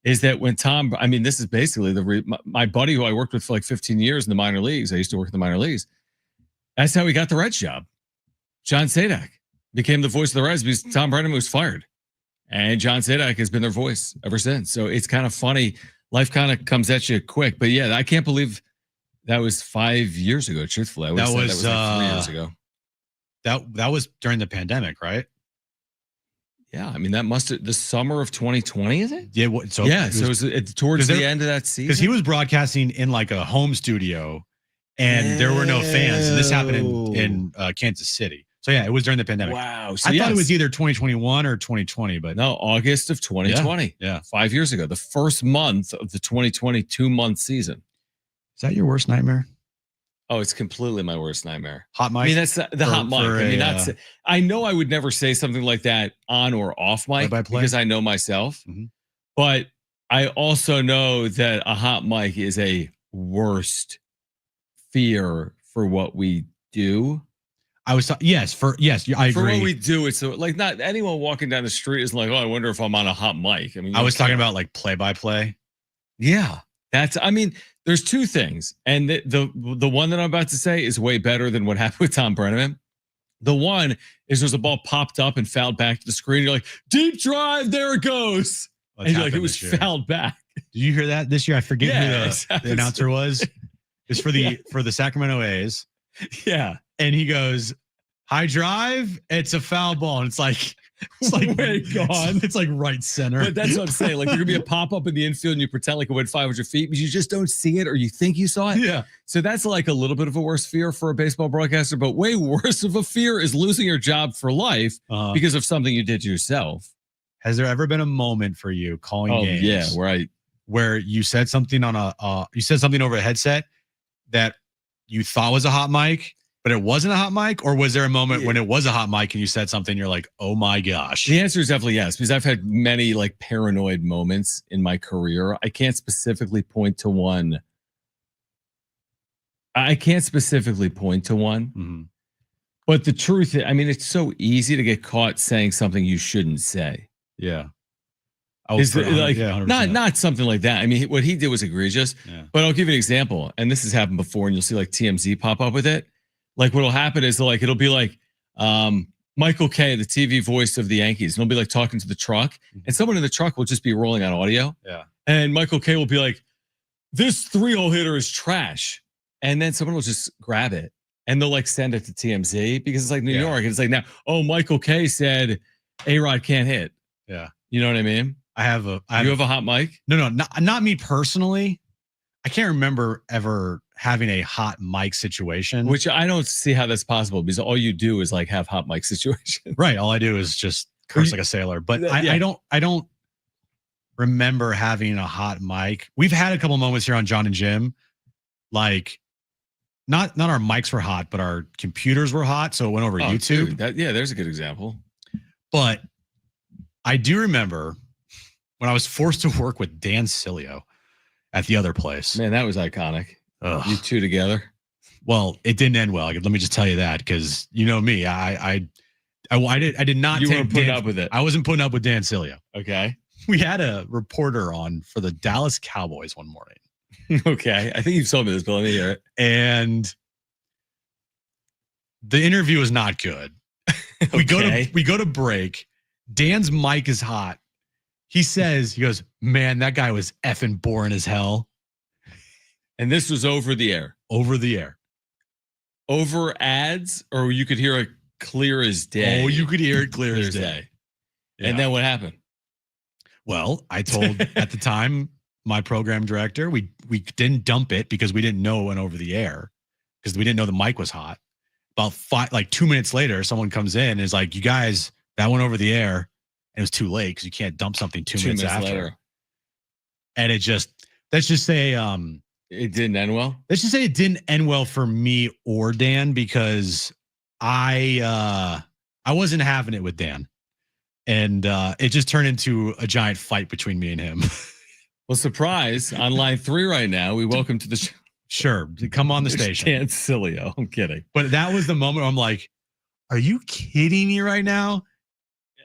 is that when Tom, I mean, this is basically my buddy who I worked with for like 15 years in the minor leagues. I used to work in the minor leagues. That's how he got the Reds job. John Sadak became the voice of the Reds because Tom Brenneman was fired. And John Sadak has been their voice ever since. So it's kind of funny. Life kind of comes at you quick. But yeah, I can't believe that was 5 years ago, truthfully. That was like 3 years ago. That was during the pandemic, right? Yeah, I mean, that must have the summer of 2020, is it? Yeah. So it was towards the end of that season. Because he was broadcasting in like a home studio and there were no fans. And this happened in Kansas City. So yeah, it was during the pandemic. Wow. So I thought it was either 2021 or 2020, but no, August of 2020. Yeah. 5 years ago, the first month of the 2020 2-month season. Is that your worst nightmare? Oh, it's completely my worst nightmare. Hot mic? I mean, that's the hot mic. I mean, I know I would never say something like that on or off mic because I know myself. But I also know that a hot mic is a worst fear for what we do. I agree. For what we do, it's like not anyone walking down the street isn't like, oh, I wonder if I'm on a hot mic. I mean, I was talking about like play-by-play. Yeah, I mean, there's two things, and the one that I'm about to say is way better than what happened with Tom Brenneman. The one is there's a ball popped up and fouled back to the screen. You're like, deep drive, there it goes, and you're like, it was fouled back. Did you hear that this year? I forget who the announcer was. It's for the Sacramento A's. Yeah. And he goes, high drive, it's a foul ball. And it's like way gone. It's like right center. But that's what I'm saying. Like, there's gonna be a pop-up in the infield and you pretend like it went 500 feet, but you just don't see it or you think you saw it. Yeah. So that's like a little bit of a worse fear for a baseball broadcaster, but way worse of a fear is losing your job for life because of something you did to yourself. Has there ever been a moment for you calling games? Yeah, where you said something on you said something over a headset that you thought was a hot mic, but it wasn't a hot mic? Or was there a moment when it was a hot mic and you said something, you're like, oh my gosh? The answer is definitely yes, because I've had many like paranoid moments in my career. I can't specifically point to one. But the truth, I mean, it's so easy to get caught saying something you shouldn't say. Yeah. Is like not something like that. I mean, what he did was egregious. Yeah. But I'll give you an example, and this has happened before, and you'll see like TMZ pop up with it. Like what'll happen is like it'll be like Michael Kay, the TV voice of the Yankees, and he'll be like talking to the truck, and someone in the truck will just be rolling on audio. Yeah. And Michael Kay will be like, "This 3-0 hitter is trash," and then someone will just grab it and they'll like send it to TMZ because it's like New York, and it's like now, oh, Michael Kay said A-Rod can't hit. Yeah. You know what I mean? You have a hot mic? No, not me personally. I can't remember ever having a hot mic situation. Which I don't see how that's possible because all you do is like have hot mic situations. Right. All I do is just curse like a sailor. But I don't remember having a hot mic. We've had a couple moments here on John and Jim. Like not our mics were hot, but our computers were hot. So it went over YouTube. Dude, there's a good example. But I do remember when I was forced to work with Dan Cilio at the other place. Man, that was iconic. Ugh. You two together. Well, it didn't end well. Let me just tell you that because you know me. I did not. You weren't putting up with it. I wasn't putting up with Dan Cilio. Okay. We had a reporter on for the Dallas Cowboys one morning. Okay. I think you've told me this, but let me hear it. And the interview was not good. We go to break. Dan's mic is hot. He goes, man, that guy was effing boring as hell. And this was over the air. Over the air. Over ads, or you could hear it clear as day. Oh, you could hear it clear as day. Yeah. And then what happened? Well, I told at the time my program director, we didn't dump it because we didn't know it went over the air because we didn't know the mic was hot. About 2 minutes later, someone comes in and is like, you guys, that went over the air. And it was too late because you can't dump something two minutes after. Later. And let's just say it didn't end well. Let's just say it didn't end well for me or Dan because I wasn't having it with Dan. And it just turned into a giant fight between me and him. Well, surprise, on line 3 right now, we welcome to the show. Sure, come on the station. Dan Cilio. I'm kidding. But that was the moment where I'm like, are you kidding me right now?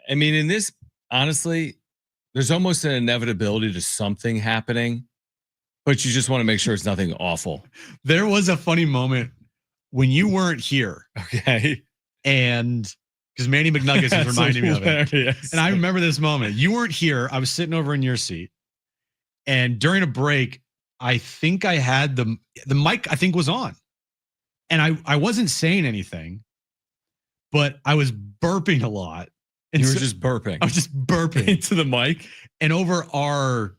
I mean, in this, honestly, there's almost an inevitability to something happening, but you just want to make sure it's nothing awful. There was a funny moment when you weren't here. Okay. And because Manny McNuggets is reminding me of it. And I remember this moment. You weren't here. I was sitting over in your seat. And during a break, I think I had the mic, I think, was on. And I wasn't saying anything, but I was burping a lot. And you were just burping. I was just burping into the mic. And over our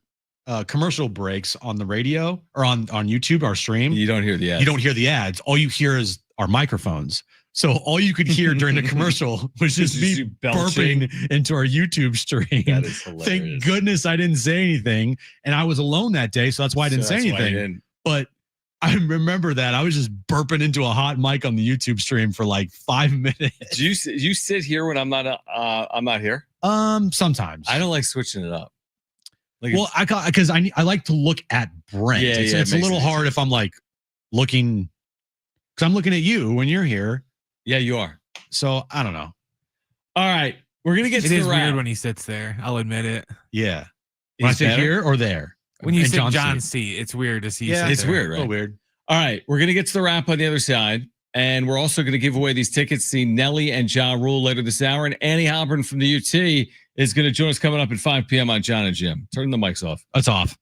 commercial breaks on the radio or on YouTube, our stream, you don't hear the ads. You don't hear the ads. All you hear is our microphones. So all you could hear during the commercial was just me burping into our YouTube stream. That is hilarious. Thank goodness I didn't say anything. And I was alone that day, so that's why I didn't say anything. But I remember that I was just burping into a hot mic on the YouTube stream for like 5 minutes. Do you sit here when I'm not here? Sometimes. I don't like switching it up. Well, because I like to look at Brent. Yeah, it's a little hard if I'm like looking, because I'm looking at you when you're here. Yeah, you are. So I don't know. All right, we're gonna get to the wrap. It is weird when he sits there. I'll admit it. Yeah. When I sit here or there. When you sit John's seat, it's weird to see. Yeah, it's weird, right? A little weird. All right, we're gonna get to the wrap on the other side, and we're also gonna give away these tickets to see Nelly and Ja Rule later this hour. And Annie Halpern from the UT is gonna join us coming up at 5 p.m. on John and Jim. Turn the mics off. That's off.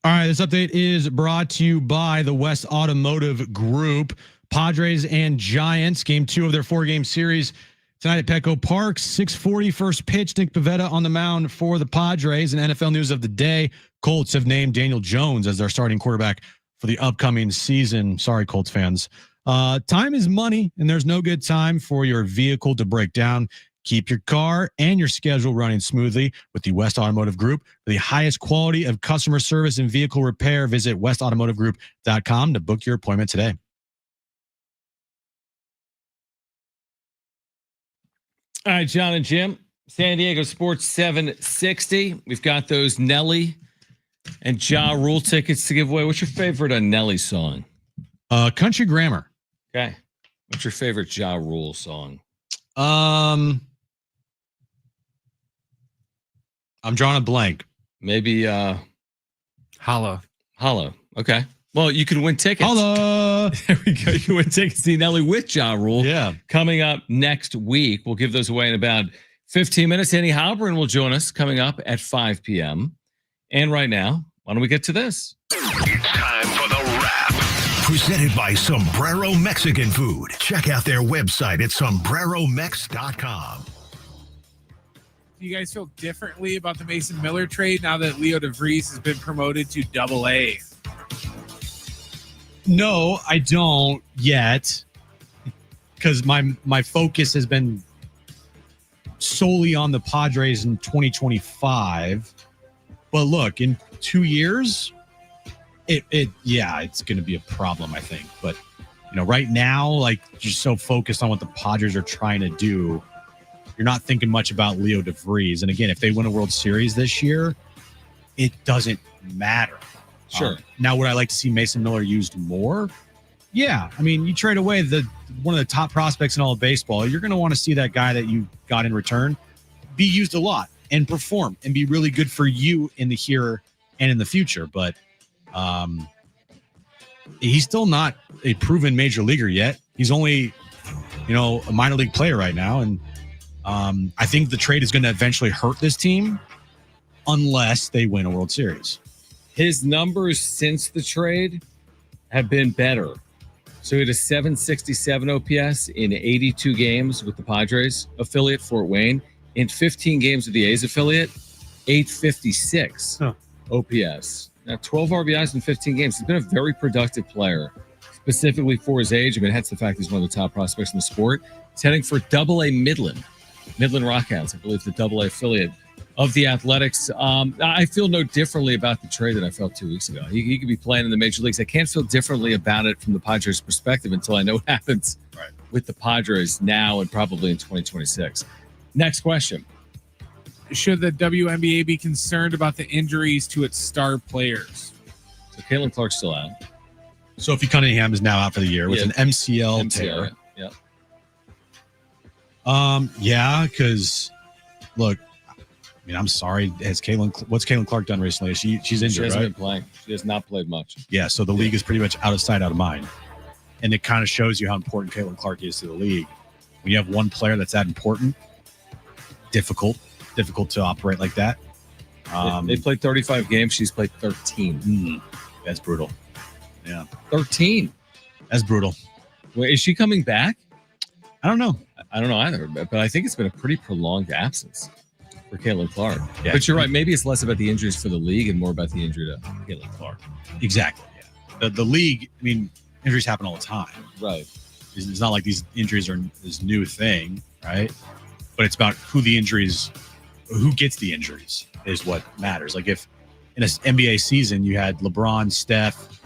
All right, this update is brought to you by the West Automotive Group. Padres and Giants, game 2 of their 4-game series tonight at Petco Park. 6:40 first pitch. Nick Pivetta on the mound for the Padres. And NFL news of the day, Colts have named Daniel Jones as their starting quarterback for the upcoming season. Sorry, Colts fans. Time is money, and there's no good time for your vehicle to break down. Keep your car and your schedule running smoothly with the West Automotive Group. For the highest quality of customer service and vehicle repair, visit westautomotivegroup.com to book your appointment today. All right, John and Jim, San Diego Sports 760. We've got those Nelly and Ja Rule tickets to give away. What's your favorite Nelly song? Country Grammar. Okay. What's your favorite Ja Rule song? I'm drawing a blank. Maybe Hollow. Okay. Well, you can win tickets. Holla. There we go. You can win tickets to see Nelly with Ja Rule. Yeah. Coming up next week. We'll give those away in about 15 minutes. Andy Halperin will join us coming up at 5 p.m. And right now, why don't we get to this? It's time for the wrap. Presented by Sombrero Mexican Food. Check out their website at sombreromex.com. Do you guys feel differently about the Mason Miller trade now that Leo DeVries has been promoted to AA? No, I don't yet, because my focus has been solely on the Padres in 2025. But look, in 2 years, it's going to be a problem, I think. But right now, like, just so focused on what the Padres are trying to do, you're not thinking much about Leo DeVries. And again, if they win a World Series this year, it doesn't matter. Sure. Now, would I like to see Mason Miller used more? Yeah. I mean, you trade away one of the top prospects in all of baseball. You're going to want to see that guy that you got in return be used a lot and perform and be really good for you in the here and in the future. But he's still not a proven major leaguer yet. He's only, a minor league player right now. And I think the trade is going to eventually hurt this team unless they win a World Series. His numbers since the trade have been better. So he had a 767 OPS in 82 games with the Padres affiliate, Fort Wayne. In 15 games with the A's affiliate, 856 OPS. Now, 12 RBIs in 15 games. He's been a very productive player, specifically for his age. I mean, hence the fact he's one of the top prospects in the sport. He's heading for AA Midland Rockhounds, I believe the AA affiliate of the Athletics. I feel no differently about the trade than I felt 2 weeks ago. He could be playing in the major leagues. I can't feel differently about it from the Padres' perspective until I know what happens with the Padres now and probably in 2026. Next question. Should the WNBA be concerned about the injuries to its star players? So Caitlin Clark's still out. Sophie Cunningham is now out for the year with an MCL tear. Yeah. Because look, I mean, I'm sorry. What's Caitlin Clark done recently? She's injured, She hasn't right? been playing. She has not played much. Yeah, so the league is pretty much out of sight, out of mind. And it kind of shows you how important Caitlin Clark is to the league. When you have one player that's that important, difficult to operate like that. They played 35 games. She's played 13. That's brutal. Yeah. 13. That's brutal. Wait, is she coming back? I don't know. I don't know either, but I think it's been a pretty prolonged absence for Caitlin Clark. Yeah. But you're right. Maybe it's less about the injuries for the league and more about the injury to Caitlin Clark. Exactly. Yeah. The league, I mean, injuries happen all the time. Right. It's not like these injuries are this new thing, right? But it's about who gets the injuries is what matters. Like if in an NBA season you had LeBron, Steph,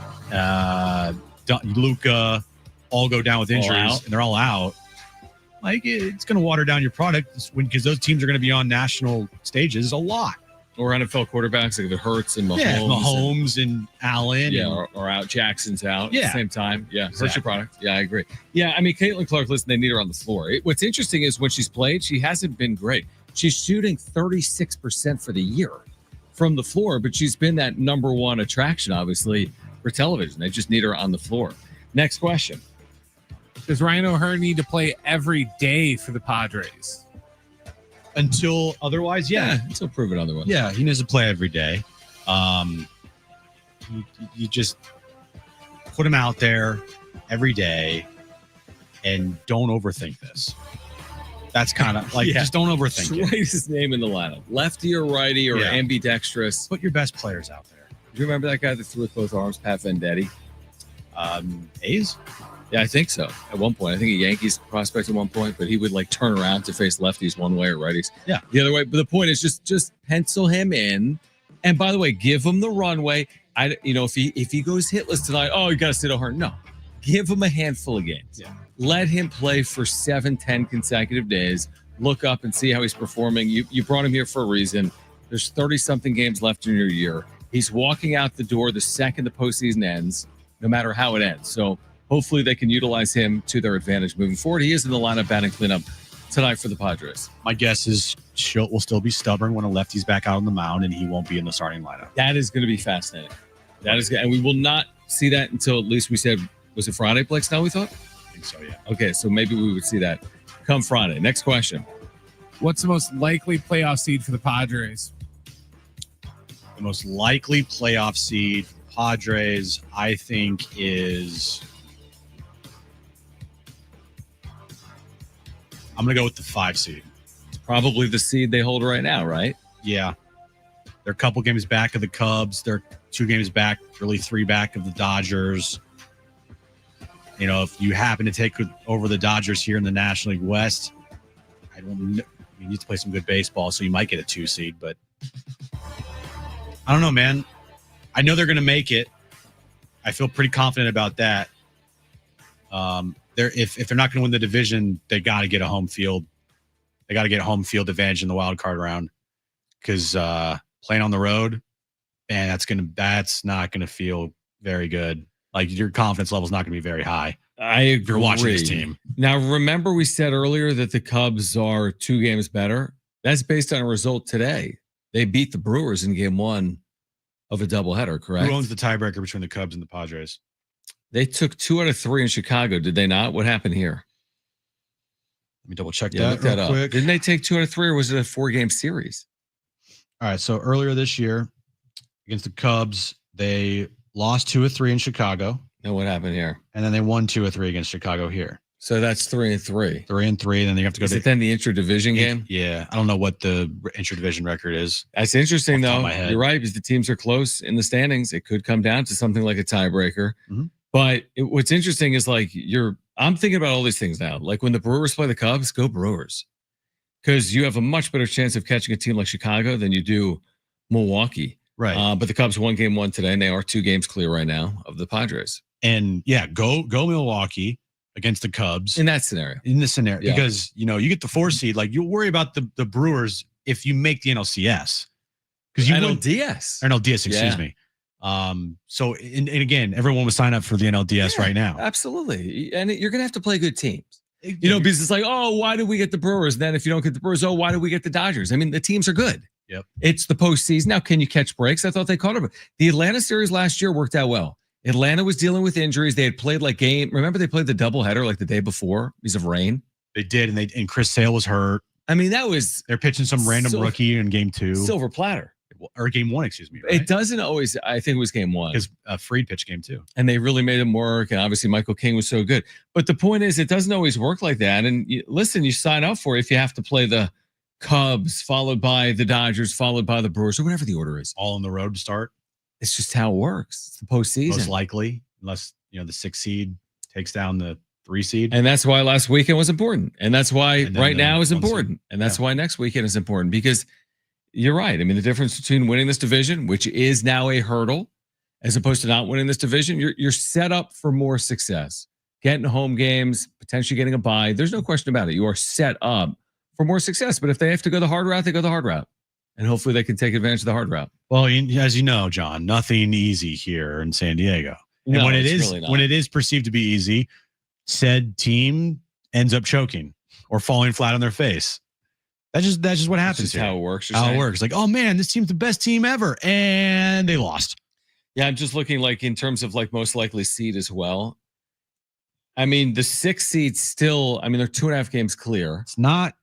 Luka all go down with injuries and they're all out, like it's going to water down your product because those teams are going to be on national stages a lot. Or NFL quarterbacks, like if it hurts and Mahomes. Yeah, Mahomes and Allen. Yeah, or out. Jackson's out at the same time. Yeah, exactly. Hurts your product. Yeah, I agree. Yeah, I mean, Caitlin Clark, listen, they need her on the floor. What's interesting is when she's played, she hasn't been great. She's shooting 36% for the year from the floor, but she's been that number one attraction, obviously, for television. They just need her on the floor. Next question. Does Ryan O'Hearn need to play every day for the Padres? Until otherwise, yeah. Until proven otherwise. Yeah, he needs to play every day. You just put him out there every day and don't overthink this. That's kind of like, just don't overthink just it. write his name in the lineup. Lefty or righty or ambidextrous. Put your best players out there. Do you remember that guy that threw with both arms, Pat Venditti? A's? Yeah, I think so. At one point, I think a Yankees prospect at one point, but he would like turn around to face lefties one way or righties the other way. But the point is just pencil him in. And by the way, give him the runway. If he goes hitless tonight, you got to sit O'Hearn. No, give him a handful of games. Yeah. Let him play for 7-10 consecutive days. Look up and see how he's performing. You brought him here for a reason. There's 30-something games left in your year. He's walking out the door the second the postseason ends, no matter how it ends. So hopefully they can utilize him to their advantage moving forward. He is in the lineup batting cleanup tonight for the Padres. My guess is Schilt will still be stubborn when a lefty's back out on the mound, and he won't be in the starting lineup. That is going to be fascinating. That is, and we will not see that until at least we said, was it Friday, Blake Snell, we thought? I think so, yeah. Okay, so maybe we would see that come Friday. Next question. What's the most likely playoff seed for the Padres? The most likely playoff seed for Padres, I think, is... I'm going to go with the 5 seed. It's probably the seed they hold right now, right? Yeah. They're a couple games back of the Cubs. They're 2 games back, really 3 back of the Dodgers. You know, if you happen to take over the Dodgers here in the National League West, I don't know. You need to play some good baseball, so you might get a 2 seed, but I don't know, man. I know they're going to make it. I feel pretty confident about that. If they're not going to win the division, they got to get a home field. They got to get a home field advantage in the wild card round, because playing on the road, man, that's not going to feel very good. Like, your confidence level is not going to be very high. I agree. If you're watching this team. Now, remember we said earlier that the Cubs are 2 games better. That's based on a result today. They beat the Brewers in game 1 of a doubleheader, correct? Who owns the tiebreaker between the Cubs and the Padres? They took 2 out of 3 in Chicago, did they not? What happened here? Let me double check Look that up. quick. Didn't they take 2 out of 3, or was it a 4-game series? All right, so earlier this year against the Cubs, they lost 2 of 3 in Chicago. And what happened here? And then they won 2 of 3 against Chicago here. So that's 3-3. 3-3, then they have to go Is it then the intra-division game? Yeah, I don't know what the intra-division record is. That's interesting, though. My head. You're right, because the teams are close in the standings. It could come down to something like a tiebreaker. Mm-hmm. But what's interesting is, like, I'm thinking about all these things now. Like, when the Brewers play the Cubs, go Brewers. Because you have a much better chance of catching a team like Chicago than you do Milwaukee. Right. But the Cubs won game 1 today, and they are 2 games clear right now of the Padres. And yeah, go Milwaukee against the Cubs in that scenario. In this scenario, because you get the 4 seed. Like, you'll worry about the Brewers if you make the NLCS, because you NLDS, excuse me. So and again, everyone would sign up for the NLDS right now. Absolutely, and you're gonna have to play good teams. Because it's like, why did we get the Brewers? Then if you don't get the Brewers, why did we get the Dodgers? I mean, the teams are good. Yep. It's the postseason. Now, can you catch breaks? I thought they caught them. The Atlanta series last year worked out well. Atlanta was dealing with injuries. They had played remember they played the doubleheader like the day before because of rain? They did, and Chris Sale was hurt. I mean, they're pitching some random rookie in game 2. Silver platter. Or game 1, excuse me. Right? It doesn't always, I think it was game 1. Because Fried pitched game 2. And they really made him work. And obviously Michael King was so good. But the point is, it doesn't always work like that. And you sign up for it if you have to play the Cubs, followed by the Dodgers, followed by the Brewers, or whatever the order is. All on the road to start. It's just how it works. It's the postseason. Most likely, unless the 6 seed takes down the 3 seed. And that's why last weekend was important. And that's why right now is important. And that's why next weekend is important, because you're right. I mean, the difference between winning this division, which is now a hurdle, as opposed to not winning this division, you're set up for more success. Getting home games, potentially getting a bye. There's no question about it. You are set up for more success. But if they have to go the hard route, they go the hard route. And hopefully they can take advantage of the hard route. Well, as you know, John, nothing easy here in San Diego. And No, when it is perceived to be easy, said team ends up choking or falling flat on their face. That's just what happens. That's how it works. How it works. Like, oh man, this team's the best team ever, and they lost. Yeah, I'm just looking in terms of most likely seed as well. I mean, the 6 seed still. I mean, they're 2.5 games clear. It's not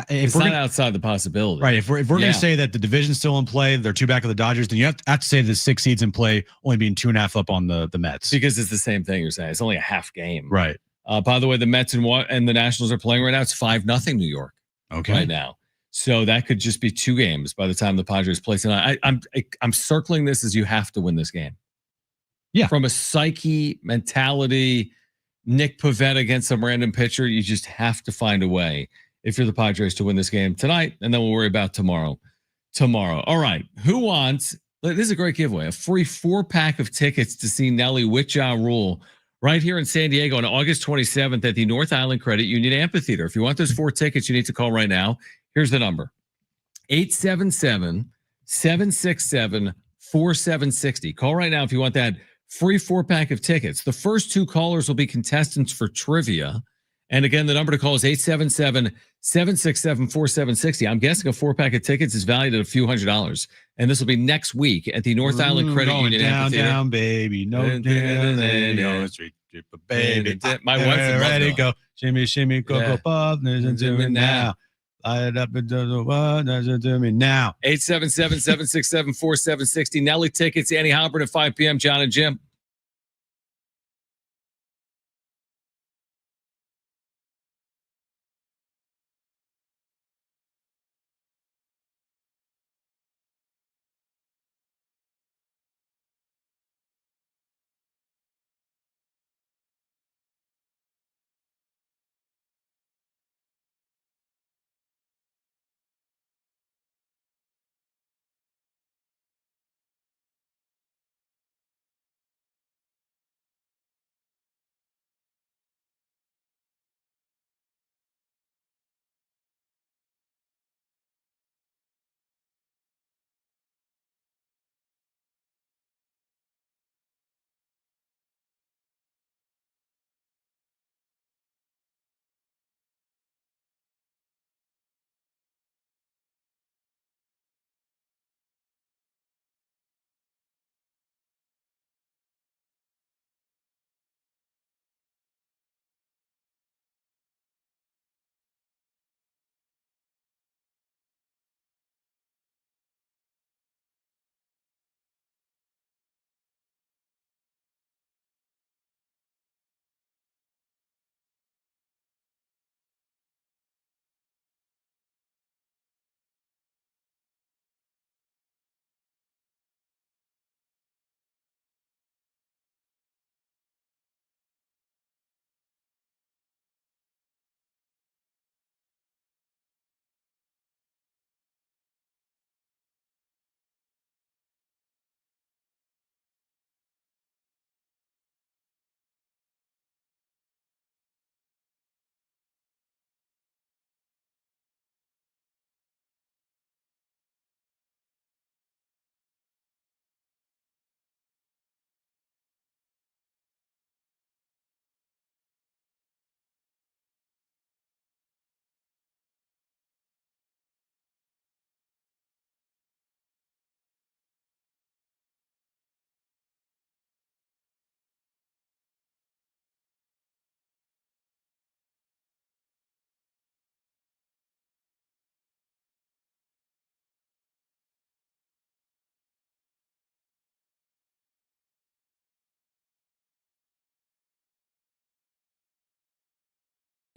it's not outside the possibility. Right. If we're going to say that the division's still in play, they're 2 back of the Dodgers, then you have to say the 6 seeds in play, only being 2.5 up on the Mets. Because it's the same thing you're saying. It's only a half game. Right. By the way, the Mets and the Nationals are playing right now. It's 5-0 New York. Okay. Right now. So that could just be 2 games by the time the Padres play tonight. I'm circling this as you have to win this game. Yeah. From a psyche, mentality, Nick Pivetta against some random pitcher, you just have to find a way if you're the Padres to win this game tonight, and then we'll worry about tomorrow. All right. Who wants, this is a great giveaway, a free 4-pack of tickets to see Nelly with Ja Rule right here in San Diego on August 27th at the North Island Credit Union Amphitheater. If you want those 4 tickets, you need to call right now. Here's the number. 877-767-4760. Call right now if you want that free 4-pack of tickets. The first 2 callers will be contestants for trivia. And again, the number to call is 877-767-4760. I'm guessing a 4-pack of tickets is valued at a few $100s. And this will be next week at the North Island Credit Union Amphitheater. Down, baby. No, baby. My wife would ready to go. Shimmy, shimmy, go, pop. Listen to me now. Light it up and do the what? Listen to me now. 877-767-4760. Nelly tickets, Annie Halpern at 5 p.m. John and Jim.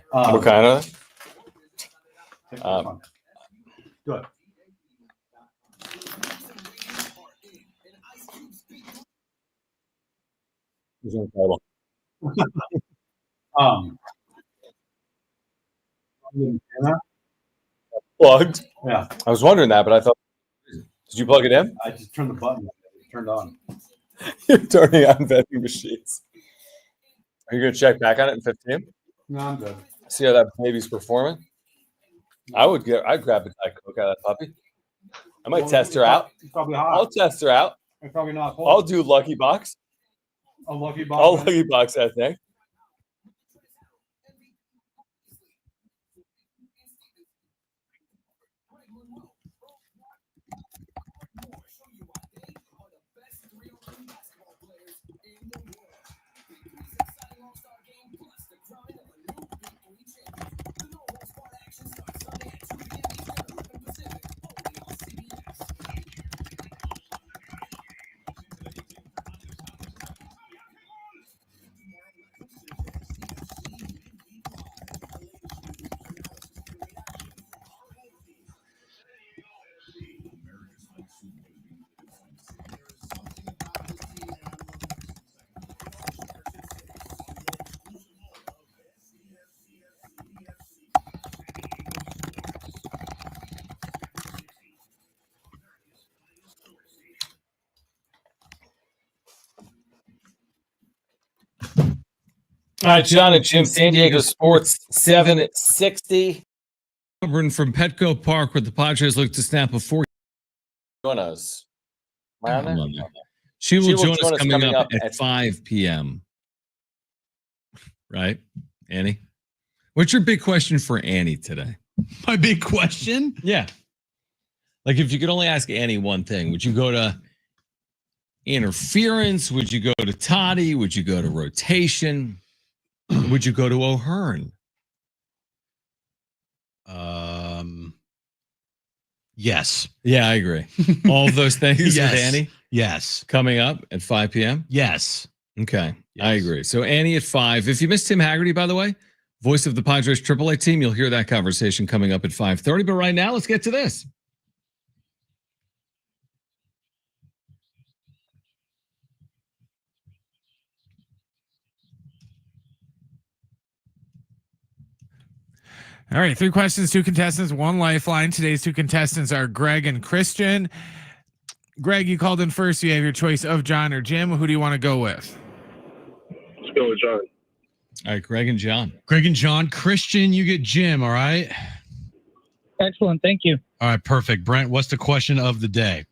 What kind of? Good. Plugged. Yeah. I was wondering that, but I thought, did you plug it in? I just turned the button. It turned on. You're turning on vending machines. Are you going to check back on it in 15? No, I'm good. See how that baby's performing? I'd grab a Diet Coke out of that puppy. I might test her out. It's probably hot. I'll test her out. It's probably not cold. I'll do Lucky Box. A Lucky Box. I'll Lucky Box that thing. All right, John and Jim, San Diego Sports 760. From Petco Park, where the Padres look to snap a 4. Join us. She will join us coming up at 5 p.m. Right, Annie? What's your big question for Annie today? My big question? Yeah. Like, if you could only ask Annie one thing, would you go to interference? Would you go to Toddy? Would you go to rotation? Would you go to O'Hearn? Yes. Yeah, I agree. All of those things Yes. with Annie? Yes. Coming up at 5 p.m.? Yes. Okay. Yes. I agree. So Annie at 5. If you missed Tim Haggerty, by the way, voice of the Padres AAA team, you'll hear that conversation coming up at 5:30. But right now, let's get to this. All right, 3 questions, 2 contestants, 1 lifeline. Today's 2 contestants are Greg and Christian. Greg, you called in first. You have your choice of John or Jim. Who do you want to go with? Let's go with John. All right, Greg and John. Greg and John. Christian, you get Jim, all right? Excellent. Thank you. All right, perfect. Brent, what's the question of the day?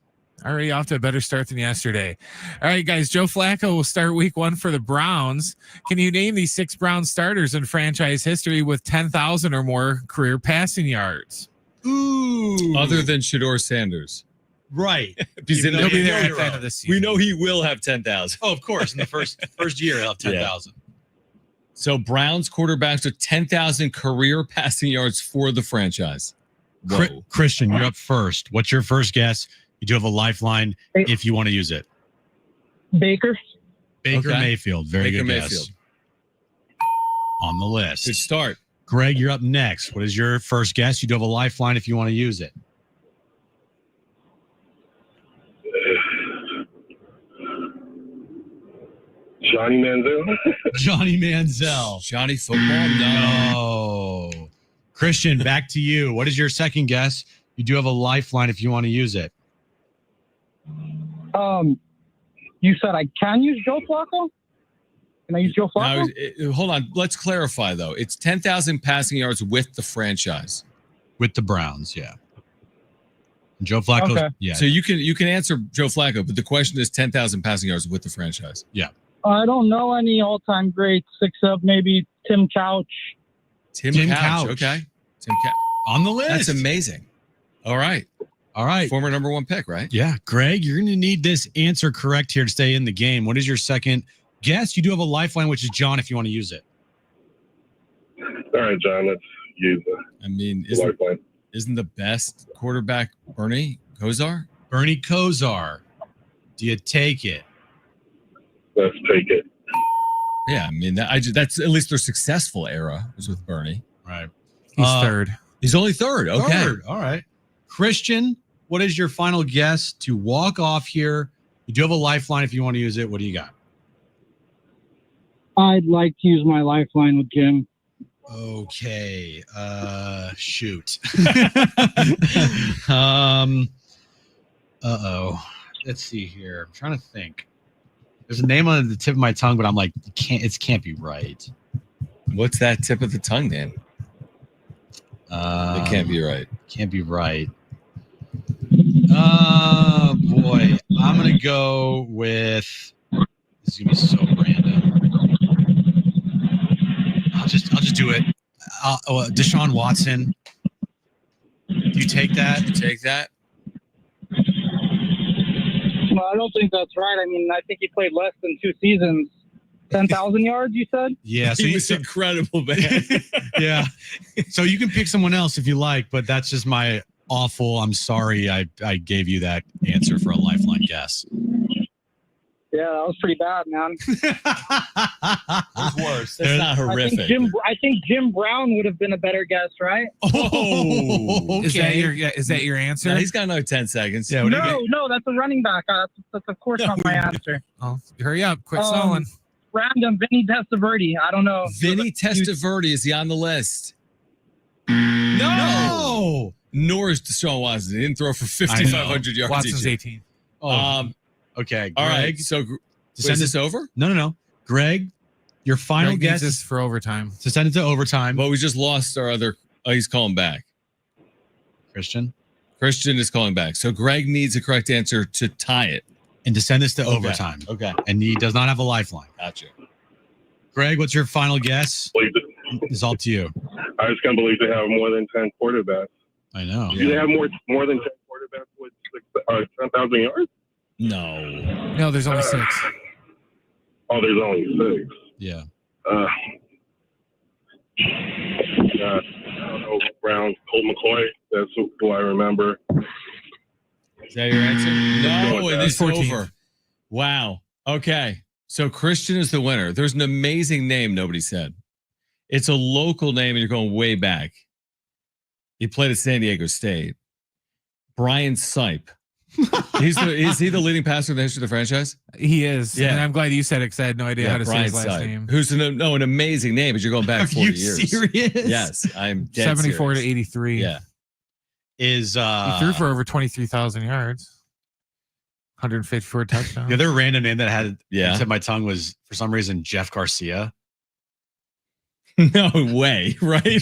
Already off to a better start than yesterday. All right, guys. Joe Flacco will start week 1 for the Browns. Can you name these 6 Browns starters in franchise history with 10,000 or more career passing yards? Ooh. Other than Shador Sanders. Right. Because he'll be there at the end of the season. We know he will have 10,000. Oh, of course. In the first year, he'll have 10,000. Yeah. So Browns quarterbacks with 10,000 career passing yards for the franchise. Christian, you're up first. What's your first guess? You do have a lifeline if you want to use it. Baker Mayfield. Very Baker good Mayfield. guess. On the list. Good start. Greg, you're up next. What is your first guess? You do have a lifeline if you want to use it. Johnny Manziel. Johnny Manziel. Johnny Football? No. Christian, back to you. What is your second guess? You do have a lifeline if you want to use it. You said I can use Joe Flacco? Can I use Joe Flacco? Now, hold on. Let's clarify, though. It's 10,000 passing yards with the franchise. With the Browns, yeah. Joe Flacco, Okay. yeah. So you can answer Joe Flacco, but the question is 10,000 passing yards with the franchise. Yeah. I don't know any all-time greats except maybe Tim Couch. Tim Couch. Okay. Tim Couch. On the list. That's amazing. All right. Former number 1 pick, right? Yeah. Greg, you're going to need this answer correct here to stay in the game. What is your second guess? You do have a lifeline, which is John, if you want to use it. All right, John, let's use it. I mean, Lifeline. isn't the best quarterback Bernie Kosar? Bernie Kosar. Do you take it? Let's take it. Yeah, I mean, that's at least their successful era was with Bernie. Right. He's third. He's only third. Okay. Third. All right. Christian, what is your final guess to walk off here? You do have a lifeline if you want to use it. What do you got? I'd like to use my lifeline with Jim. Okay. Shoot. Let's see here. I'm trying to think. There's a name on the tip of my tongue, but I'm like, it can't be right. What's that tip of the tongue name? It can't be right. Can't be right. Oh boy. I'm gonna go with this is gonna be so random. I'll just do it. Deshaun Watson. Do you take that? You take that? Well, I don't think that's right. I mean, I think he played less than 2 seasons. 10,000 yards, you said? Yeah. So he was incredible, man. Yeah. So you can pick someone else if you like, but that's just my awful. I'm sorry I gave you that answer for a lifeline guess. Yeah, that was pretty bad, man. It's worse. That's not horrific. I think Jim Brown would have been a better guess, right? Oh, okay. Is that your answer? No, he's got another 10 seconds. Yeah, No, that's a running back. That's of course not my answer. Oh, hurry up. Quit stalling. Random Vinny Testaverde. I don't know. Vinny Testaverde, is he on the list? No. Nor is Deshaun Watson. He didn't throw for 5,500 yards. Watson's each. 18. Oh, okay. All right. Greg, So send this over? No. Greg, Your final Greg guess needs this for overtime. to send it to overtime. But we just lost our other. Oh, he's calling back. Christian is calling back. So Greg needs a correct answer to tie it. And to send this to overtime. Okay. And he does not have a lifeline. Gotcha. Greg, what's your final guess? It's all to you. I just can't believe they have more than 10 quarterbacks. I know. Do they have more than 10 quarterbacks with 10,000 yards? No, there's only 6. Oh, there's only 6. Yeah. I don't know, Brown, Colt McCoy. That's who I remember. Is that your answer? No, with it is 14th. over. Wow. Okay. So Christian is the winner. There's an amazing name nobody said. It's a local name, and you're going way back. He played at San Diego State. Brian Sipe. Is he the leading passer in the history of the franchise? He is. Yeah. And I'm glad you said it because I had no idea how to say his last name. Who's an amazing name, but you're going back 40 years. Are you serious? Yes, I'm dead 74 serious. to 83. Yeah. Is He threw for over 23,000 yards. 154 touchdowns. the other random name that had Yeah. said my tongue was for some reason Jeff Garcia. No way, right?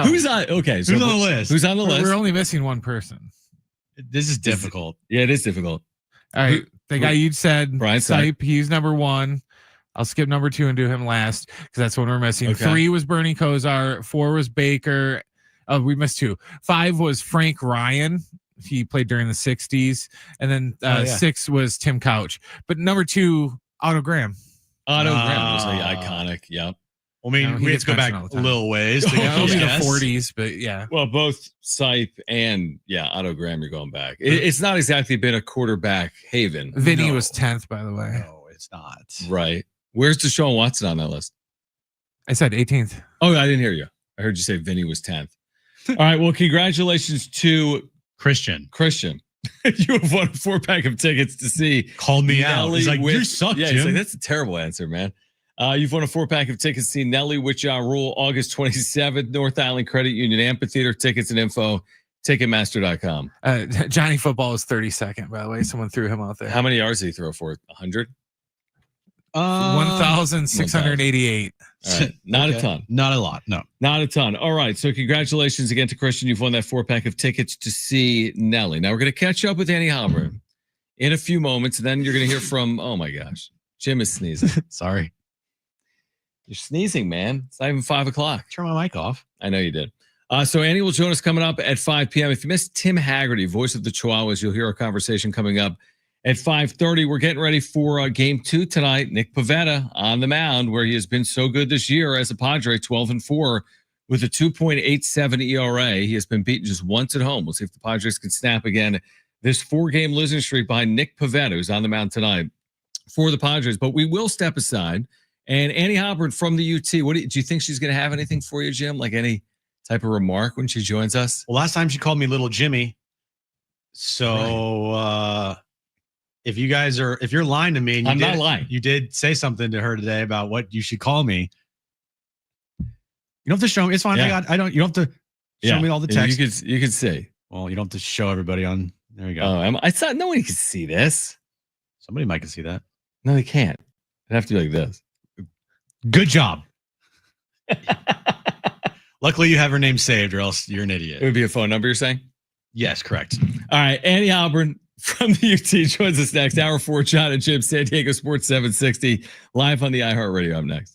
Who's on? Okay, so Who's on the list? Who's on the list? We're only missing one person. This is difficult. Yeah, it is difficult. All right. The guy you said, Brian Sipe, he's number 1. I'll skip number 2 and do him last because that's what we're missing. Okay. 3 was Bernie Kosar. 4 was Baker. Oh, we missed 2. 5 was Frank Ryan. He played during the 60s. And then 6 was Tim Couch. But number 2, Otto Graham. Otto Graham was like iconic. Yep. I mean, No, he we have gets to go back mentioned all the a time. little ways. To get Only those the guess. 40s, but yeah. Well, both Sipe and Otto Graham, you're going back. It's not exactly been a quarterback haven. Vinny was 10th, by the way. No, it's not. Right. Where's Deshaun Watson on that list? I said 18th. Oh, I didn't hear you. I heard you say Vinny was 10th. All right. Well, congratulations to Christian. You have won a 4-pack of tickets to see. Called me out. Nelly He's like, with- you suck, Yeah, he's Jim. like, that's a terrible answer, man. You've won a 4-pack of tickets to see Nelly with Ja Rule August 27th, North Island Credit Union Amphitheater. Tickets and info, Ticketmaster.com. Johnny Football is 32nd, by the way. Someone threw him out there. How many yards did he throw for? 100? 1,688. All right. Not a ton. Not a lot. No. Not a ton. All right. So congratulations again to Christian. You've won that 4-pack of tickets to see Nelly. Now we're going to catch up with Annie Halbert in a few moments. And then you're going to hear from, oh my gosh, Jim is sneezing. Sorry. You're sneezing, man. It's not even 5 o'clock. Turn my mic off. I know you did. So Annie will join us coming up at 5 p.m. If you missed Tim Haggerty, voice of the Chihuahuas, you'll hear our conversation coming up at 5:30. We're getting ready for game 2 tonight. Nick Pivetta on the mound, where he has been so good this year as a Padre, 12-4 with a 2.87 ERA. He has been beaten just once at home. We'll see if the Padres can snap again this 4-game losing streak behind Nick Pivetta, who's on the mound tonight for the Padres. But we will step aside. And Annie Halbert from the UT, do you think she's going to have anything for you, Jim? Like any type of remark when she joins us? Well, last time she called me Little Jimmy. So if you're lying to me, and I'm not lying. You did say something to her today about what you should call me. You don't have to show me. It's fine. Yeah. You don't have to show me all the text. You could see. Well, you don't have to show everybody on. There you go. Oh, it's not. No one can see this. Somebody might can see that. No, they can't. It'd have to be like this. Good job. Luckily, you have her name saved, or else you're an idiot. It would be a phone number, you're saying? Yes, correct. All right. Annie Halbert from the UT joins us next. Hour 4, John and Jim, San Diego Sports 760, live on the iHeartRadio. Up next.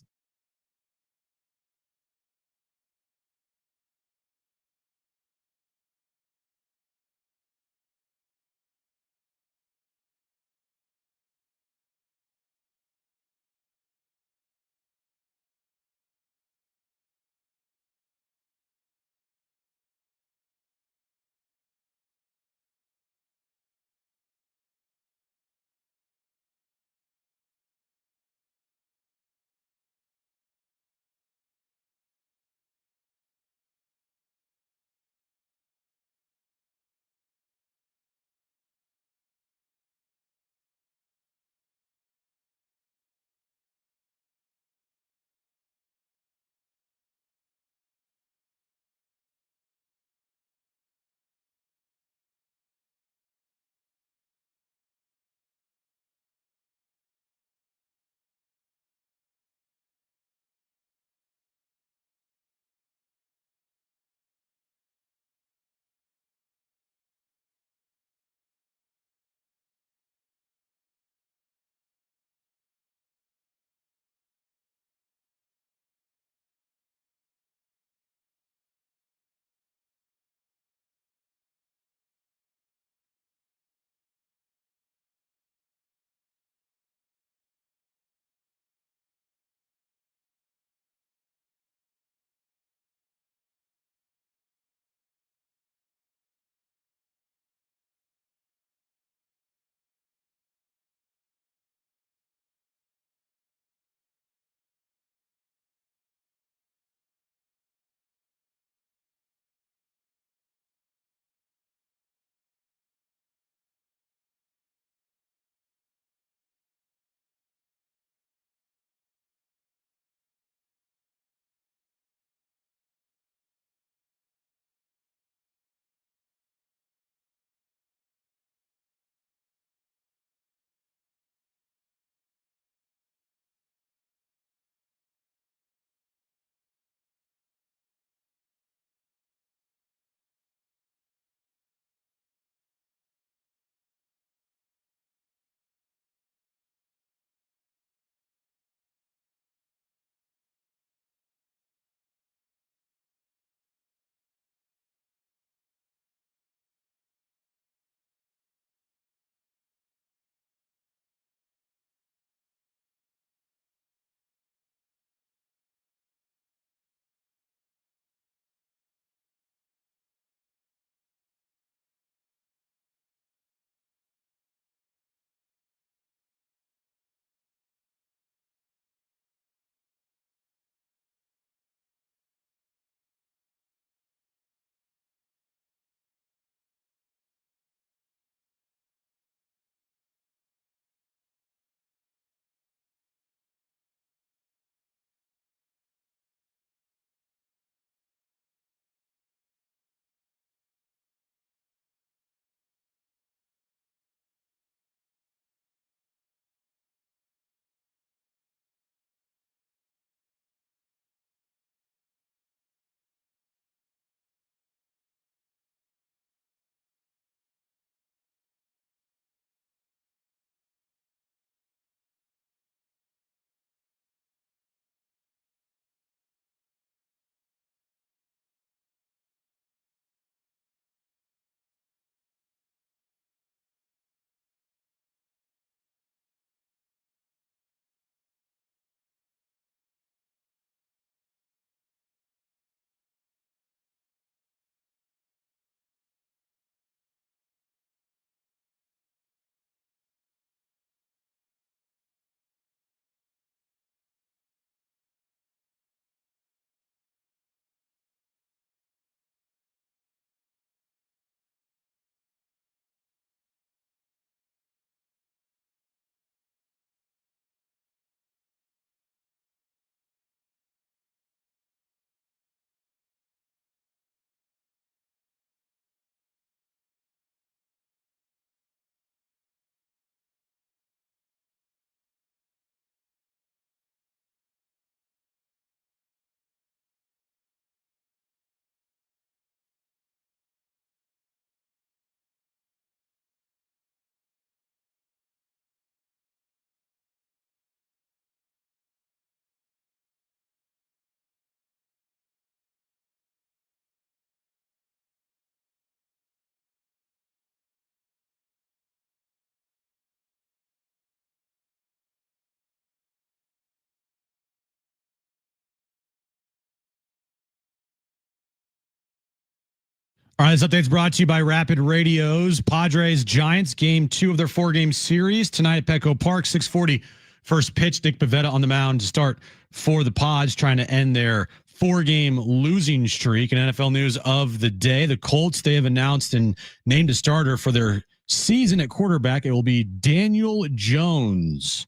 All right, this update's brought to you by Rapid Radios. Padres Giants, game 2 of their 4-game series tonight at Petco Park, 6:40. First pitch, Nick Pivetta on the mound to start for the Pods, trying to end their 4-game losing streak. In NFL news of the day, the Colts, they have announced and named a starter for their season at quarterback. It will be Daniel Jones.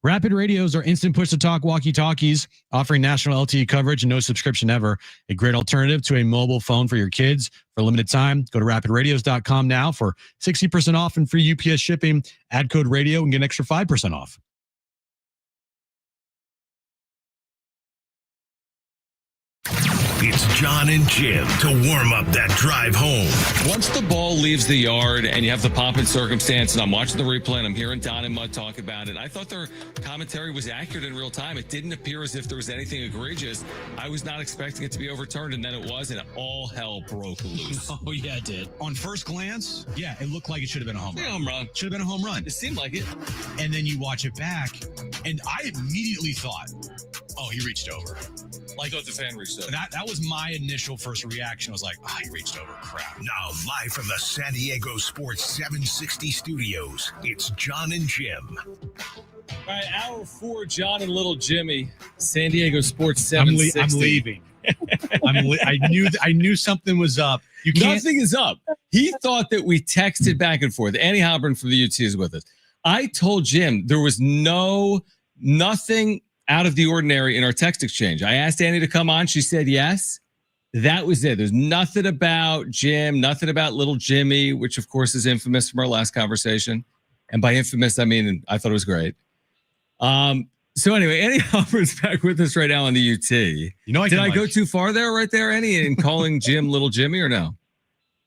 Rapid Radios are instant push-to-talk walkie-talkies, offering national LTE coverage and no subscription ever. A great alternative to a mobile phone for your kids. For a limited time, go to rapidradios.com now for 60% off and free UPS shipping. Add code radio and get an extra 5% off. It's John and Jim to warm up that drive home. Once the ball leaves the yard and you have the pomp and circumstance, and I'm watching the replay and I'm hearing Don and Mud talk about it, I thought their commentary was accurate in real time. It didn't appear as if there was anything egregious. I was not expecting it to be overturned, and then it was, and all hell broke loose. Oh, yeah, it did. On first glance, yeah, it looked like it should have been a home run. Home run. Should have been a home run. It seemed like it. And then you watch it back, and I immediately thought, oh, he reached over. Like, the fan reached over. That was my initial first reaction. I was like, he reached over. Crap. Now, live from the San Diego Sports 760 studios, it's John and Jim. All right, hour 4, John and Little Jimmy, San Diego Sports 760. I'm leaving. I knew something was up. Nothing is up. He thought that we texted back and forth. Annie Halpern from the UT is with us. I told Jim there was nothing out of the ordinary in our text exchange. I asked Annie to come on. She said yes. That was it. There's nothing about Jim, nothing about Little Jimmy, which of course is infamous from our last conversation. And by infamous, I mean, I thought it was great. So anyway, Annie Halpern's back with us right now on the UT. Did I go too far there, right there, Annie, in calling Jim Little Jimmy, or no?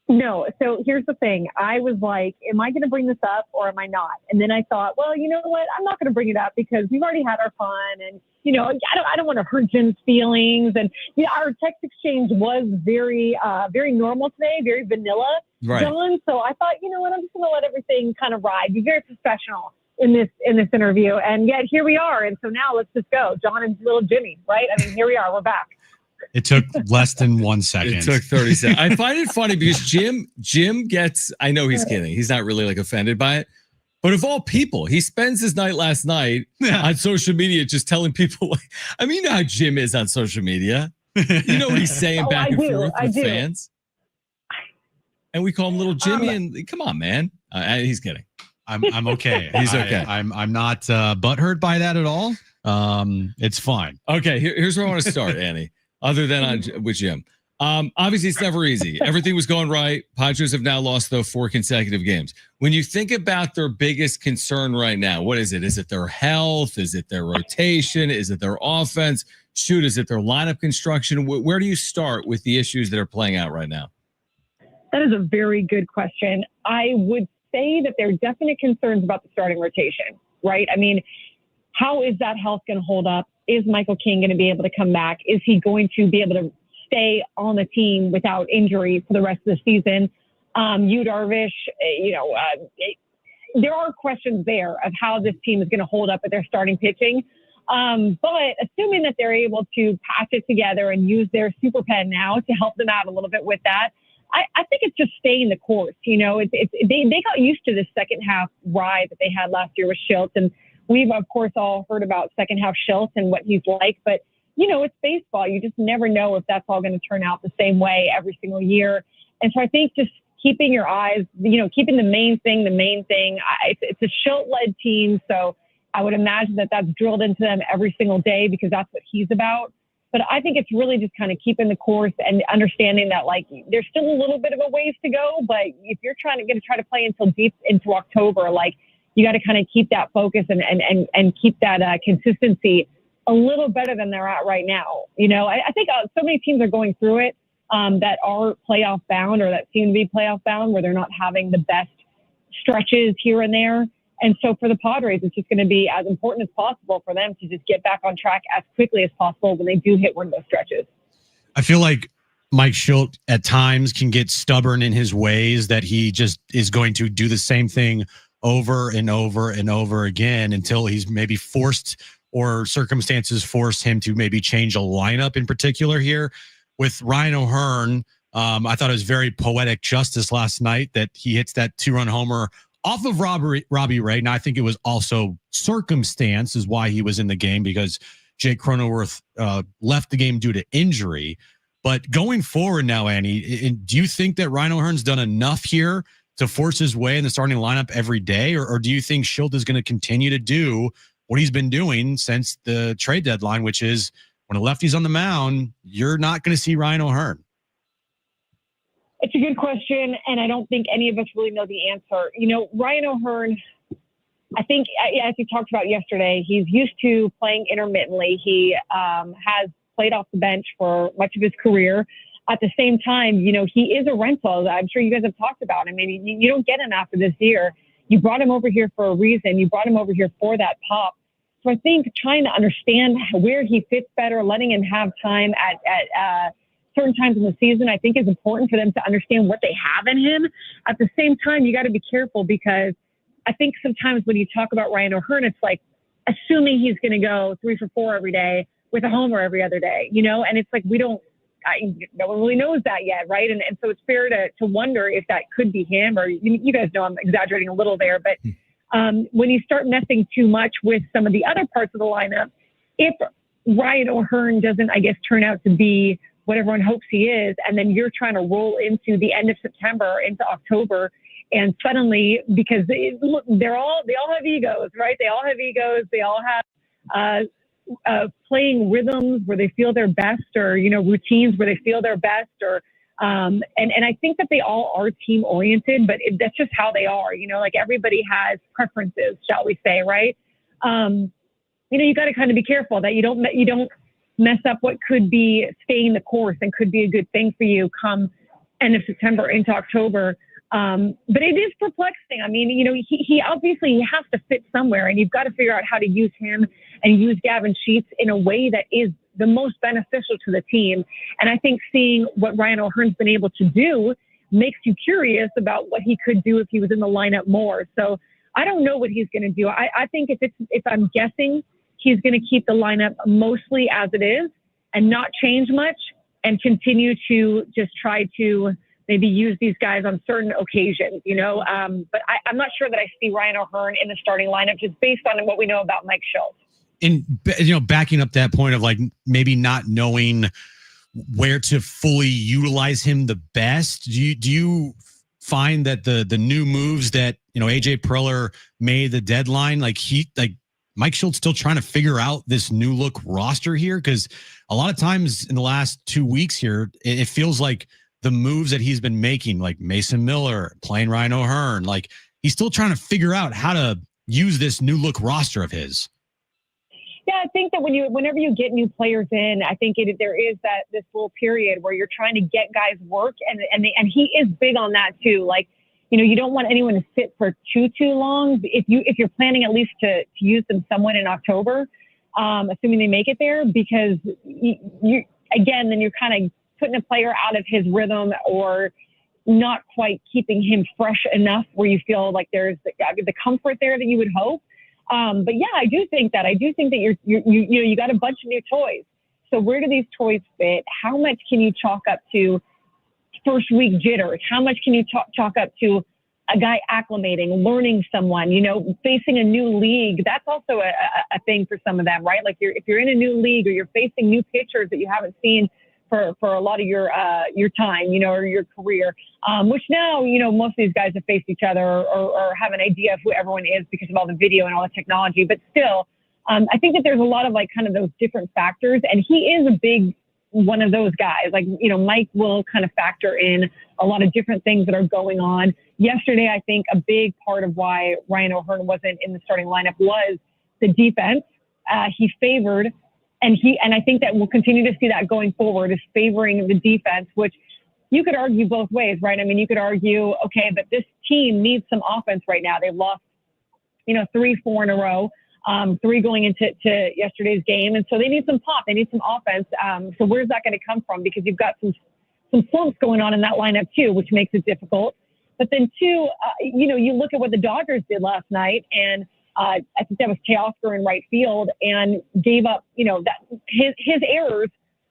No. So here's the thing. I was like, am I going to bring this up or am I not? And then I thought, well, you know what? I'm not going to bring it up because we've already had our fun. And, I don't want to hurt Jim's feelings. And our text exchange was very, very normal today, very vanilla, right, John. So I thought, you know what? I'm just going to let everything kind of ride, be very professional in this interview. And yet here we are. And so now let's just go. John and Little Jimmy, right? I mean, here we are. We're back. It took less than 1 second. It took 30 seconds. I find it funny because Jim gets, I know he's kidding. He's not really offended by it. But of all people, he spends his night last night on social media just telling people, you know how Jim is on social media. You know what he's saying back and forth with fans. And we call him Little Jimmy, and come on, man. He's kidding. I'm okay. He's okay. I'm not butthurt by that at all. It's fine. Okay, here's where I want to start, Annie. Other than with Jim. Obviously, it's never easy. Everything was going right. Padres have now lost, 4 consecutive games. When you think about their biggest concern right now, what is it? Is it their health? Is it their rotation? Is it their offense? Is it their lineup construction? Where do you start with the issues that are playing out right now? That is a very good question. I would say that there are definite concerns about the starting rotation, right? I mean, how is that health going to hold up? Is Michael King going to be able to come back? Is he going to be able to stay on the team without injury for the rest of the season? Yu Darvish, there are questions there of how this team is going to hold up with their starting pitching. But assuming that they're able to patch it together and use their super pen now to help them out a little bit with that, I think it's just staying the course. They got used to the second half ride that they had last year with Shilts, and we've, of course, all heard about second half Shilts and what he's like, but, it's baseball. You just never know if that's all going to turn out the same way every single year. And so I think just keeping your eyes, keeping the main thing. It's a Schilt-led team, so I would imagine that that's drilled into them every single day because that's what he's about. But I think it's really just kind of keeping the course and understanding that, there's still a little bit of a ways to go, but if you're try to play until deep into October, you got to kind of keep that focus and keep that consistency a little better than they're at right now. I think so many teams are going through it that are playoff bound or that seem to be playoff bound where they're not having the best stretches here and there. And so for the Padres, it's just going to be as important as possible for them to just get back on track as quickly as possible when they do hit one of those stretches. I feel like Mike Shildt at times can get stubborn in his ways, that he just is going to do the same thing over and over and over again until he's maybe forced or circumstances force him to maybe change a lineup in particular here. With Ryan O'Hearn, I thought it was very poetic justice last night that he hits that 2-run homer off of Robbie Ray. Now, I think it was also circumstance is why he was in the game, because Jake Cronenworth left the game due to injury. But going forward now, Annie, do you think that Ryan O'Hearn's done enough here to force his way in the starting lineup every day? Or do you think Schilt is going to continue to do what he's been doing since the trade deadline, which is when a lefty's on the mound, you're not going to see Ryan O'Hearn? It's a good question, and I don't think any of us really know the answer. Ryan O'Hearn, I think, as you talked about yesterday, he's used to playing intermittently. He has played off the bench for much of his career. At the same time, he is a rental. I'm sure you guys have talked about him. Maybe you don't get him after this year. You brought him over here for a reason. You brought him over here for that pop. So I think trying to understand where he fits better, letting him have time at certain times in the season, I think is important for them to understand what they have in him. At the same time, you got to be careful, because I think sometimes when you talk about Ryan O'Hearn, it's like assuming he's going to go 3 for 4 every day with a homer every other day, and it's like no one really knows that yet, right? And so it's fair to wonder if that could be him, or you guys know I'm exaggerating a little there, but when you start messing too much with some of the other parts of the lineup, if Ryan O'Hearn doesn't, I guess, turn out to be what everyone hopes he is, and then you're trying to roll into the end of September, into October, and suddenly, because they all have egos, right? They all have egos. They all have playing rhythms where they feel their best, or routines where they feel their best, or and I think that they all are team oriented, but that's just how they are. Like everybody has preferences, shall we say, right? You got to kind of be careful that you don't mess up what could be staying the course and could be a good thing for you come end of September into October. But it is perplexing. I mean, he obviously has to fit somewhere, and you've got to figure out how to use him and use Gavin Sheets in a way that is the most beneficial to the team. And I think seeing what Ryan O'Hearn's been able to do makes you curious about what he could do if he was in the lineup more. So I don't know what he's going to do. I think if I'm guessing, he's going to keep the lineup mostly as it is and not change much, and continue to just try to maybe use these guys on certain occasions, But I'm not sure that I see Ryan O'Hearn in the starting lineup just based on what we know about Mike Schilt. And, backing up that point of like maybe not knowing where to fully utilize him the best, do you find that the new moves that, AJ Preller made the deadline, Mike Schultz still trying to figure out this new look roster here? Because a lot of times in the last 2 weeks here, it feels like the moves that he's been making, like Mason Miller, playing Ryan O'Hearn, like he's still trying to figure out how to use this new look roster of his. Yeah, I think that whenever you get new players in, I think there is this little period where you're trying to get guys work, and he is big on that too. Like, you don't want anyone to sit for too long. If you're planning at least to use them somewhat in October, assuming they make it there, because then you're kind of putting a player out of his rhythm, or not quite keeping him fresh enough where you feel like there's the comfort there that you would hope. But yeah, I do think that you got a bunch of new toys. So where do these toys fit? How much can you chalk up to first week jitters? How much can you chalk up to a guy acclimating, learning someone, facing a new league? That's also a thing for some of them, right? Like if you're in a new league, or you're facing new pitchers that you haven't seen for a lot of your time, or your career, which now, most of these guys have faced each other or have an idea of who everyone is because of all the video and all the technology. But still, I think that there's a lot of kind of those different factors, and he is a big one of those guys. Mike will kind of factor in a lot of different things that are going on. Yesterday, I think a big part of why Ryan O'Hearn wasn't in the starting lineup was the defense. He favored. And I think that we'll continue to see that going forward, is favoring the defense, which you could argue both ways, right? I mean, you could argue, okay, but this team needs some offense right now. They've lost, 3-4 in a row, 3 going into yesterday's game. And so they need some pop. They need some offense. So where's that going to come from? Because you've got some slumps going on in that lineup too, which makes it difficult. But then two, you look at what the Dodgers did last night, and I think that was Teoscar in right field, and gave up, that his errors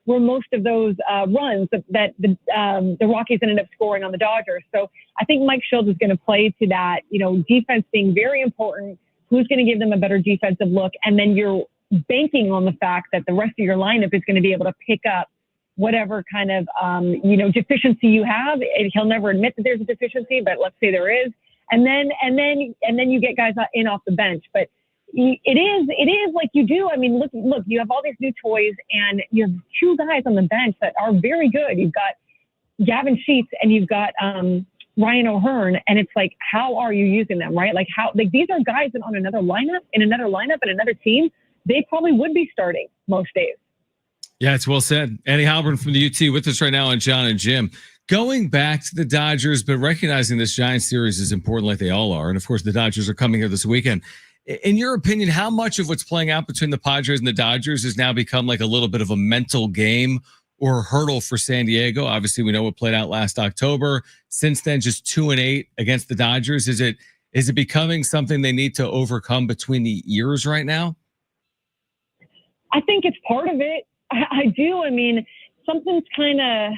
were most of those runs that the Rockies ended up scoring on the Dodgers. So I think Mike Shields is going to play to that, defense being very important. Who's going to give them a better defensive look? And then you're banking on the fact that the rest of your lineup is going to be able to pick up whatever kind of, deficiency you have. And he'll never admit that there's a deficiency, but let's say there is. And then you get guys in off the bench. But it is like you do. I mean, look, you have all these new toys and you have two guys on the bench that are very good. You've got Gavin Sheets and you've got, Ryan O'Hearn, and it's like, how are you using them, right? Like these are guys that on another lineup and another team, they probably would be starting most days. Yeah, it's well said. Andy Halburn from the UT with us right now on John and Jim. Going back to the Dodgers, but recognizing this Giants series is important like they all are. And of course, the Dodgers are coming here this weekend. In your opinion, how much of what's playing out between the Padres and the Dodgers has now become like a little bit of a mental game or hurdle for San Diego? Obviously, we know what played out last October. Since then, just 2-8 against the Dodgers. Is it becoming something they need to overcome between the ears right now? I think it's part of it. I do. I mean, something's kind of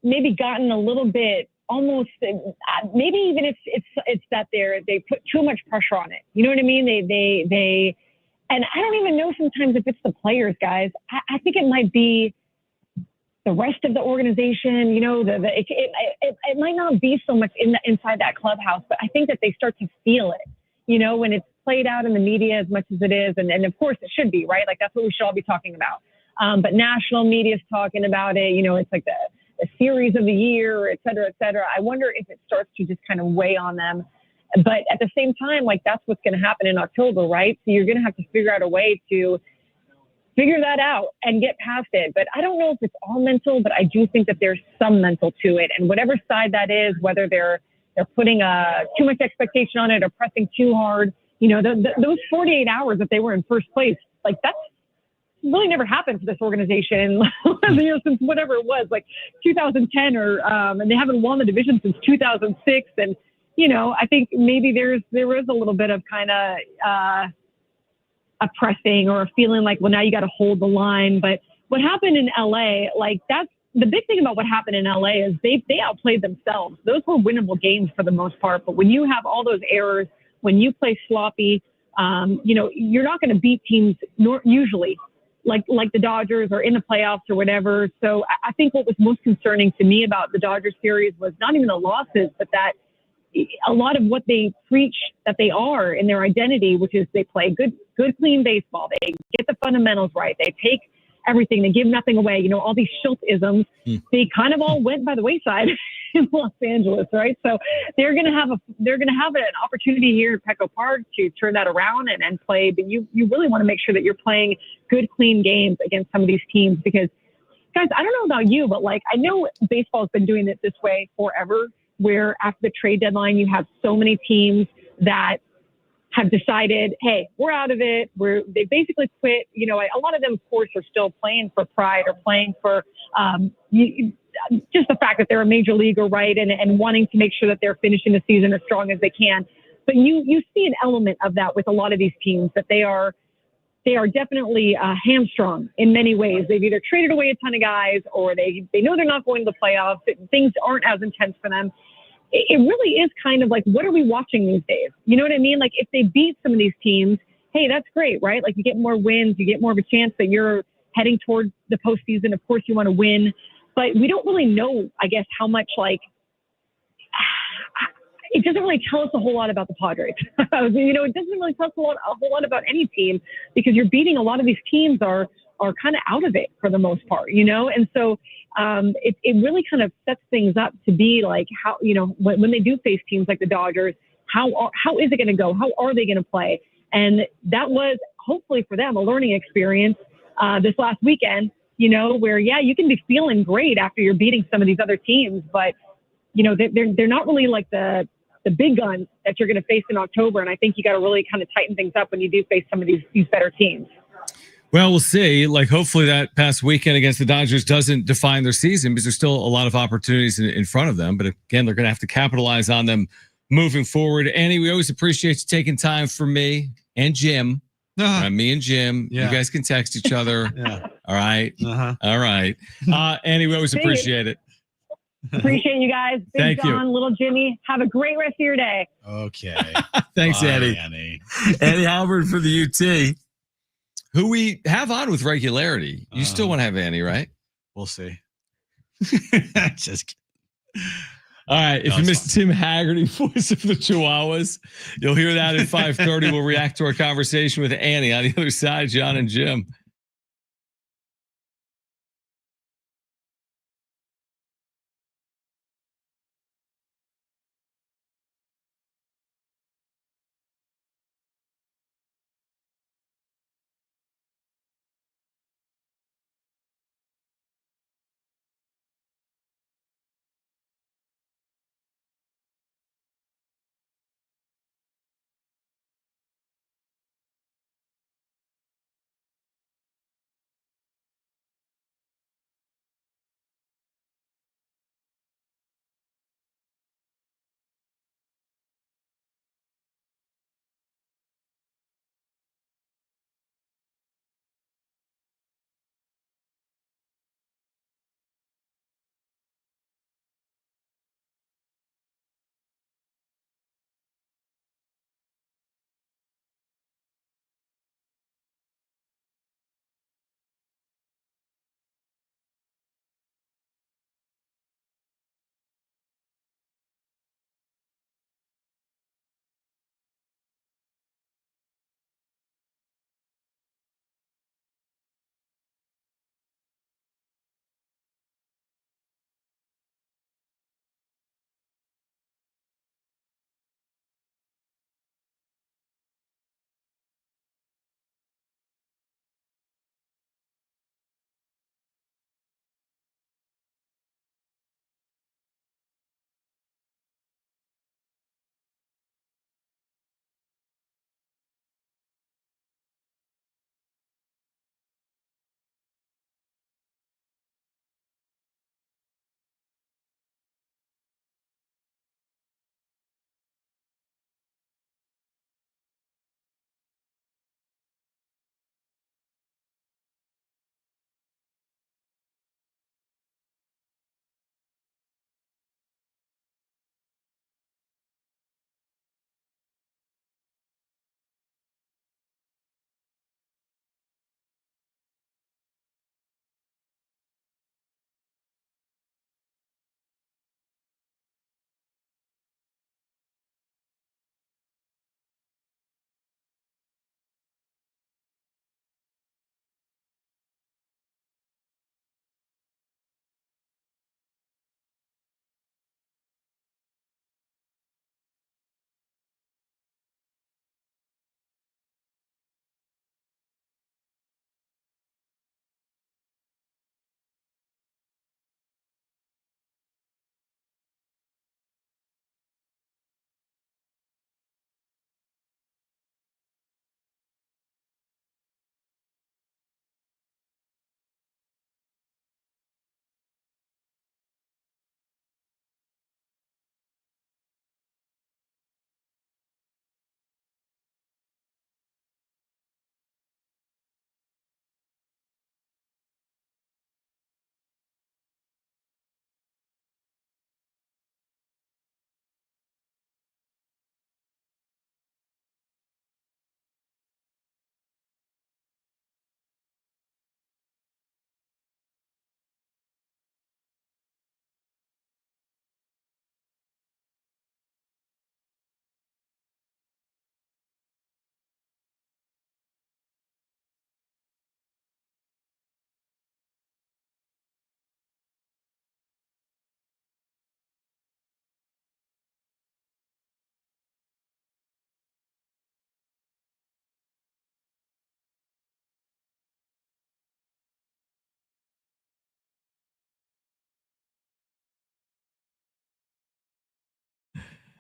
maybe gotten a little bit almost. Maybe even it's that they put too much pressure on it. You know what I mean? They. And I don't even know sometimes if it's the players, guys. I think it might be the rest of the organization. It might not be so much inside that clubhouse, but I think that they start to feel it, when it's played out in the media as much as it is. And of course it should be, right? Like that's what we should all be talking about. But national media is talking about it. It's like the series of the year, et cetera, et cetera. I wonder if it starts to just kind of weigh on them. But at the same time, like that's what's going to happen in October, right? So you're going to have to figure out a way to figure that out and get past it. But I don't know if it's all mental, but I do think that there's some mental to it. And whatever side that is, whether they're putting too much expectation on it or pressing too hard, those 48 hours that they were in first place, like that's really never happened for this organization since whatever it was, like 2010 and they haven't won the division since 2006. And I think maybe there is a little bit of kind of a pressing or a feeling like, well, now you got to hold the line. But what happened in LA, like that's the big thing about what happened in LA is they outplayed themselves. Those were winnable games for the most part. But when you have all those errors, when you play sloppy, you're not going to beat teams usually like the Dodgers or in the playoffs or whatever. So I think what was most concerning to me about the Dodgers series was not even the losses, but that a lot of what they preach that they are in their identity, which is they play good, clean baseball. They get the fundamentals right. They take everything. They give nothing away. All these Schultz-isms, they kind of all went by the wayside in Los Angeles, right? So they're going to have an opportunity here at Petco Park to turn that around and play. But you really want to make sure that you're playing good, clean games against some of these teams because, guys, I don't know about you, but like I know baseball has been doing it this way forever, where after the trade deadline, you have so many teams that have decided, hey, we're out of it. They basically quit. A lot of them, of course, are still playing for pride or playing for just the fact that they're a major leaguer, right? And wanting to make sure that they're finishing the season as strong as they can. But you see an element of that with a lot of these teams that they are definitely hamstrung in many ways. They've either traded away a ton of guys or they know they're not going to the playoffs. Things aren't as intense for them. It really is kind of like, what are we watching these days? You know what I mean? Like if they beat some of these teams, hey, that's great, right? Like you get more wins, you get more of a chance that you're heading towards the postseason. Of course you want to win, but we don't really know, I guess, how much it doesn't really tell us a whole lot about the Padres. It doesn't really tell us a whole lot about any team because you're beating a lot of these teams are kind of out of it for the most part, And so it really kind of sets things up to be like how, when they do face teams like the Dodgers, how is it going to go? How are they going to play? And that was hopefully for them a learning experience this last weekend, where, yeah, you can be feeling great after you're beating some of these other teams, but, they're not really like the big guns that you're going to face in October. And I think you got to really kind of tighten things up when you do face some of these better teams. Well, we'll see. Like, hopefully that past weekend against the Dodgers doesn't define their season because there's still a lot of opportunities in front of them. But again, they're going to have to capitalize on them moving forward. Annie, we always appreciate you taking time for me and Jim Me and Jim. Yeah. You guys can text each other. Yeah. All right. All right. Annie, we always appreciate it. Appreciate you guys. Big Thank you. John, little Jimmy. Have a great rest of your day. Okay. Thanks, Bye, Annie. Annie Halbert for the UT, who we have on with regularity. You still want to have Annie, right? We'll see. Just kidding. All right. If you missed Tim Haggerty, voice of the Chihuahuas, you'll hear that at 5:30. We'll react to our conversation with Annie. On the other side, John and Jim.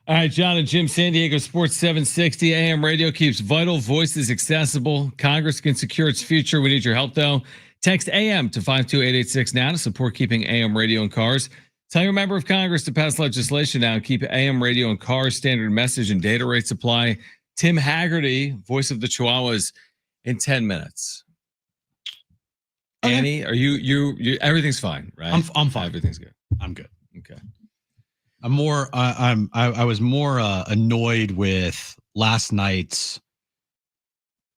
All right, John and Jim, San Diego Sports 760 AM radio keeps vital voices accessible. Congress can secure its future. We need your help, though. Text AM to 52886 now to support keeping AM radio in cars. Tell your member of Congress to pass legislation now and keep AM radio in cars, standard message and data rate supply. Tim Haggerty, voice of the Chihuahuas, in 10 minutes. Annie, are you everything's fine, right? I'm fine. Everything's good. I'm good. Okay. I was more annoyed with last night's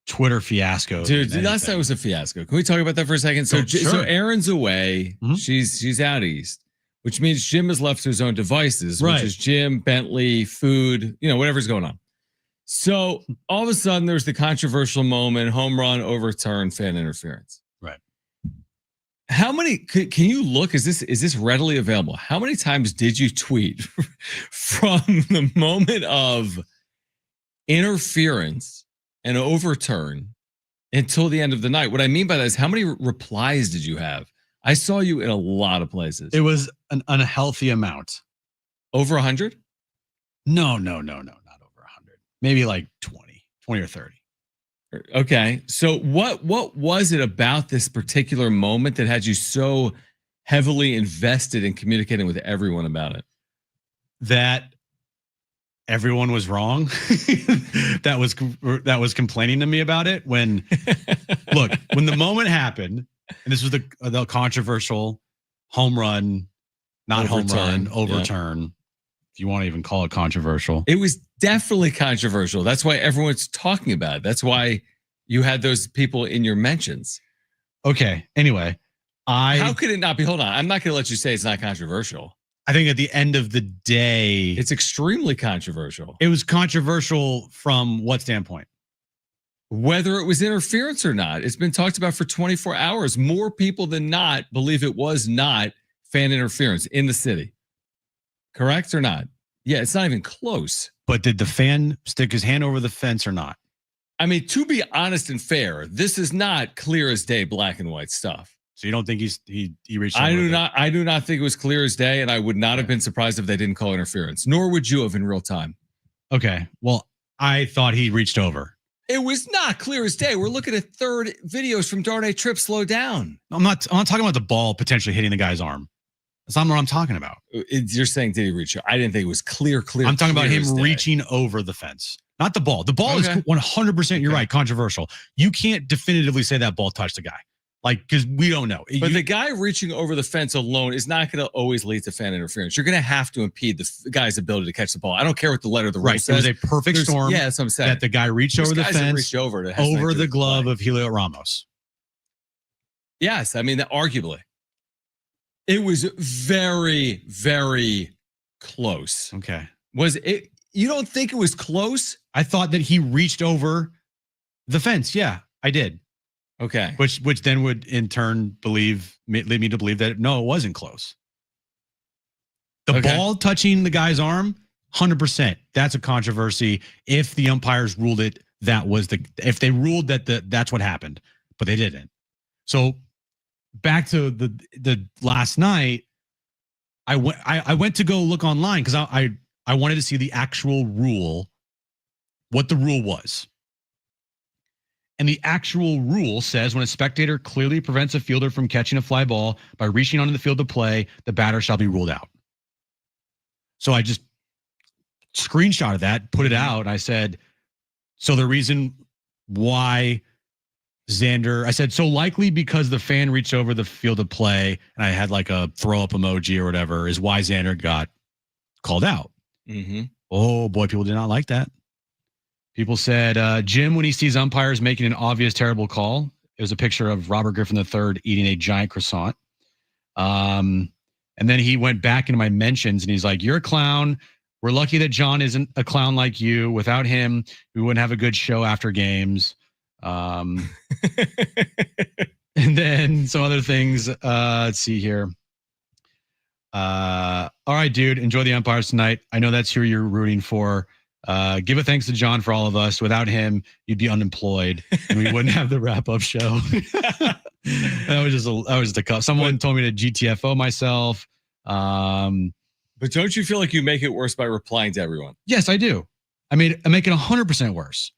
Twitter fiasco. Dude, last night was a fiasco. Can we talk about that for a second? So Aaron's away. Mm-hmm. She's out east, which means Jim is left to his own devices, Right. which is Jim, Bentley, food, whatever's going on. So all of a sudden there's the controversial moment, home run, overturn, fan interference. Right. How many can you look? Is this readily available? How many times did you tweet from the moment of interference and overturn until the end of the night? What I mean by that is how many replies did you have? I saw you in a lot of places. It was an unhealthy amount. Over 100? No, not over 100. Maybe like 20 or 30. Okay. So what was it about this particular moment that had you so heavily invested in communicating with everyone about it? That everyone was wrong. that was complaining to me about it when when the moment happened, and this was the controversial home run, overturn. If you want to even call it controversial. It was definitely controversial. That's why everyone's talking about it. That's why you had those people in your mentions. Okay. Anyway, how could it not be? Hold on. I'm not going to let you say it's not controversial. I think at the end of the day, it's extremely controversial. It was controversial from what standpoint? Whether it was interference or not, it's been talked about for 24 hours. More people than not believe it was not fan interference in the city. Correct or not? Yeah, it's not even close. But did the fan stick his hand over the fence or not? I mean, to be honest and fair, this is not clear as day, black and white stuff. So you don't think he reached? I do not think it was clear as day, and I would not have been surprised if they didn't call interference. Nor would you have in real time. Okay. Well, I thought he reached over. It was not clear as day. We're looking at third videos from Darnay Tripp. Slow down. I'm not talking about the ball potentially hitting the guy's arm. That's not what I'm talking about. You're saying did he reach? I didn't think it was clear. I'm talking about him reaching over the fence, not the ball. The ball is 100%. You're right. Controversial. You can't definitively say that ball touched the guy, because we don't know. But the guy reaching over the fence alone is not going to always lead to fan interference. You're going to have to impede the guy's ability to catch the ball. I don't care what the letter of the rule says. It was a perfect storm. Yeah, that's what I'm saying. That the guy reached over the fence, over the glove of Helio Ramos. Yes, I mean arguably. It was very, very close. Okay. Was it? You don't think it was close? I thought that he reached over the fence. Yeah, I did. Okay. Which then would in turn lead me to believe that no, it wasn't close. The ball touching the guy's arm, 100%. That's a controversy. If the umpires ruled it, if they ruled that that's what happened, but they didn't. So back to the last night, I went to go look online because I wanted to see the actual rule, what the rule was. And the actual rule says when a spectator clearly prevents a fielder from catching a fly ball by reaching onto the field of play, the batter shall be ruled out. So I just screenshotted that, put it out. I said, so the reason why Xander, I said, so likely because the fan reached over the field of play, and I had like a throw up emoji or whatever, is why Xander got called out. Mm-hmm. Oh boy, people did not like that. People said, Jim, when he sees umpires making an obvious terrible call, it was a picture of Robert Griffin III eating a giant croissant. And then he went back into my mentions and he's like, you're a clown. We're lucky that John isn't a clown like you. Without him, we wouldn't have a good show after games. And then some other things. Let's see here. All right, dude. Enjoy the umpires tonight. I know that's who you're rooting for. Give a thanks to John for all of us. Without him, you'd be unemployed, and we wouldn't have the wrap-up show. that was just a cup. Someone told me to GTFO myself. But don't you feel like you make it worse by replying to everyone? Yes, I do. I make it 100% worse.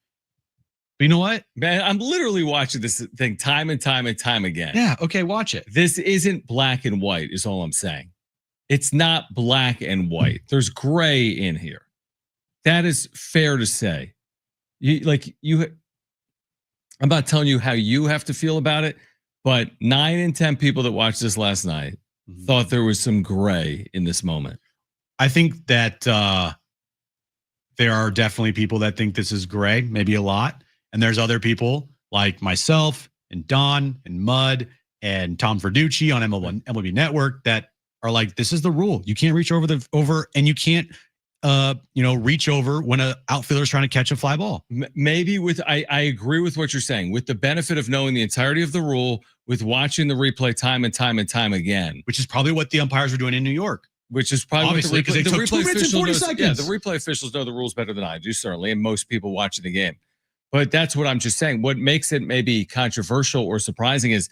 But you know what? Man, I'm literally watching this thing time and time and time again. Yeah, okay, watch it. This isn't black and white, is all I'm saying. It's not black and white. There's gray in here. That is fair to say. I'm not telling you how you have to feel about it, but 9 in 10 people that watched this last night thought there was some gray in this moment. I think that there are definitely people that think this is gray, maybe a lot. And there's other people like myself and Don and Mud and Tom Verducci on MLB Network that are like, this is the rule. You can't reach over and you can't reach over when an outfielder is trying to catch a fly ball. Maybe I agree with what you're saying. With the benefit of knowing the entirety of the rule, with watching the replay time and time and time again, which is probably what the umpires were doing in New York. Which is probably obviously because they took 2 minutes and 40 seconds. Yeah, the replay officials know the rules better than I do, certainly, and most people watching the game. But that's what I'm just saying. What makes it maybe controversial or surprising is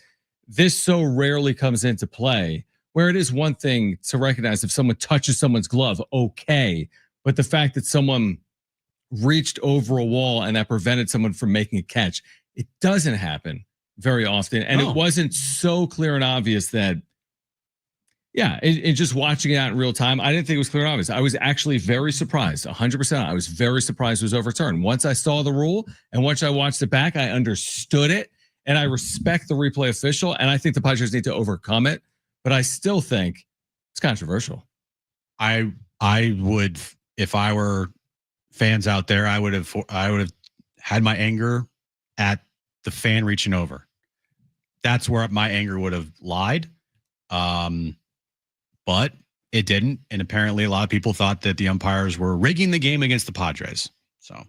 this so rarely comes into play, where it is one thing to recognize if someone touches someone's glove, okay. But the fact that someone reached over a wall and that prevented someone from making a catch, it doesn't happen very often. And it wasn't so clear and obvious that, and just watching it out in real time, I didn't think it was clear and obvious. I was actually very surprised, 100%. I was very surprised it was overturned. Once I saw the rule and once I watched it back, I understood it. And I respect the replay official. And I think the Padres need to overcome it. But I still think it's controversial. I would, if I were fans out there, I would have had my anger at the fan reaching over. That's where my anger would have lied. But it didn't. And apparently a lot of people thought that the umpires were rigging the game against the Padres. So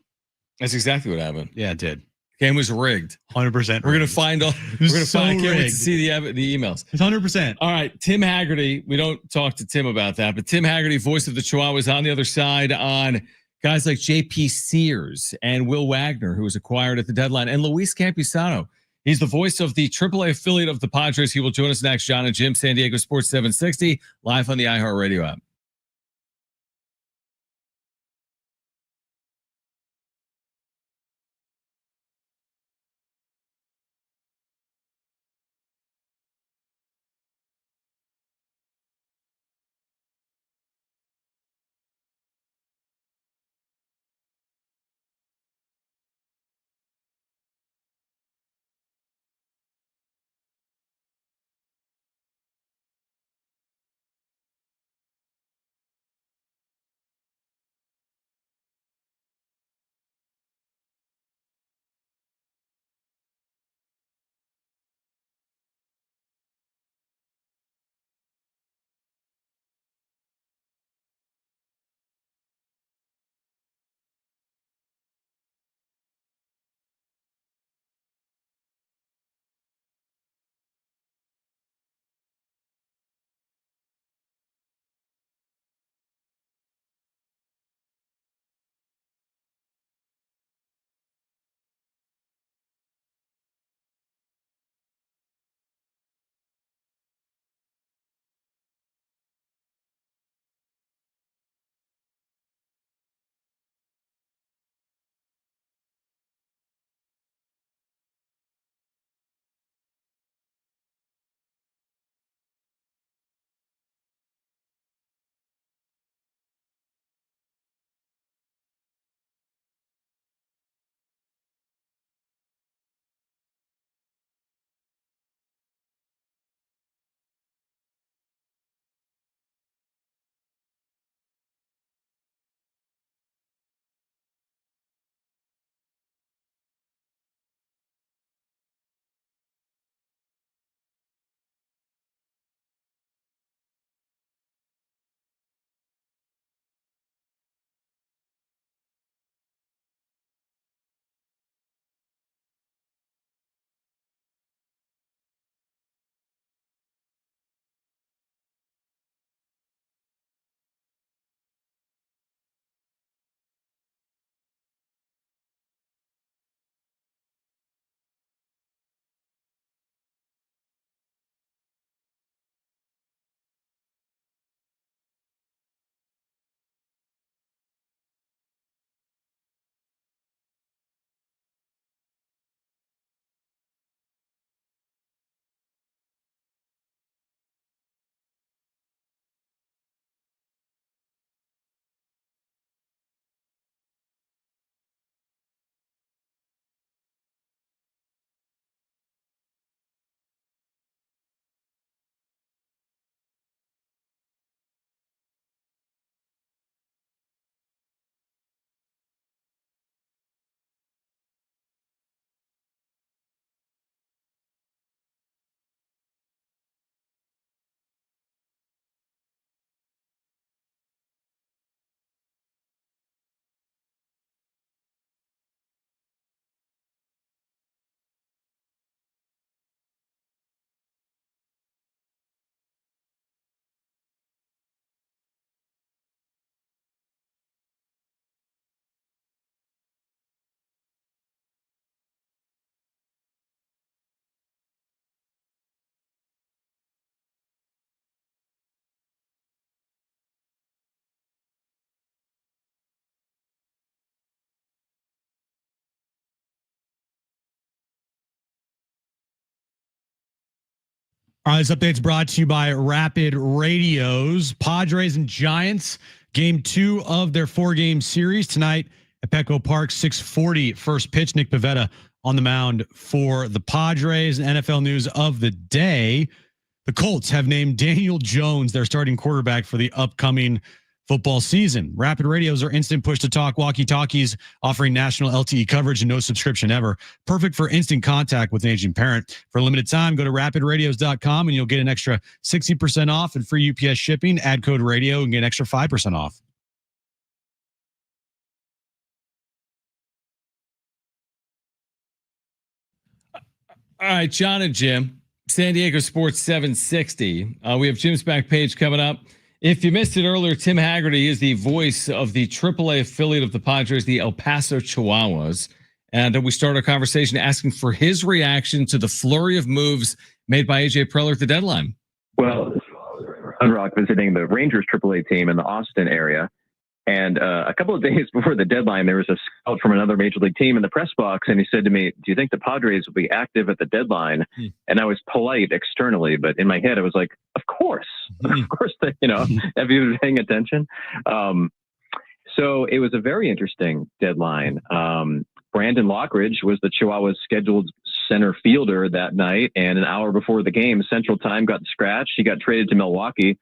that's exactly what happened. Yeah, it did. Game was rigged. 100%. We're going to find all. We're going to find. I can't wait to see the emails. It's 100%. All right, Tim Haggerty. We don't talk to Tim about that, but Tim Haggerty, voice of the Chihuahuas, on the other side on guys like J.P. Sears and Will Wagner, who was acquired at the deadline, and Luis Campisano. He's the voice of the AAA affiliate of the Padres. He will join us next. John and Jim, San Diego Sports 760, live on the iHeartRadio app. All right, this update's brought to you by Rapid Radios. Padres and Giants, game 2 of their 4-game series tonight at Petco Park, 6:40 first pitch. Nick Pivetta on the mound for the Padres. NFL news of the day. The Colts have named Daniel Jones their starting quarterback for the upcoming football season. Rapid Radios are instant push-to-talk walkie-talkies offering national LTE coverage and no subscription ever. Perfect for instant contact with an aging parent. For a limited time, go to rapidradios.com and you'll get an extra 60% off and free UPS shipping. Add code radio and get an extra 5% off. All right, John and Jim, San Diego Sports 760. We have Jim's back page coming up. If you missed it earlier, Tim Haggerty is the voice of the AAA affiliate of the Padres, the El Paso Chihuahuas. And we start our conversation asking for his reaction to the flurry of moves made by A.J. Preller at the deadline. Well, Unrock visiting the Rangers AAA team in the Austin area. And a couple of days before the deadline, there was a scout from another major league team in the press box, and he said to me, "Do you think the Padres will be active at the deadline?" And I was polite externally, but in my head, I was like, "Of course, of course." That have you been paying attention? So it was a very interesting deadline. Brandon Lockridge was the Chihuahuas' scheduled center fielder that night, and an hour before the game, Central Time, got scratched. He got traded to Milwaukee.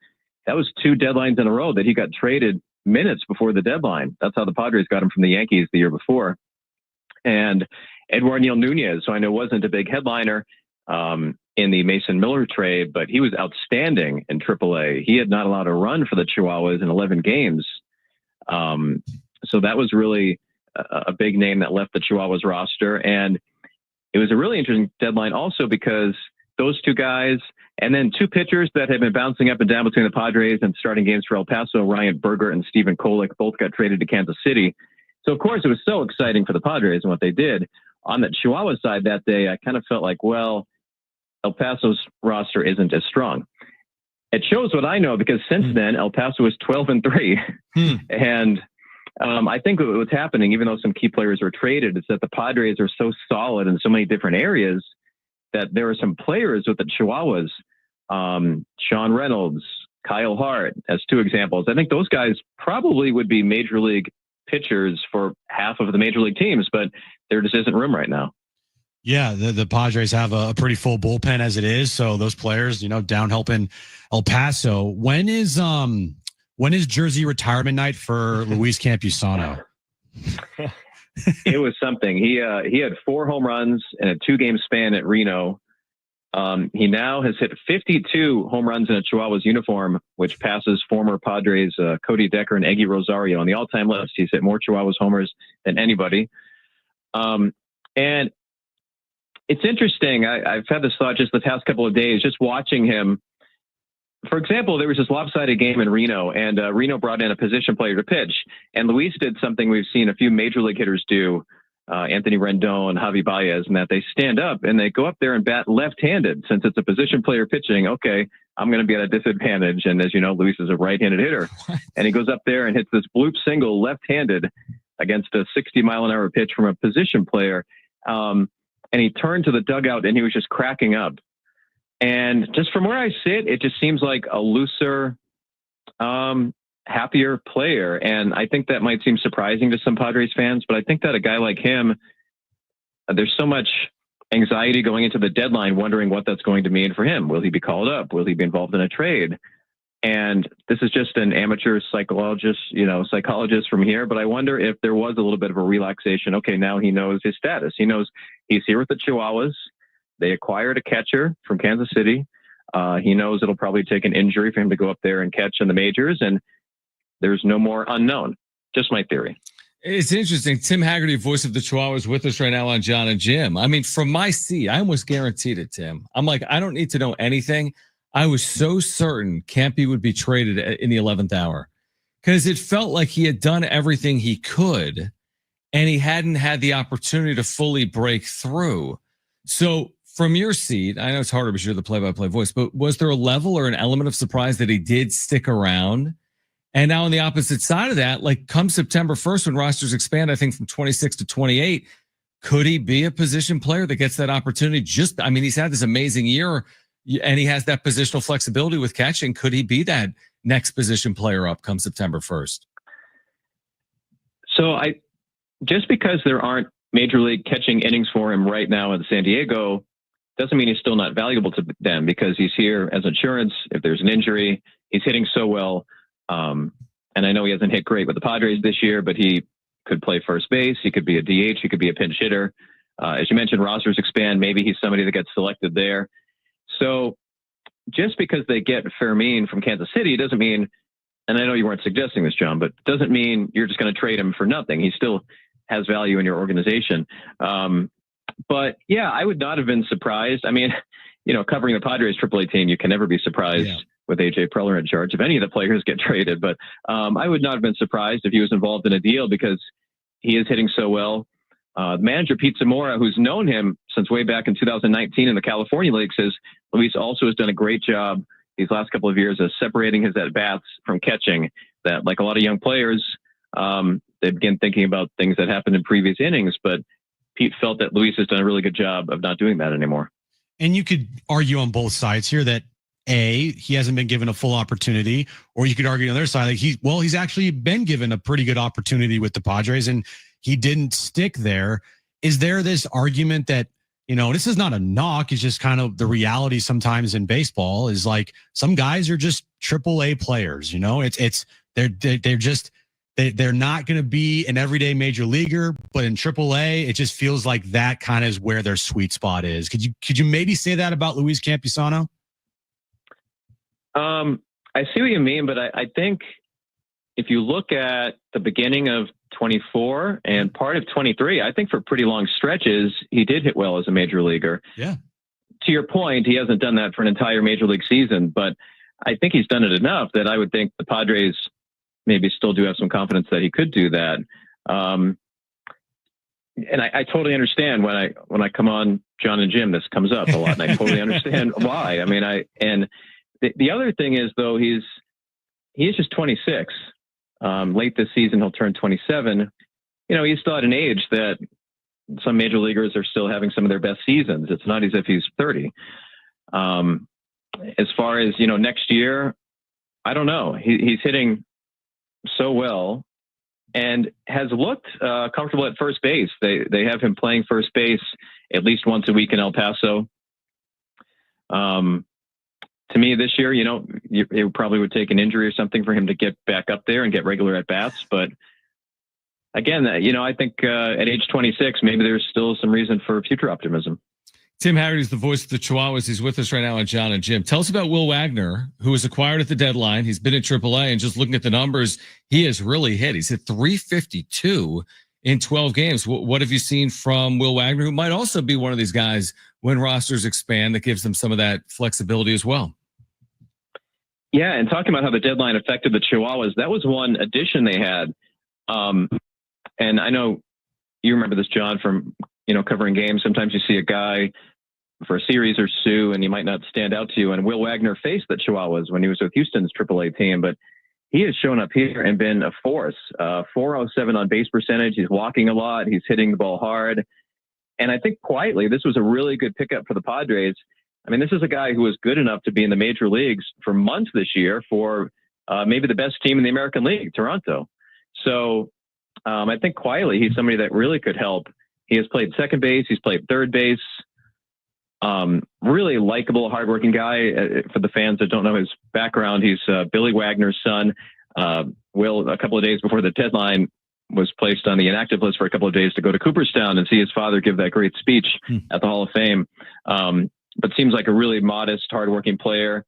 That was 2 deadlines in a row that he got traded minutes before the deadline. That's how the Padres got him from the Yankees the year before. And Eduardo Nunez, so I know wasn't a big headliner in the Mason Miller trade, but he was outstanding in AAA. He had not allowed a run for the Chihuahuas in 11 games. So that was really a big name that left the Chihuahuas roster. And it was a really interesting deadline also because those 2 guys, and then 2 pitchers that had been bouncing up and down between the Padres and starting games for El Paso, Ryan Berger and Stephen Kolek, both got traded to Kansas City. So, of course, it was so exciting for the Padres and what they did. On the Chihuahua side that day, I kind of felt like, well, El Paso's roster isn't as strong. It shows what I know because since then, El Paso is 12-3. And I think what's happening, even though some key players were traded, is that the Padres are so solid in so many different areas that there are some players with the Chihuahuas, Sean Reynolds, Kyle Hart, as 2 examples. I think those guys probably would be major league pitchers for half of the major league teams, but there just isn't room right now. Yeah, the Padres have a pretty full bullpen as it is. So those players, down helping El Paso. When is jersey retirement night for Luis Campusano? It was something. He had 4 home runs in a 2-game span at Reno. He now has hit 52 home runs in a Chihuahuas uniform, which passes former Padres Cody Decker and Eggy Rosario on the all-time list. He's hit more Chihuahuas homers than anybody. And it's interesting. I've had this thought just the past couple of days, just watching him. For example, there was this lopsided game in Reno, and Reno brought in a position player to pitch. And Luis did something we've seen a few major league hitters do, Anthony Rendon, Javi Baez, and that they stand up and they go up there and bat left-handed. Since it's a position player pitching, okay, I'm going to be at a disadvantage. And as you know, Luis is a right-handed hitter. And he goes up there and hits this bloop single left-handed against a 60-mile-an-hour pitch from a position player. And he turned to the dugout and he was just cracking up. And just from where I sit, it just seems like a looser, happier player. And I think that might seem surprising to some Padres fans, but I think that a guy like him, there's so much anxiety going into the deadline, wondering what that's going to mean for him. Will he be called up? Will he be involved in a trade? And this is just an amateur psychologist from here. But I wonder if there was a little bit of a relaxation. Okay, now he knows his status. He knows he's here with the Chihuahuas. They acquired a catcher from Kansas City. He knows it'll probably take an injury for him to go up there and catch in the majors. And there's no more unknown. Just my theory. It's interesting. Tim Haggerty, voice of the Chihuahuas, with us right now on John and Jim. I mean, from my seat, I almost guaranteed it, Tim. I'm like, I don't need to know anything. I was so certain Campy would be traded in the 11th hour because it felt like he had done everything he could and he hadn't had the opportunity to fully break through. So from your seat, I know it's harder because you're the play-by-play voice, but was there a level or an element of surprise that he did stick around? And now on the opposite side of that, like come September 1st, when rosters expand, I think from 26 to 28, could he be a position player that gets that opportunity? He's had this amazing year, And he has that positional flexibility with catching. Could he be that next position player up come September 1st? So just because there aren't major league catching innings for him right now in San Diego doesn't mean he's still not valuable to them, because he's here as insurance. If there's an injury, he's hitting so well. And I know he hasn't hit great with the Padres this year, but he could play first base. He could be a DH. He could be a pinch hitter. As you mentioned, rosters expand. Maybe he's somebody that gets selected there. So just because they get Fermin from Kansas City doesn't mean, and I know you weren't suggesting this, John, but doesn't mean you're just going to trade him for nothing. He still has value in your organization. But yeah, I would not have been surprised. I mean, covering the Padres AAA team, you can never be surprised with AJ Preller in charge if any of the players get traded. But I would not have been surprised if he was involved in a deal, because he is hitting so well. Manager Pete Zamora, who's known him since way back in 2019 in the California League, says Luis also has done a great job these last couple of years of separating his at-bats from catching. That, like a lot of young players, they begin thinking about things that happened in previous innings, but Pete felt that Luis has done a really good job of not doing that anymore. And you could argue on both sides here that he hasn't been given a full opportunity, or you could argue on the other side, like he's actually been given a pretty good opportunity with the Padres and he didn't stick there. Is there this argument that, this is not a knock, it's just kind of the reality sometimes in baseball is like some guys are just AAA players, they're not going to be an everyday major leaguer, but in AAA, it just feels like that kind of is where their sweet spot is. Could you maybe say that about Luis Campusano? I see what you mean, but I think if you look at the beginning of 24 and part of 23, I think for pretty long stretches, he did hit well as a major leaguer. Yeah. To your point, he hasn't done that for an entire major league season, but I think he's done it enough that I would think the Padres maybe still do have some confidence that he could do that. And I totally understand when I come on John and Jim, this comes up a lot, and I totally understand why. I mean, the other thing is, though, he's just 26. Late this season, he'll turn 27. He's still at an age that some major leaguers are still having some of their best seasons. It's not as if he's 30. As far as, next year, I don't know. He's hitting so well and has looked comfortable at first base. They have him playing first base at least once a week in El Paso. To me this year, it probably would take an injury or something for him to get back up there and get regular at bats. But again, I think at age 26, maybe there's still some reason for future optimism. Tim Haggerty is the voice of the Chihuahuas. He's with us right now on John and Jim. Tell us about Will Wagner, who was acquired at the deadline. He's been in AAA, and just looking at the numbers, he has really hit. He's hit 352 in 12 games. What have you seen from Will Wagner, who might also be one of these guys when rosters expand that gives them some of that flexibility as well? Yeah, and talking about how the deadline affected the Chihuahuas, that was one addition they had. And I know you remember this, John, from covering games. Sometimes you see a guy for a series or two, and he might not stand out to you. And Will Wagner faced the Chihuahuas when he was with Houston's AAA team, but he has shown up here and been a force. 407 on base percentage. He's walking a lot. He's hitting the ball hard. And I think quietly, this was a really good pickup for the Padres. I mean, this is a guy who was good enough to be in the major leagues for months this year for maybe the best team in the American League, Toronto. So I think quietly he's somebody that really could help. He has played second base. He's played third base. Really likable, hardworking guy. For the fans that don't know his background, he's Billy Wagner's son. Will, a couple of days before the deadline, was placed on the inactive list for a couple of days to go to Cooperstown and see his father give that great speech at the Hall of Fame. But seems like a really modest, hardworking player.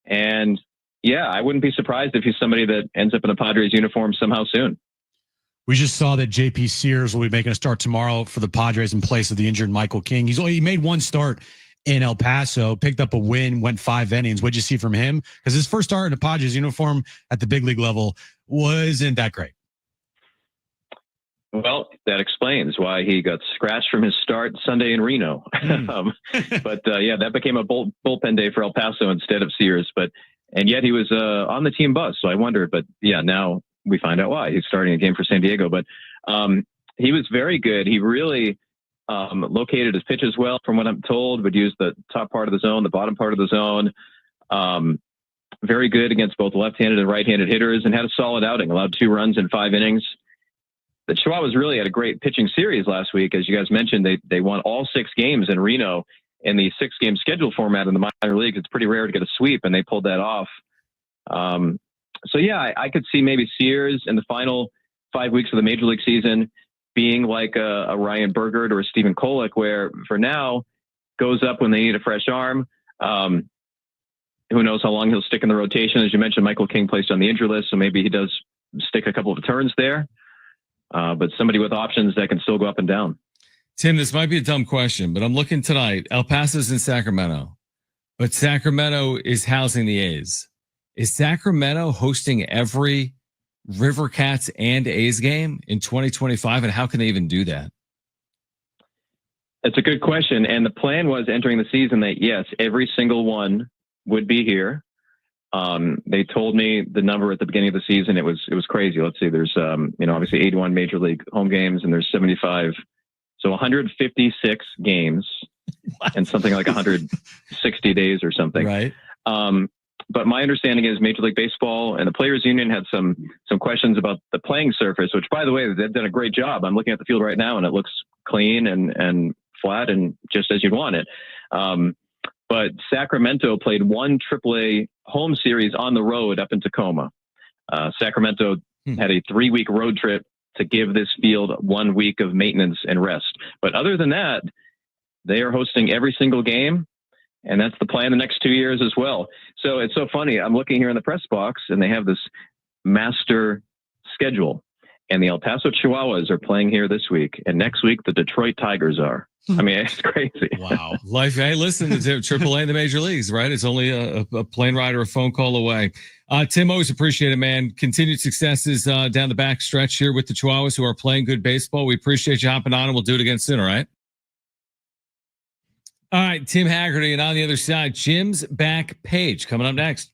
And yeah, I wouldn't be surprised if he's somebody that ends up in a Padres uniform somehow soon. We just saw that JP Sears will be making a start tomorrow for the Padres in place of the injured Michael King. He made one start in El Paso, picked up a win, went 5 innings. What'd you see from him? Because his first start in a Padres uniform at the big league level wasn't that great. Well, that explains why he got scratched from his start Sunday in Reno. But that became a bullpen day for El Paso instead of Sears. And yet he was on the team bus. So I wondered, but yeah, now we find out why. He's starting a game for San Diego. But he was very good. He really located his pitches well, from what I'm told, would use the top part of the zone, the bottom part of the zone. Very good against both left-handed and right-handed hitters, and had a solid outing, allowed 2 runs in 5 innings. The Chihuahuas really had a great pitching series last week. As you guys mentioned, they won all 6 games in Reno in the 6-game schedule format in the minor leagues. It's pretty rare to get a sweep, and they pulled that off. So yeah, I could see maybe Sears in the final 5 weeks of the major league season being like a Ryan Bergert or a Stephen Kolek, where for now goes up when they need a fresh arm. Who knows how long he'll stick in the rotation? As you mentioned, Michael King placed on the injury list, so maybe he does stick a couple of turns there. But somebody with options that can still go up and down. Tim, this might be a dumb question, but I'm looking tonight. El Paso's in Sacramento, but Sacramento is housing the A's. Is Sacramento hosting every River Cats and A's game in 2025? And how can they even do that? It's a good question. And the plan was entering the season that, yes, every single one would be here. They told me the number at the beginning of the season. It was crazy. Let's see, there's, obviously 81 major league home games, and there's 75. So 156 games and something like 160 days or something. Right. But my understanding is Major League Baseball and the Players Union had some questions about the playing surface, which, by the way, they've done a great job. I'm looking at the field right now, and it looks clean and flat and just as you'd want it. But Sacramento played 1 AAA home series on the road up in Tacoma. Sacramento had a 3-week road trip to give this field 1 week of maintenance and rest. But other than that, they are hosting every single game. And that's the plan the next 2 years as well. So it's so funny. I'm looking here in the press box, and they have this master schedule. And the El Paso Chihuahuas are playing here this week. And next week, the Detroit Tigers are. I mean, it's crazy. Wow. Life, hey, listen, to AAA in the major leagues, right? It's only a plane ride or a phone call away. Tim, always appreciate it, man. Continued successes down the back stretch here with the Chihuahuas, who are playing good baseball. We appreciate you hopping on, and we'll do it again soon, all right? All right, Tim Haggerty, and on the other side, Jim's back page coming up next.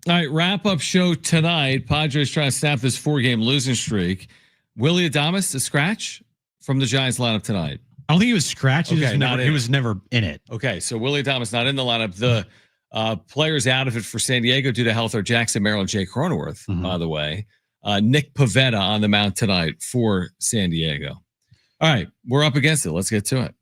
All right, wrap-up show tonight. Padres trying to snap this 4-game losing streak. Willie Adames, a scratch from the Giants lineup tonight. I don't think he was scratched. He was never in it. Okay, so Willie Adames not in the lineup. The players out of it for San Diego due to health are Jackson Merrill and Jay Cronenworth, by the way. Nick Pivetta on the mound tonight for San Diego. All right, we're up against it. Let's get to it.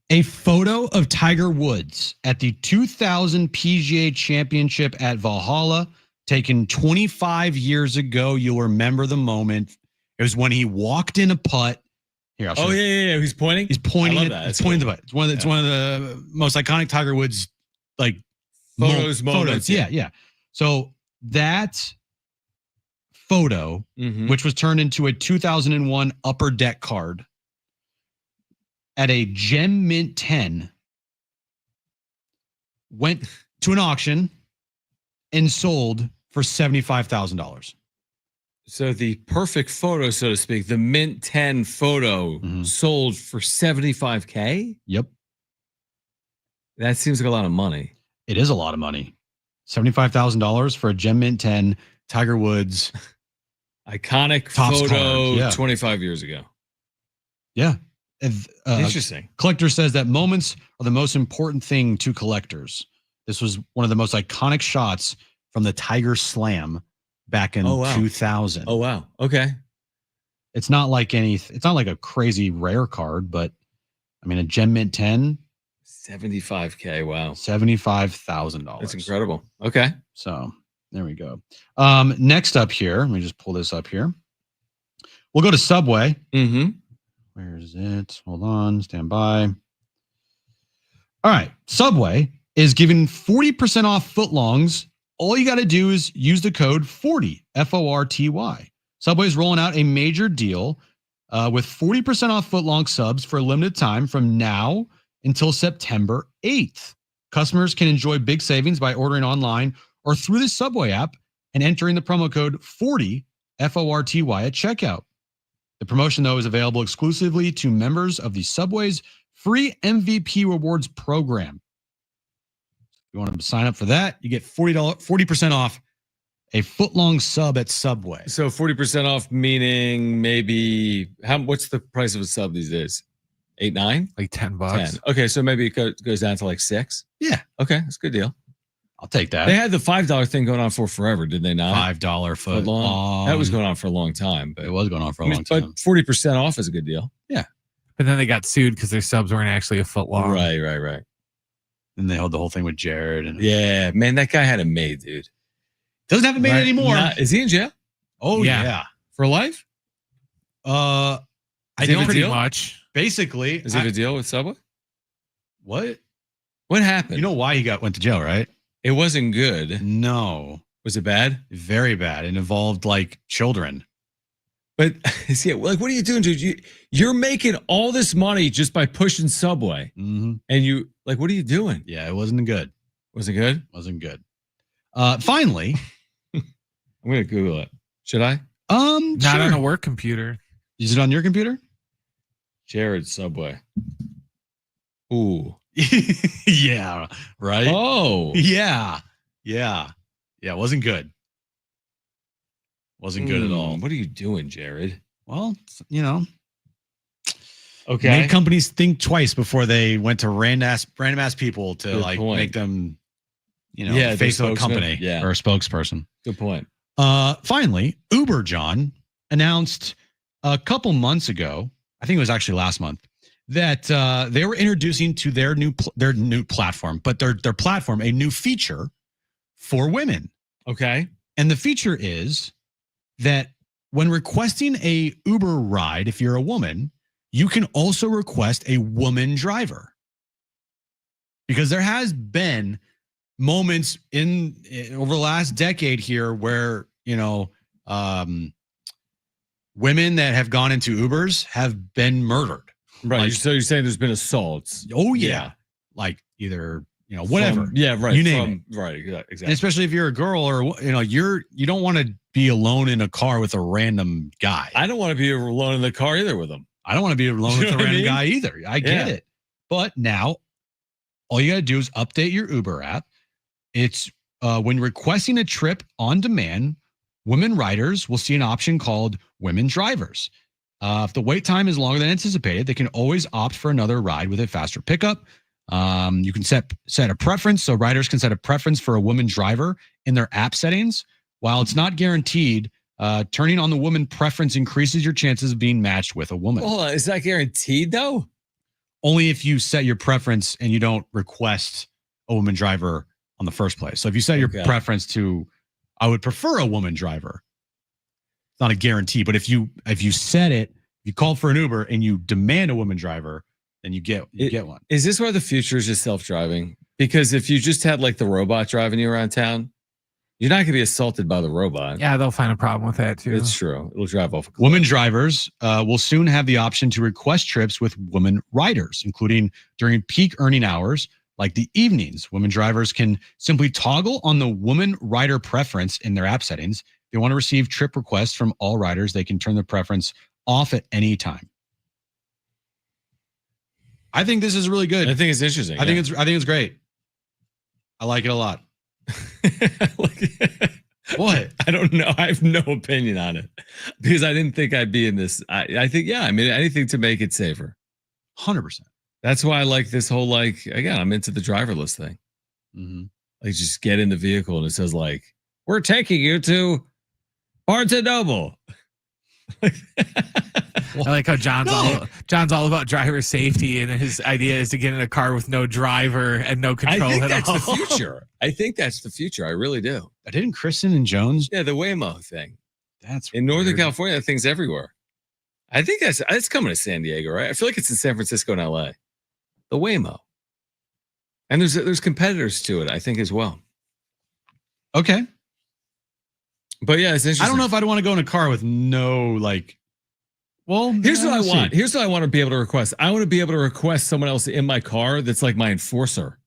A photo of Tiger Woods at the 2000 PGA Championship at Valhalla, taken 25 years ago. You'll remember the moment. It was when he walked in a putt. Here, I'll show you. Yeah. He's pointing. He's pointing. I love that. He's pointing the putt. It's one of the most iconic Tiger Woods moments. Yeah. So that photo, which was turned into a 2001 Upper Deck card, at a Gem Mint 10, went to an auction and sold for $75,000. So the perfect photo, so to speak, the Mint 10 photo sold for $75K? Yep. That seems like a lot of money. It is a lot of money. $75,000 for a Gem Mint 10 Tiger Woods. Iconic photo 25 years ago. Yeah. Interesting. Collector says that moments are the most important thing to collectors. This was one of the most iconic shots from the Tiger Slam back in 2000. Oh, wow. Okay. It's not like a crazy rare card, but I mean, a Gem Mint 10. $75K. Wow. $75,000. That's incredible. Okay. So there we go. Next up here, let me just pull this up here. We'll go to Subway. Where is it? Hold on. Stand by. All right. Subway is giving 40% off footlongs. All you got to do is use the code 40, FORTY. Subway is rolling out a major deal with 40% off footlong subs for a limited time from now until September 8th. Customers can enjoy big savings by ordering online or through the Subway app and entering the promo code 40, FORTY at checkout. The promotion, though, is available exclusively to members of the Subway's free MVP rewards program. If you want to sign up for that, you get $40% off a footlong sub at Subway. So 40% off meaning maybe what's the price of a sub these days? 8, 9? Like $10. 10. Okay, so maybe it goes down to like 6. Yeah. Okay, that's a good deal. I'll take that. They had the $5 thing going on for forever, did they not? $5 foot long. That was going on for a long time. But it was going on for a long time. But 40% off is a good deal. Yeah. But then they got sued because their subs weren't actually a foot long. Right. And they held the whole thing with Jared. And yeah, man, that guy had it made, dude. Doesn't have it made anymore. Is he in jail? Oh, yeah. For life? I think pretty much. Basically. Is it a deal with Subway? What happened? You know why he went to jail, right? It wasn't good. No. Was it bad? Very bad. It involved like children. But see, like, what are you doing, dude? You're making all this money just by pushing Subway. And you what are you doing? Yeah, it wasn't good. Was it good? Wasn't good. Finally, I'm gonna Google it. Should I? Not on a work computer. Is it on your computer? Jared Subway. Ooh. Yeah. Right. Oh. Yeah. It wasn't good. Wasn't good at all. What are you doing, Jared? Well, okay. Made companies think twice before they went to random ass people to make them, face of a company or a spokesperson. Good point. Finally, Uber, John, announced a couple months ago, I think it was actually last month, that they were introducing to their new platform, but their platform, a new feature for women. Okay. And the feature is that when requesting a Uber ride, if you're a woman, you can also request a woman driver. Because there has been moments over the last decade here where, women that have gone into Ubers have been murdered. Right. So you're saying there's been assaults. Oh, yeah. Like either, whatever. Right. You name it. Right. Exactly. And especially if you're a girl or, you don't want to be alone in a car with a random guy. I don't want to be alone in the car either with him. I don't want to be alone with a random guy either. I get it. But now, all you got to do is update your Uber app. It's when requesting a trip on demand, women riders will see an option called women drivers. If the wait time is longer than anticipated, they can always opt for another ride with a faster pickup. You can set a preference, so riders can set a preference for a woman driver in their app settings. While it's not guaranteed, turning on the woman preference increases your chances of being matched with a woman. Hold on, is that guaranteed though? Only if you set your preference and you don't request a woman driver on the first place. So if you set your preference to, I would prefer a woman driver. It's not a guarantee, but if you set it, you call for an Uber and you demand a woman driver, then you get one. Is this where the future is just self-driving? Because if you just had like the robot driving you around town, you're not going to be assaulted by the robot. Yeah, they'll find a problem with that too. It's true. It'll drive off. Women drivers will soon have the option to request trips with women riders, including during peak earning hours, like the evenings. Women drivers can simply toggle on the woman rider preference in their app settings. If they want to receive trip requests from all riders, they can turn the preference off at any time. I think this is really good. I think it's interesting. I think it's great. I like it a lot. What? I don't know. I have no opinion on it because I didn't think I'd be in this. I think, I mean, anything to make it safer. 100%. That's why I like this whole, again, I'm into the driverless thing. Mm-hmm. Like, just get in the vehicle and it says, we're taking you to Barnes & Noble. I like how John's all about driver safety, and his idea is to get in a car with no driver and no control. I think that's the future. I think that's the future. I really do. Didn't Kristen and Jones? Yeah, the Waymo thing. That's in Northern California. That thing's everywhere. I think it's coming to San Diego, right? I feel like it's in San Francisco and LA. The Waymo, and there's competitors to it, I think, as well. Okay, but yeah, it's interesting. I don't know if I'd want to go in a car with no Well, here's what I want. Here's what I want to be able to request. I want to be able to request someone else in my car that's like my enforcer.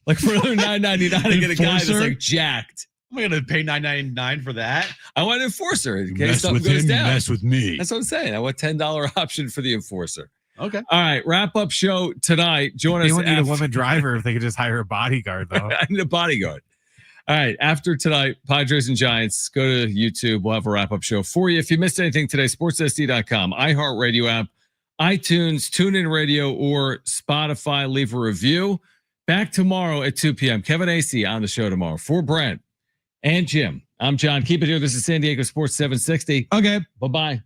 Like for another $9.99 to get a guy that's like jacked. Am I going to pay $9.99 for that? I want an enforcer in case mess something with goes him, down. mess with me. That's what I'm saying. I want $10 option for the enforcer. Okay. All right. Wrap up show tonight. Join us. You wouldn't need a woman driver if they could just hire a bodyguard, though. I need a bodyguard. All right. After tonight, Padres and Giants, go to YouTube. We'll have a wrap-up show for you. If you missed anything today, sportssd.com, iHeartRadio app, iTunes, TuneIn Radio, or Spotify. Leave a review. Back tomorrow at 2 p.m. Kevin Acee on the show tomorrow. For Brent and Jim, I'm John. Keep it here. This is San Diego Sports 760. Okay. Bye-bye.